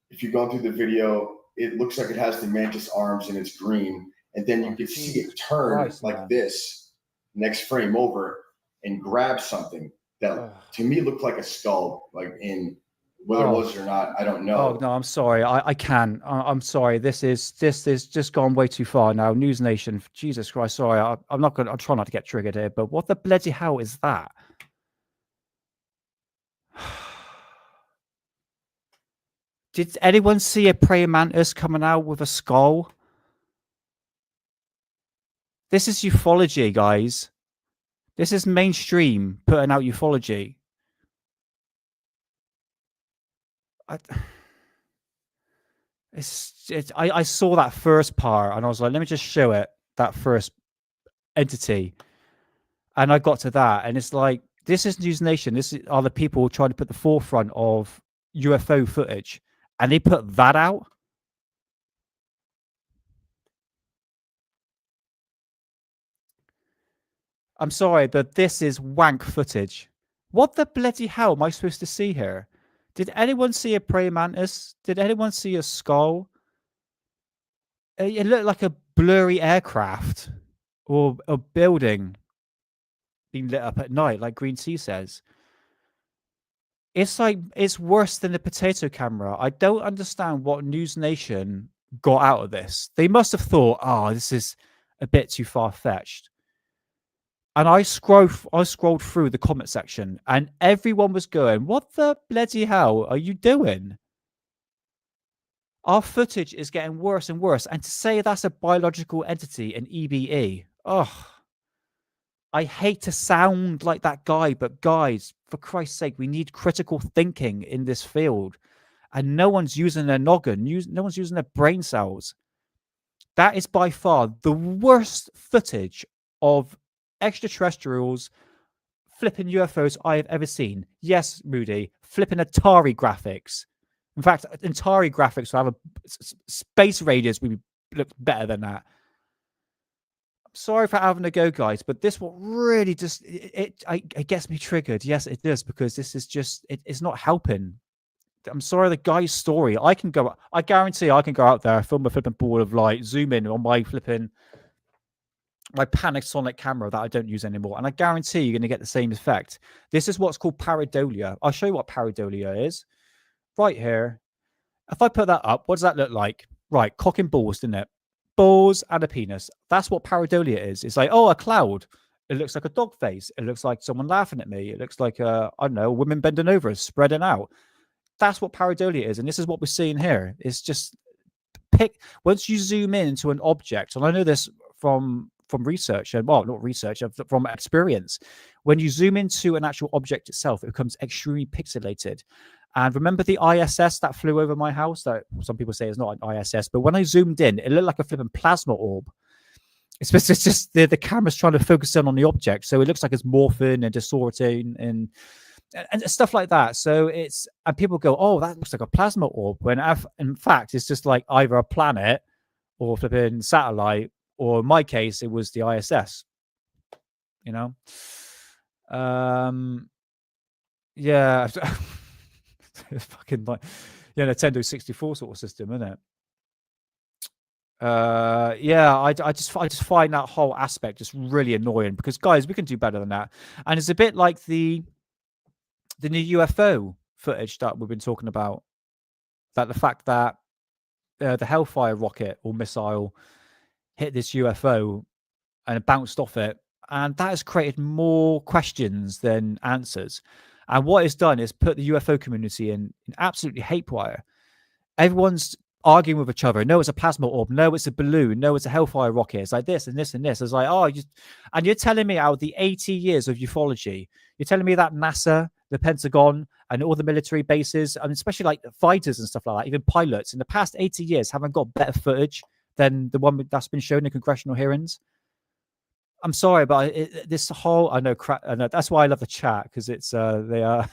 if you go through the video, it looks like it has the mantis arms and it's green. And then you can see it turn like this next frame over and grab something that to me looked like a skull, like in whether it was or not, I don't know. Oh no, I'm sorry. I can. I'm sorry. This is just gone way too far now. News Nation, Jesus Christ. Sorry, I'll try not to get triggered here. But what the bloody hell is that? Did anyone see a praying mantis coming out with a skull? This is ufology, guys. This is mainstream putting out ufology. I saw that first part and I was like, let me just show it, that first entity. And I got to that and it's like, this is News Nation. This are the people trying to put the forefront of UFO footage. And they put that out. I'm sorry, but this is wank footage. What the bloody hell am I supposed to see here? Did anyone see a praying mantis? Did anyone see a skull? It looked like a blurry aircraft or a building being lit up at night, like Green Sea says. It's like, it's worse than the potato camera. I don't understand what News Nation got out of this. They must have thought, oh, this is a bit too far-fetched. And I scrolled through the comment section and everyone was going, what the bloody hell are you doing? Our footage is getting worse and worse. And to say that's a biological entity, an EBE, I hate to sound like that guy, but guys, for Christ's sake, we need critical thinking in this field. And no one's using their noggin. No one's using their brain cells. That is by far the worst footage of extraterrestrials flipping UFOs I have ever seen. Yes, Rudy, flipping Atari graphics. In fact, Atari graphics will have a space radius would look better than that. I'm sorry for having a go, guys, but this will really just it gets me triggered. Yes, it does, because this is just it's not helping. I'm sorry, the guy's story. I guarantee I can go out there, film a flipping ball of light, zoom in on my flipping my Panasonic camera that I don't use anymore, and I guarantee you're going to get the same effect. This is what's called pareidolia. I'll show you what pareidolia is right here. If I put that up, what does that look like? Right, cock and balls, didn't it? Balls and a penis. That's what pareidolia is. It's like, oh, a cloud. It looks like a dog face. It looks like someone laughing at me. It looks like, I don't know, women bending over, spreading out. That's what pareidolia is. And this is what we're seeing here. It's just once you zoom in into an object, and I know this from research, and well, not research, from experience. When you zoom into an actual object itself, it becomes extremely pixelated. And remember the ISS that flew over my house? That some people say is not an ISS, but when I zoomed in, it looked like a flipping plasma orb. It's just the camera's trying to focus in on the object, so it looks like it's morphing and distorting and stuff like that. So and people go, oh, that looks like a plasma orb, when in fact it's just like either a planet or flipping satellite, or in my case, it was the ISS. You know, yeah, it's fucking like Nintendo 64 sort of system, isn't it? Yeah, I just find that whole aspect just really annoying, because guys, we can do better than that. And it's a bit like the new UFO footage that we've been talking about, that the fact that the Hellfire rocket or missile hit this UFO and it bounced off it, and that has created more questions than answers. And what it's done is put the UFO community in absolutely hate wire. Everyone's arguing with each other. No, it's a plasma orb. No, it's a balloon. No, it's a Hellfire rocket. It's like this and this and this. It's like, oh, and you're telling me out of the 80 years of ufology, you're telling me that NASA, the Pentagon, and all the military bases, and especially like fighters and stuff like that, even pilots, in the past 80 years haven't got better footage than the one that's been shown in congressional hearings? I'm sorry, but this whole, I know that's why I love the chat, because it's they are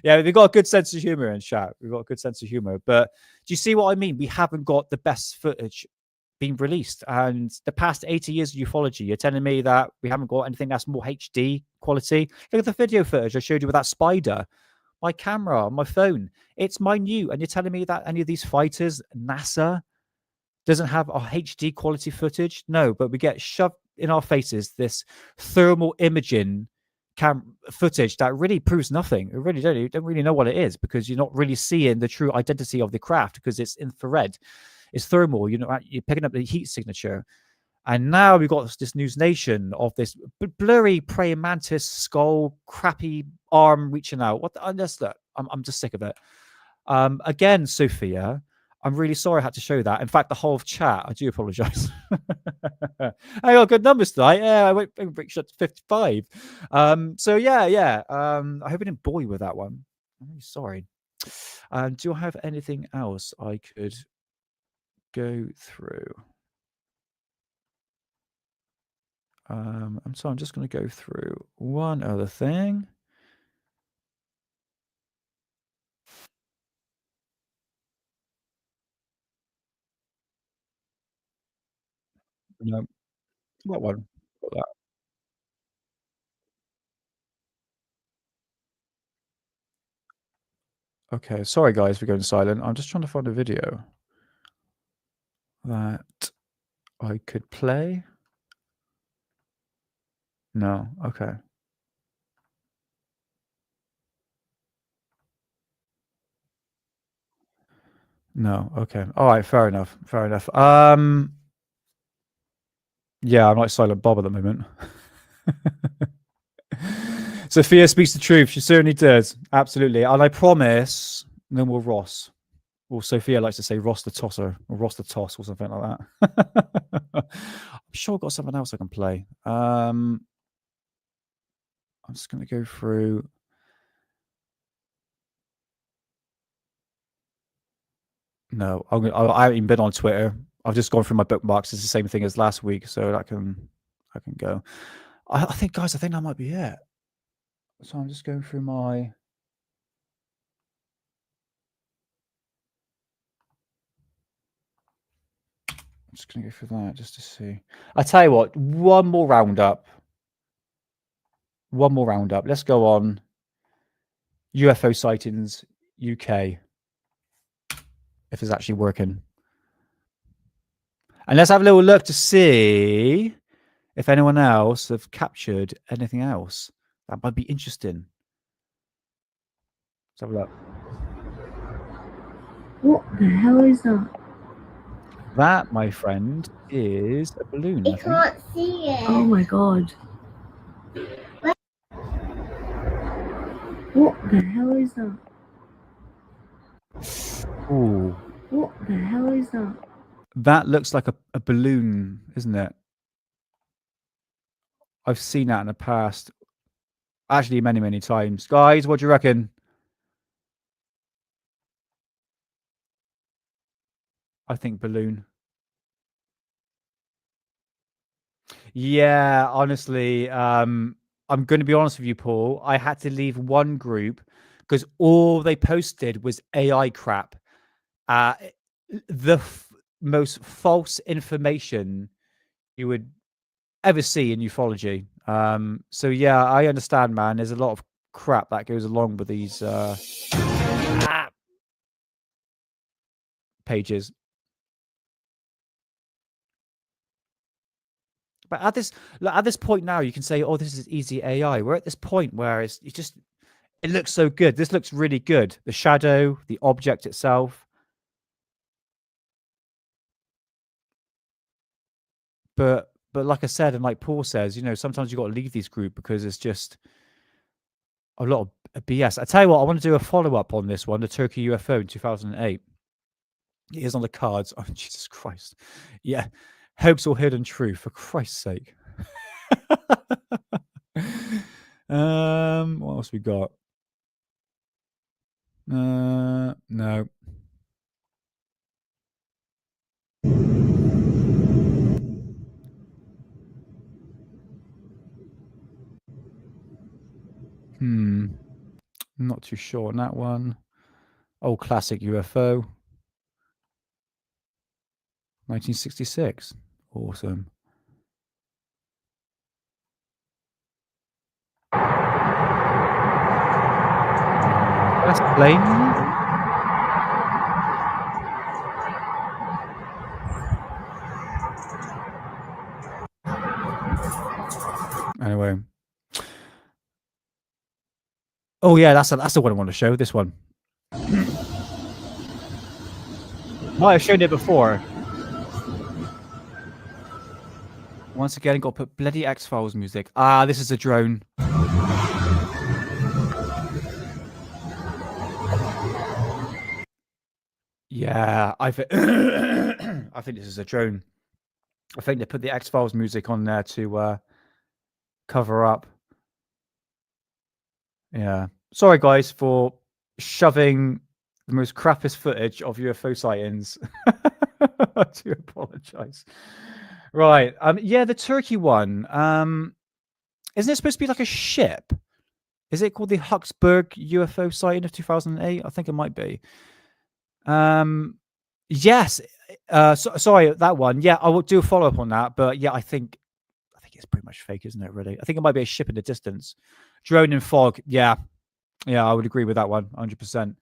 yeah, we've got a good sense of humor in chat. We've got a good sense of humor. But do you see what I mean? We haven't got the best footage being released. And the past 80 years of ufology, you're telling me that we haven't got anything that's more HD quality? Look at the video footage I showed you with that spider. My camera on my phone, it's minute. And you're telling me that any of these fighters, NASA, doesn't have a HD quality footage? No, but we get shoved in our faces this thermal imaging footage that really proves nothing. You don't really know what it is, because you're not really seeing the true identity of the craft, because it's infrared, it's thermal. You're picking up the heat signature. And now we've got this news nation of this blurry praying mantis skull, crappy arm reaching out. I'm just sick of it. Again, Sophia, I'm really sorry I had to show that. In fact, the whole of chat, I do apologize. I got good numbers tonight. Yeah, I went shot to 55. So yeah. I hope I didn't bore you with that one. I'm really sorry. Do I have anything else I could go through? I'm just going to go through one other thing. No, what one? Got that. Okay, sorry guys for going silent. I'm just trying to find a video that I could play. No, okay. No, okay. All right, fair enough. Yeah, I'm like Silent Bob at the moment. Sophia speaks the truth. She certainly does. Absolutely. And I promise no more Ross. Or Sophia likes to say Ross the Tosser, or Ross the Toss, or something like that. I'm sure I've got something else I can play. I'm just going to go through. No, I haven't even been on Twitter. I've just gone through my bookmarks. It's the same thing as last week, so I can go. I think, guys, that might be it. So I'm just going through my. I'm just going to go through that just to see. I tell you what, one more roundup. Let's go on UFO sightings UK. If it's actually working. And let's have a little look to see if anyone else have captured anything else. That might be interesting. Let's have a look. What the hell is that? That, my friend, is a balloon. I can't see it. Oh my god. What the hell is that? Ooh. What the hell is that? That looks like a balloon, isn't it? I've seen that in the past. Actually, many, many times. Guys, what do you reckon? I think balloon. Yeah, honestly, I'm going to be honest with you, Paul. I had to leave one group because all they posted was AI crap. The most false information you would ever see in ufology. So yeah, I understand, man. There's a lot of crap that goes along with these pages. But at this point now, you can say, "Oh, this is easy AI." We're at this point where it looks so good. This looks really good. The shadow, the object itself. But like I said, and like Paul says, sometimes you got to leave these groups because it's just a lot of BS. I tell you what, I want to do a follow-up on this one, the Turkey UFO in 2008. It is on the cards. Oh, Jesus Christ. Yeah. Hoax or hidden truth, for Christ's sake. What else we got? No. Not too sure on that one. Old classic UFO. 1966. Awesome. That's plain. Anyway. Oh yeah, that's the one I want to show. This one. Might have shown it before. Once again, got to put bloody X-Files music. Ah, this is a drone. Yeah, I think this is a drone. I think they put the X-Files music on there to cover up. Yeah. Sorry, guys, for shoving the most crappiest footage of UFO sightings. I do apologize. Right. Yeah, the Turkey one. Isn't it supposed to be like a ship? Is it called the Huxburg UFO sighting of 2008? I think it might be. Yes. Sorry, that one. Yeah, I will do a follow-up on that. But yeah, I think it's pretty much fake, isn't it, really? I think it might be a ship in the distance. Drone in fog. Yeah. Yeah, I would agree with that one, 100%.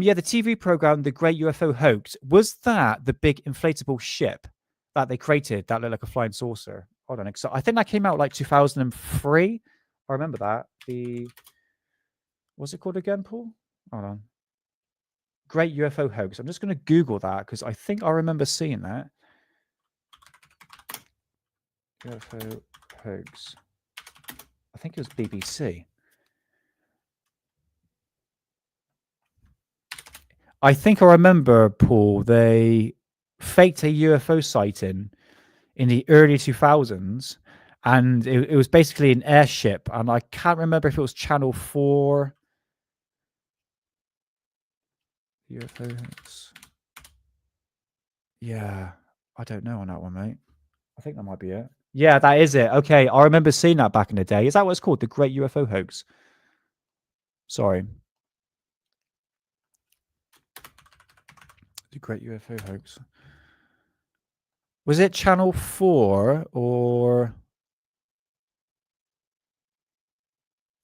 Yeah, the TV program, The Great UFO Hoax, was that the big inflatable ship that they created that looked like a flying saucer? Hold on. So I think that came out like 2003. I remember that. What's it called again, Paul? Hold on. Great UFO Hoax. I'm just going to Google that because I think I remember seeing that. UFO Hoax. I think it was BBC. I think I remember, Paul, they faked a UFO sighting in the early 2000s, and it was basically an airship, and I can't remember if it was Channel 4. UFOs. Yeah, I don't know on that one, mate. I think that might be it. Yeah, that is it. Okay, I remember seeing that back in the day. Is that what it's called? The Great UFO Hoax? Sorry. The Great UFO Hoax. Was it Channel 4 or...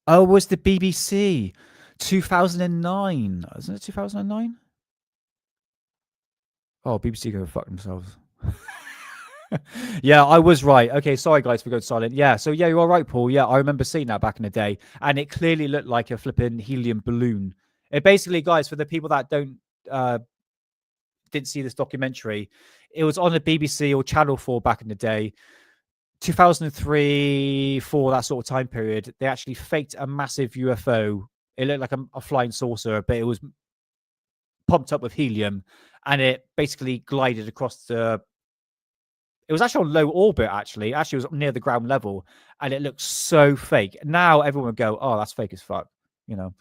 Oh, it was the BBC. 2009. Isn't it 2009? Oh, BBC go fuck themselves. Yeah, I was right. Okay, sorry guys for going silent. Yeah, so yeah, you're all right, Paul. Yeah, I remember seeing that back in the day, and it clearly looked like a flipping helium balloon. It basically, guys, for the people that didn't see this documentary, it was on the BBC or Channel 4 back in the day, 2003, 4, that sort of time period. They actually faked a massive UFO. It looked like a flying saucer, but it was pumped up with helium, and it basically glided across the. It was actually on low orbit. Actually, it was near the ground level, and it looked so fake. Now everyone would go, "Oh, that's fake as fuck," you know.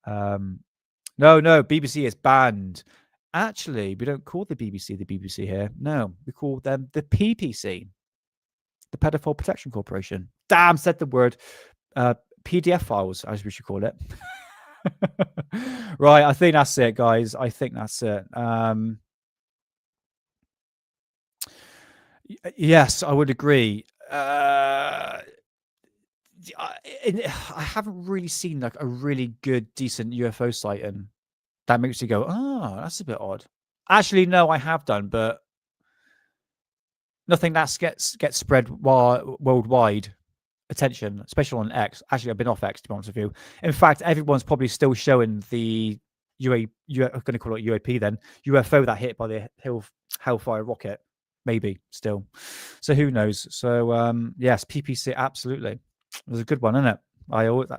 No, BBC is banned. Actually, we don't call the BBC here. No, we call them the PPC, the Pedophile Protection Corporation. Damn, said the word. PDF files, as we should call it. Right, I think that's it, guys. I think that's it. Yes, I would agree. I haven't really seen like a really good, decent UFO sighting that makes you go, "Oh, that's a bit odd." Actually, no, I have done, but nothing that gets spread worldwide attention, especially on X. Actually, I've been off X, to be honest with you. In fact, everyone's probably still showing the I'm going to call it UAP then, UFO that hit by the Hellfire rocket. Maybe still. So who knows? So yes, PPC, absolutely. It was a good one, isn't it? I always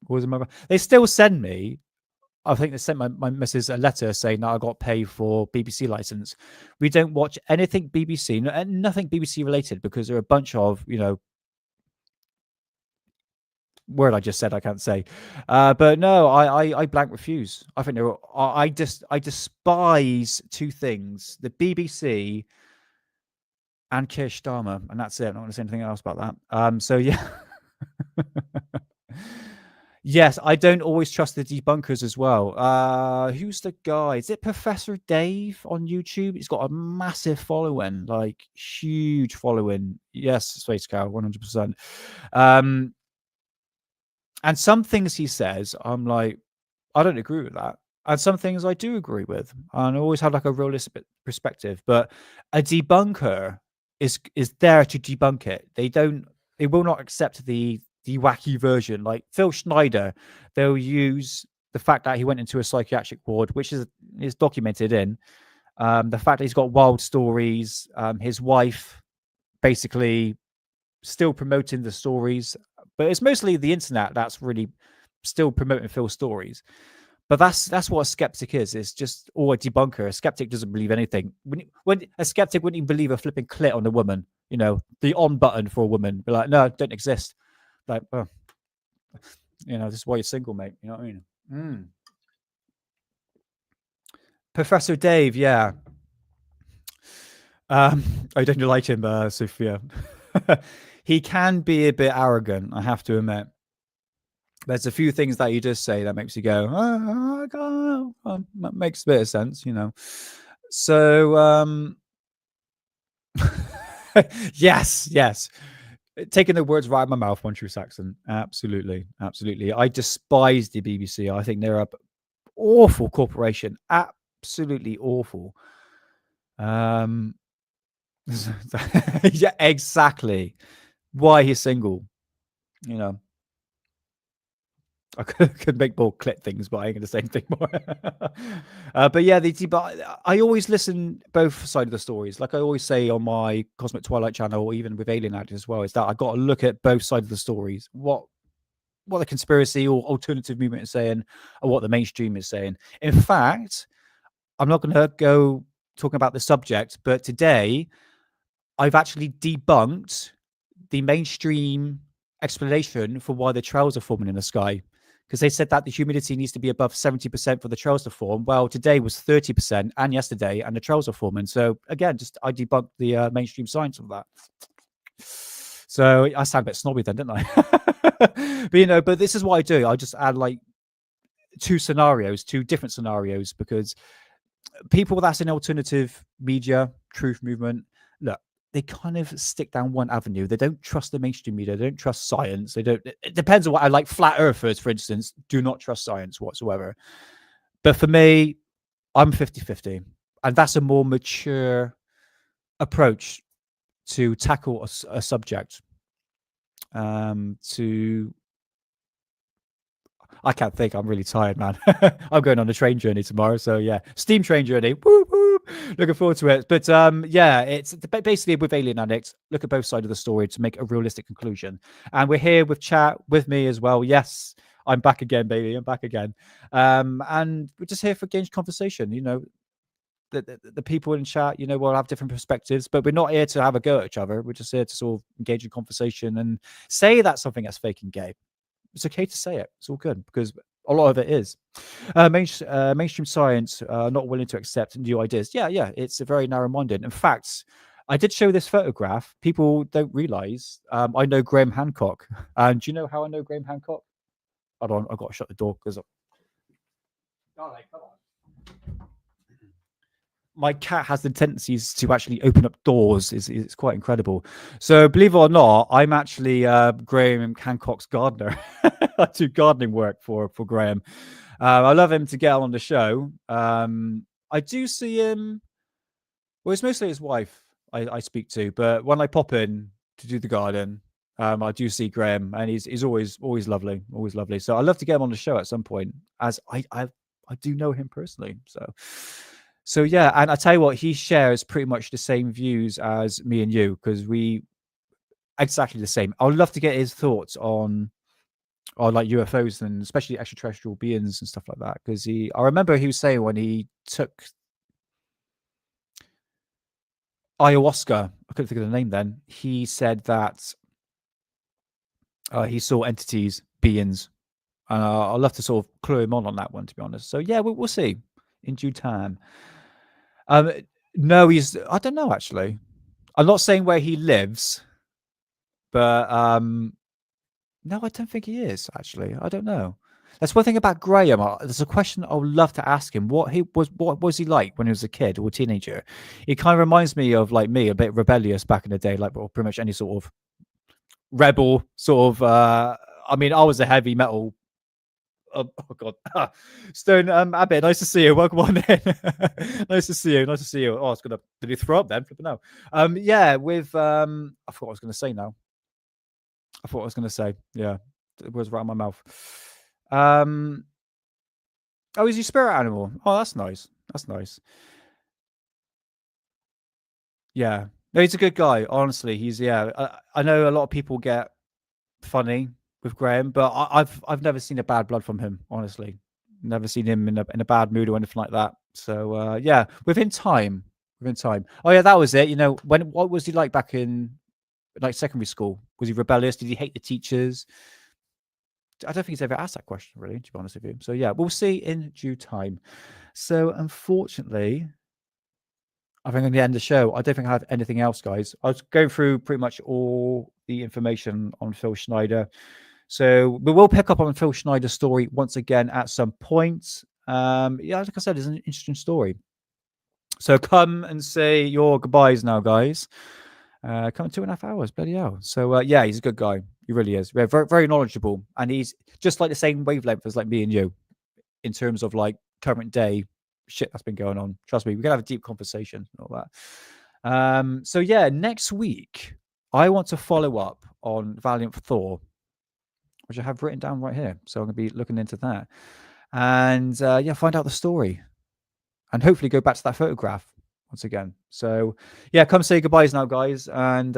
remember. They still send me. I think they sent my missus a letter saying that I got paid for BBC license. We don't watch anything BBC, nothing BBC related, because there are a bunch of, word I just said I can't say. But no, I blank refuse. I think I despise two things: the BBC and Keir Starmer, and that's it. I'm not going to say anything else about that. So yeah. Yes, I don't always trust the debunkers as well. Who's the guy? Is it Professor Dave on YouTube? He's got a massive following, like huge following. Yes, Space Cow, 100%. And some things he says, I'm like, I don't agree with that. And some things I do agree with. And I always have like a realistic perspective. But a debunker is there to debunk it. They will not accept the wacky version. Like Phil Schneider, they'll use the fact that he went into a psychiatric ward, which is documented in the fact that he's got wild stories, his wife basically still promoting the stories, but it's mostly the internet that's really still promoting Phil's stories. But that's what a skeptic is. It's just, or a debunker. A skeptic doesn't believe anything. When a skeptic wouldn't even believe a flipping clit on a woman, the on button for a woman, be like, no, it don't exist. Like, oh, this is why you're single, mate. You know what I mean? Professor Dave, yeah. I don't like him, Sophia. He can be a bit arrogant, I have to admit. There's a few things that you just say that makes you go, that makes a bit of sense, So, yes. Taking the words right out of my mouth, one true Saxon. Absolutely. I despise the BBC. I think they're an awful corporation. Absolutely awful. Yeah, exactly. Why he's single, I could make more clip things, but I ain't going to say anything more. But yeah, I always listen both sides of the stories. Like I always say on my Cosmic Twilight channel, or even with Alien Act as well, is that I got to look at both sides of the stories. What the conspiracy or alternative movement is saying, or what the mainstream is saying. In fact, I'm not going to go talking about the subject, but today I've actually debunked the mainstream explanation for why the trails are forming in the sky. Because they said that the humidity needs to be above 70% for the trails to form. Well, today was 30% and yesterday, and the trails are forming. So again, I debunked the mainstream science of that. So I sound a bit snobby then, didn't I? But this is what I do. I just add like two different scenarios, because people that's in alternative media, truth movement, look, they kind of stick down one avenue. They don't trust the mainstream media. They don't trust science. It depends on what I like. Flat earthers, for instance, do not trust science whatsoever. But for me, I'm 50-50. And that's a more mature approach to tackle a subject. I can't think. I'm really tired, man. I'm going on a train journey tomorrow, so yeah, steam train journey. Woo woo! Looking forward to it. But yeah, it's basically with Alien Addict. Look at both sides of the story to make a realistic conclusion. And we're here with chat with me as well. Yes, I'm back again, baby. I'm back again. And we're just here for engaged conversation. You know, the people in chat, you know, will have different perspectives, but we're not here to have a go at each other. We're just here to sort of engage in conversation and say that something that's fake and gay. It's okay to say it. It's all good because a lot of it is. Mainstream science not willing to accept new ideas. Yeah, it's a very narrow-minded. In fact, I did show this photograph. People don't realize I know Graham Hancock. And do you know how I know Graham Hancock? Hold on, I've got to shut the door because come on. My cat has the tendencies to actually open up doors. It's quite incredible. So believe it or not, I'm actually Graham Hancock's gardener. I do gardening work for Graham. I love him to get on the show. I do see him. Well, it's mostly his wife I speak to, but when I pop in to do the garden, I do see Graham, and he's always lovely, always lovely. So I'd love to get him on the show at some point, as I do know him personally. So yeah, and I tell you what, he shares pretty much the same views as me and you, because we exactly the same. I would love to get his thoughts on like UFOs and especially extraterrestrial beings and stuff like that. Because I remember he was saying when he took ayahuasca, I couldn't think of the name then. He said that he saw entities, beings, and I'd love to sort of clue him on that one, to be honest. So yeah, we'll see in due time. No, I don't know, actually. I'm not saying where he lives, but no, I don't think he is, actually. I don't know. That's one thing about Graham. There's a question I would love to ask him. What was he like when he was a kid or a teenager? He kind of reminds me of like me, a bit rebellious back in the day, like pretty much any sort of rebel sort of. I mean, I was a heavy metal. Oh God, Stone Abbott, nice to see you. Welcome on in. Nice to see you. Oh, it's gonna. Did he throw up then? Flipping out. Yeah, with I forgot what I was gonna say now. Yeah, it was right in my mouth. Oh, he's your spirit animal. Oh, that's nice. Yeah, no, he's a good guy. Honestly, I know a lot of people get funny with Graham, but I've never seen a bad blood from him. Honestly, never seen him in a bad mood or anything like that. So yeah, within time. Oh yeah, that was it. You know, what was he like back in like secondary school? Was he rebellious? Did he hate the teachers? I don't think he's ever asked that question, really, to be honest with you. So yeah, we'll see in due time. So unfortunately, I think I'm going to end the show. I don't think I have anything else, guys. I was going through pretty much all the information on Phil Schneider. So we will pick up on Phil Schneider's story once again at some point. Yeah, like I said, it's an interesting story. So come and say your goodbyes now, guys. Come in 2.5 hours, bloody hell. So yeah, he's a good guy. He really is. Very, very knowledgeable. And he's just like the same wavelength as like me and you in terms of like current day shit that's been going on. Trust me, we can have a deep conversation and all that. So yeah, next week I want to follow up on Valiant Thor, which I have written down right here. So I'm going to be looking into that and yeah, find out the story and hopefully go back to that photograph once again. So yeah, come say goodbyes now, guys. And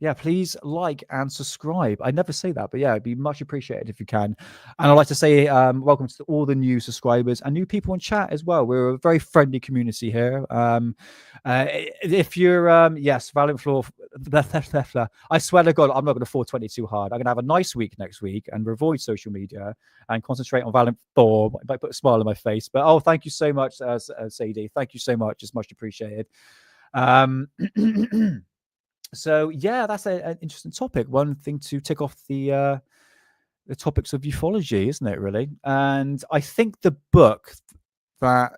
yeah, please like and subscribe. I never say that, but yeah, it'd be much appreciated if you can. And I'd like to say welcome to all the new subscribers and new people in chat as well. We're a very friendly community here. If you're yes, Valiant Floor, I swear to God, I'm not going to 420 too hard. I'm going to have a nice week next week and avoid social media and concentrate on Valiant Thor. I might put a smile on my face, but oh, thank you so much, Sadie. Thank you so much. It's much appreciated. So yeah, that's an interesting topic. One thing to tick off the topics of ufology, isn't it? Really, and I think the book that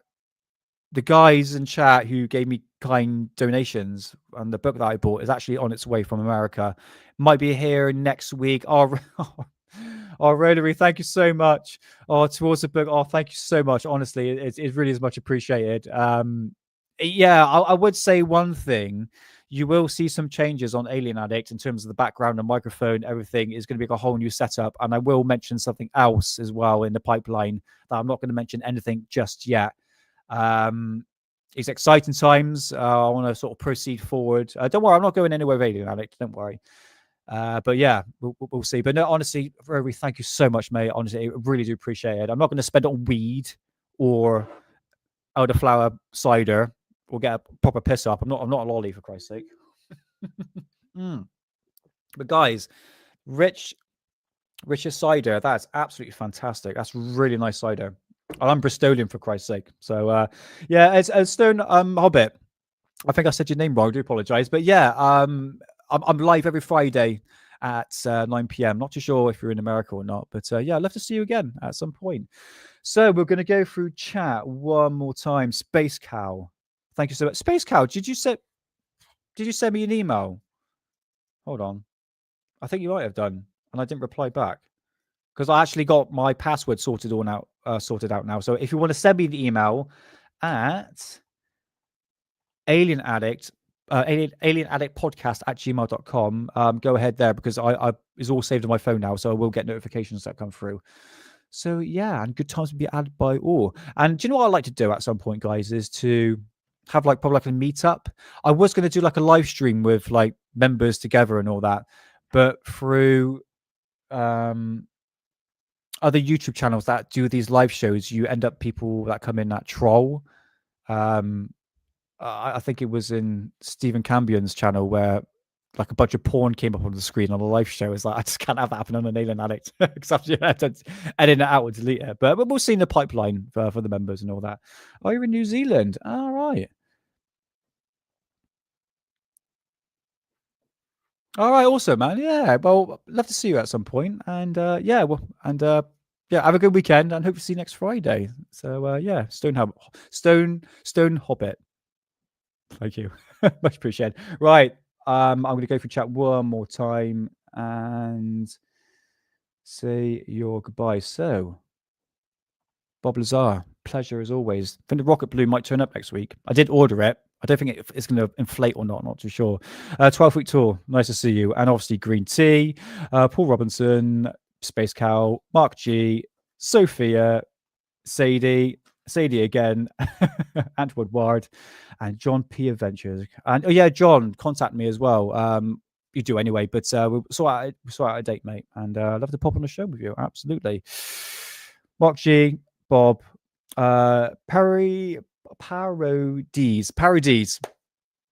the guys in chat who gave me kind donations and the book that I bought is actually on its way from America. Might be here next week. Oh, Rotary, thank you so much. Oh, towards the book. Oh, thank you so much. Honestly, it really is much appreciated. Yeah, I would say one thing. You will see some changes on Alien Addict in terms of the background and microphone. Everything is going to be a whole new setup. And I will mention something else as well in the pipeline that I'm not going to mention anything just yet. It's exciting times. I want to sort of proceed forward. Don't worry, I'm not going anywhere with Alien Addict. Don't worry. But yeah, we'll see. But no, honestly, Rory, thank you so much, mate. Honestly, I really do appreciate it. I'm not going to spend it on weed or elderflower cider or get a proper piss up. I'm not a lolly, for Christ's sake. But guys, Rich's cider, that's absolutely fantastic. That's really nice cider. And I'm Bristolian, for Christ's sake. So yeah, as Stone Hobbit, I think I said your name wrong. I do apologize. But yeah, I'm live every Friday at 9 p.m. Not too sure if you're in America or not, but yeah, I'd love to see you again at some point. So we're going to go through chat one more time. Space Cow, thank you so much. Space Cow, did you send me an email? Hold on, I think you might have done, and I didn't reply back because I actually got my password sorted out now. So if you want to send me the email at alienaddict.podcast@gmail.com, go ahead there, because I it's all saved on my phone now, so I will get notifications that come through. So yeah, and good times to be added by all. And do you know what I'd like to do at some point, guys, is to have probably like a meetup. I was going to do like a live stream with like members together and all that, but through other YouTube channels that do these live shows, you end up people that come in that troll. I think it was in Stephen Cambion's channel where like a bunch of porn came up on the screen on a live show. It's like, I just can't have that happen on an Alien Addict, except you have to edit it out or delete it. But we'll see in the pipeline for the members and all that. Oh, you're in New Zealand. All right. All right, awesome, man. Yeah, well, love to see you at some point. And yeah, have a good weekend, and hope to see you next Friday. So yeah, Stone Hobbit. Thank you. Much appreciated. Right. I'm going to go through chat one more time and say your goodbye. So, Bob Lazar, pleasure as always. I think the rocket balloon might turn up next week. I did order it. I don't think it's going to inflate or not. Not too sure. 12-week tour. Nice to see you. And obviously Green Tea, Paul Robinson, Space Cow, Mark G, Sophia, Sadie again, Ant Woodward, and John P. Adventures. And oh yeah, John, contact me as well. You do anyway, but we'll sort out a date, mate. And I'd love to pop on the show with you. Absolutely. Mark G, Bob, Parodies.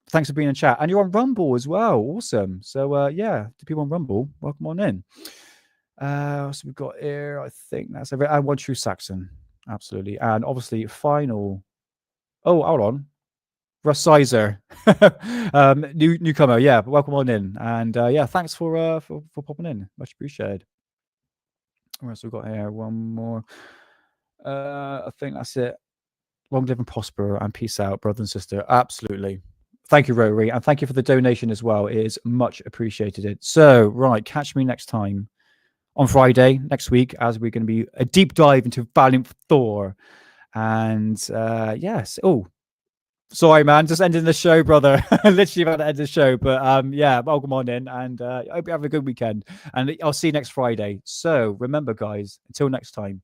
Thanks for being in chat. And you're on Rumble as well. Awesome. So yeah, the people on Rumble, welcome on in. So we've got here, I think that's everything. And One True Saxon. Absolutely. And obviously final. Oh, hold on. Russ Sizer. Newcomer. Yeah, welcome on in. And yeah, thanks for popping in. Much appreciated. All right, so we've got here one more. I think that's it. Long live and prosper and peace out, brother and sister. Absolutely. Thank you, Rory. And thank you for the donation as well. It is much appreciated. So, right, catch me next time on Friday next week, as we're going to be a deep dive into Valiant Thor. And yes. Oh, sorry, man. Just ending the show, brother. Literally about to end the show. But yeah, welcome on in. And I hope you have a good weekend. And I'll see you next Friday. So remember, guys, until next time,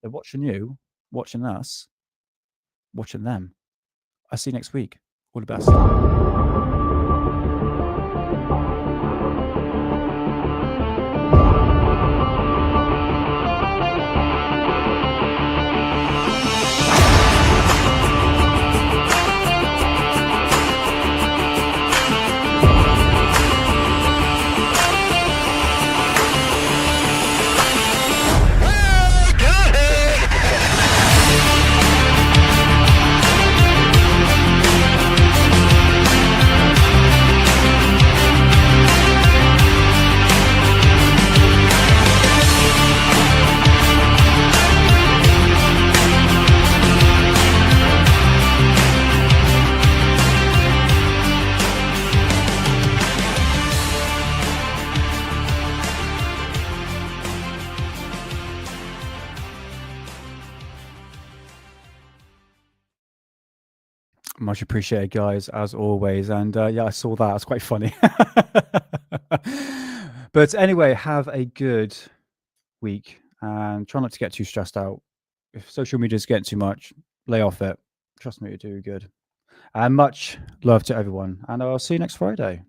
they're watching you, watching us, watching them. I'll see you next week. All the best. Much appreciated, guys, as always. And yeah, I saw that. It's quite funny. But anyway, have a good week and try not to get too stressed out. If social media is getting too much, lay off it. Trust me, it'll do good. And much love to everyone. And I'll see you next Friday.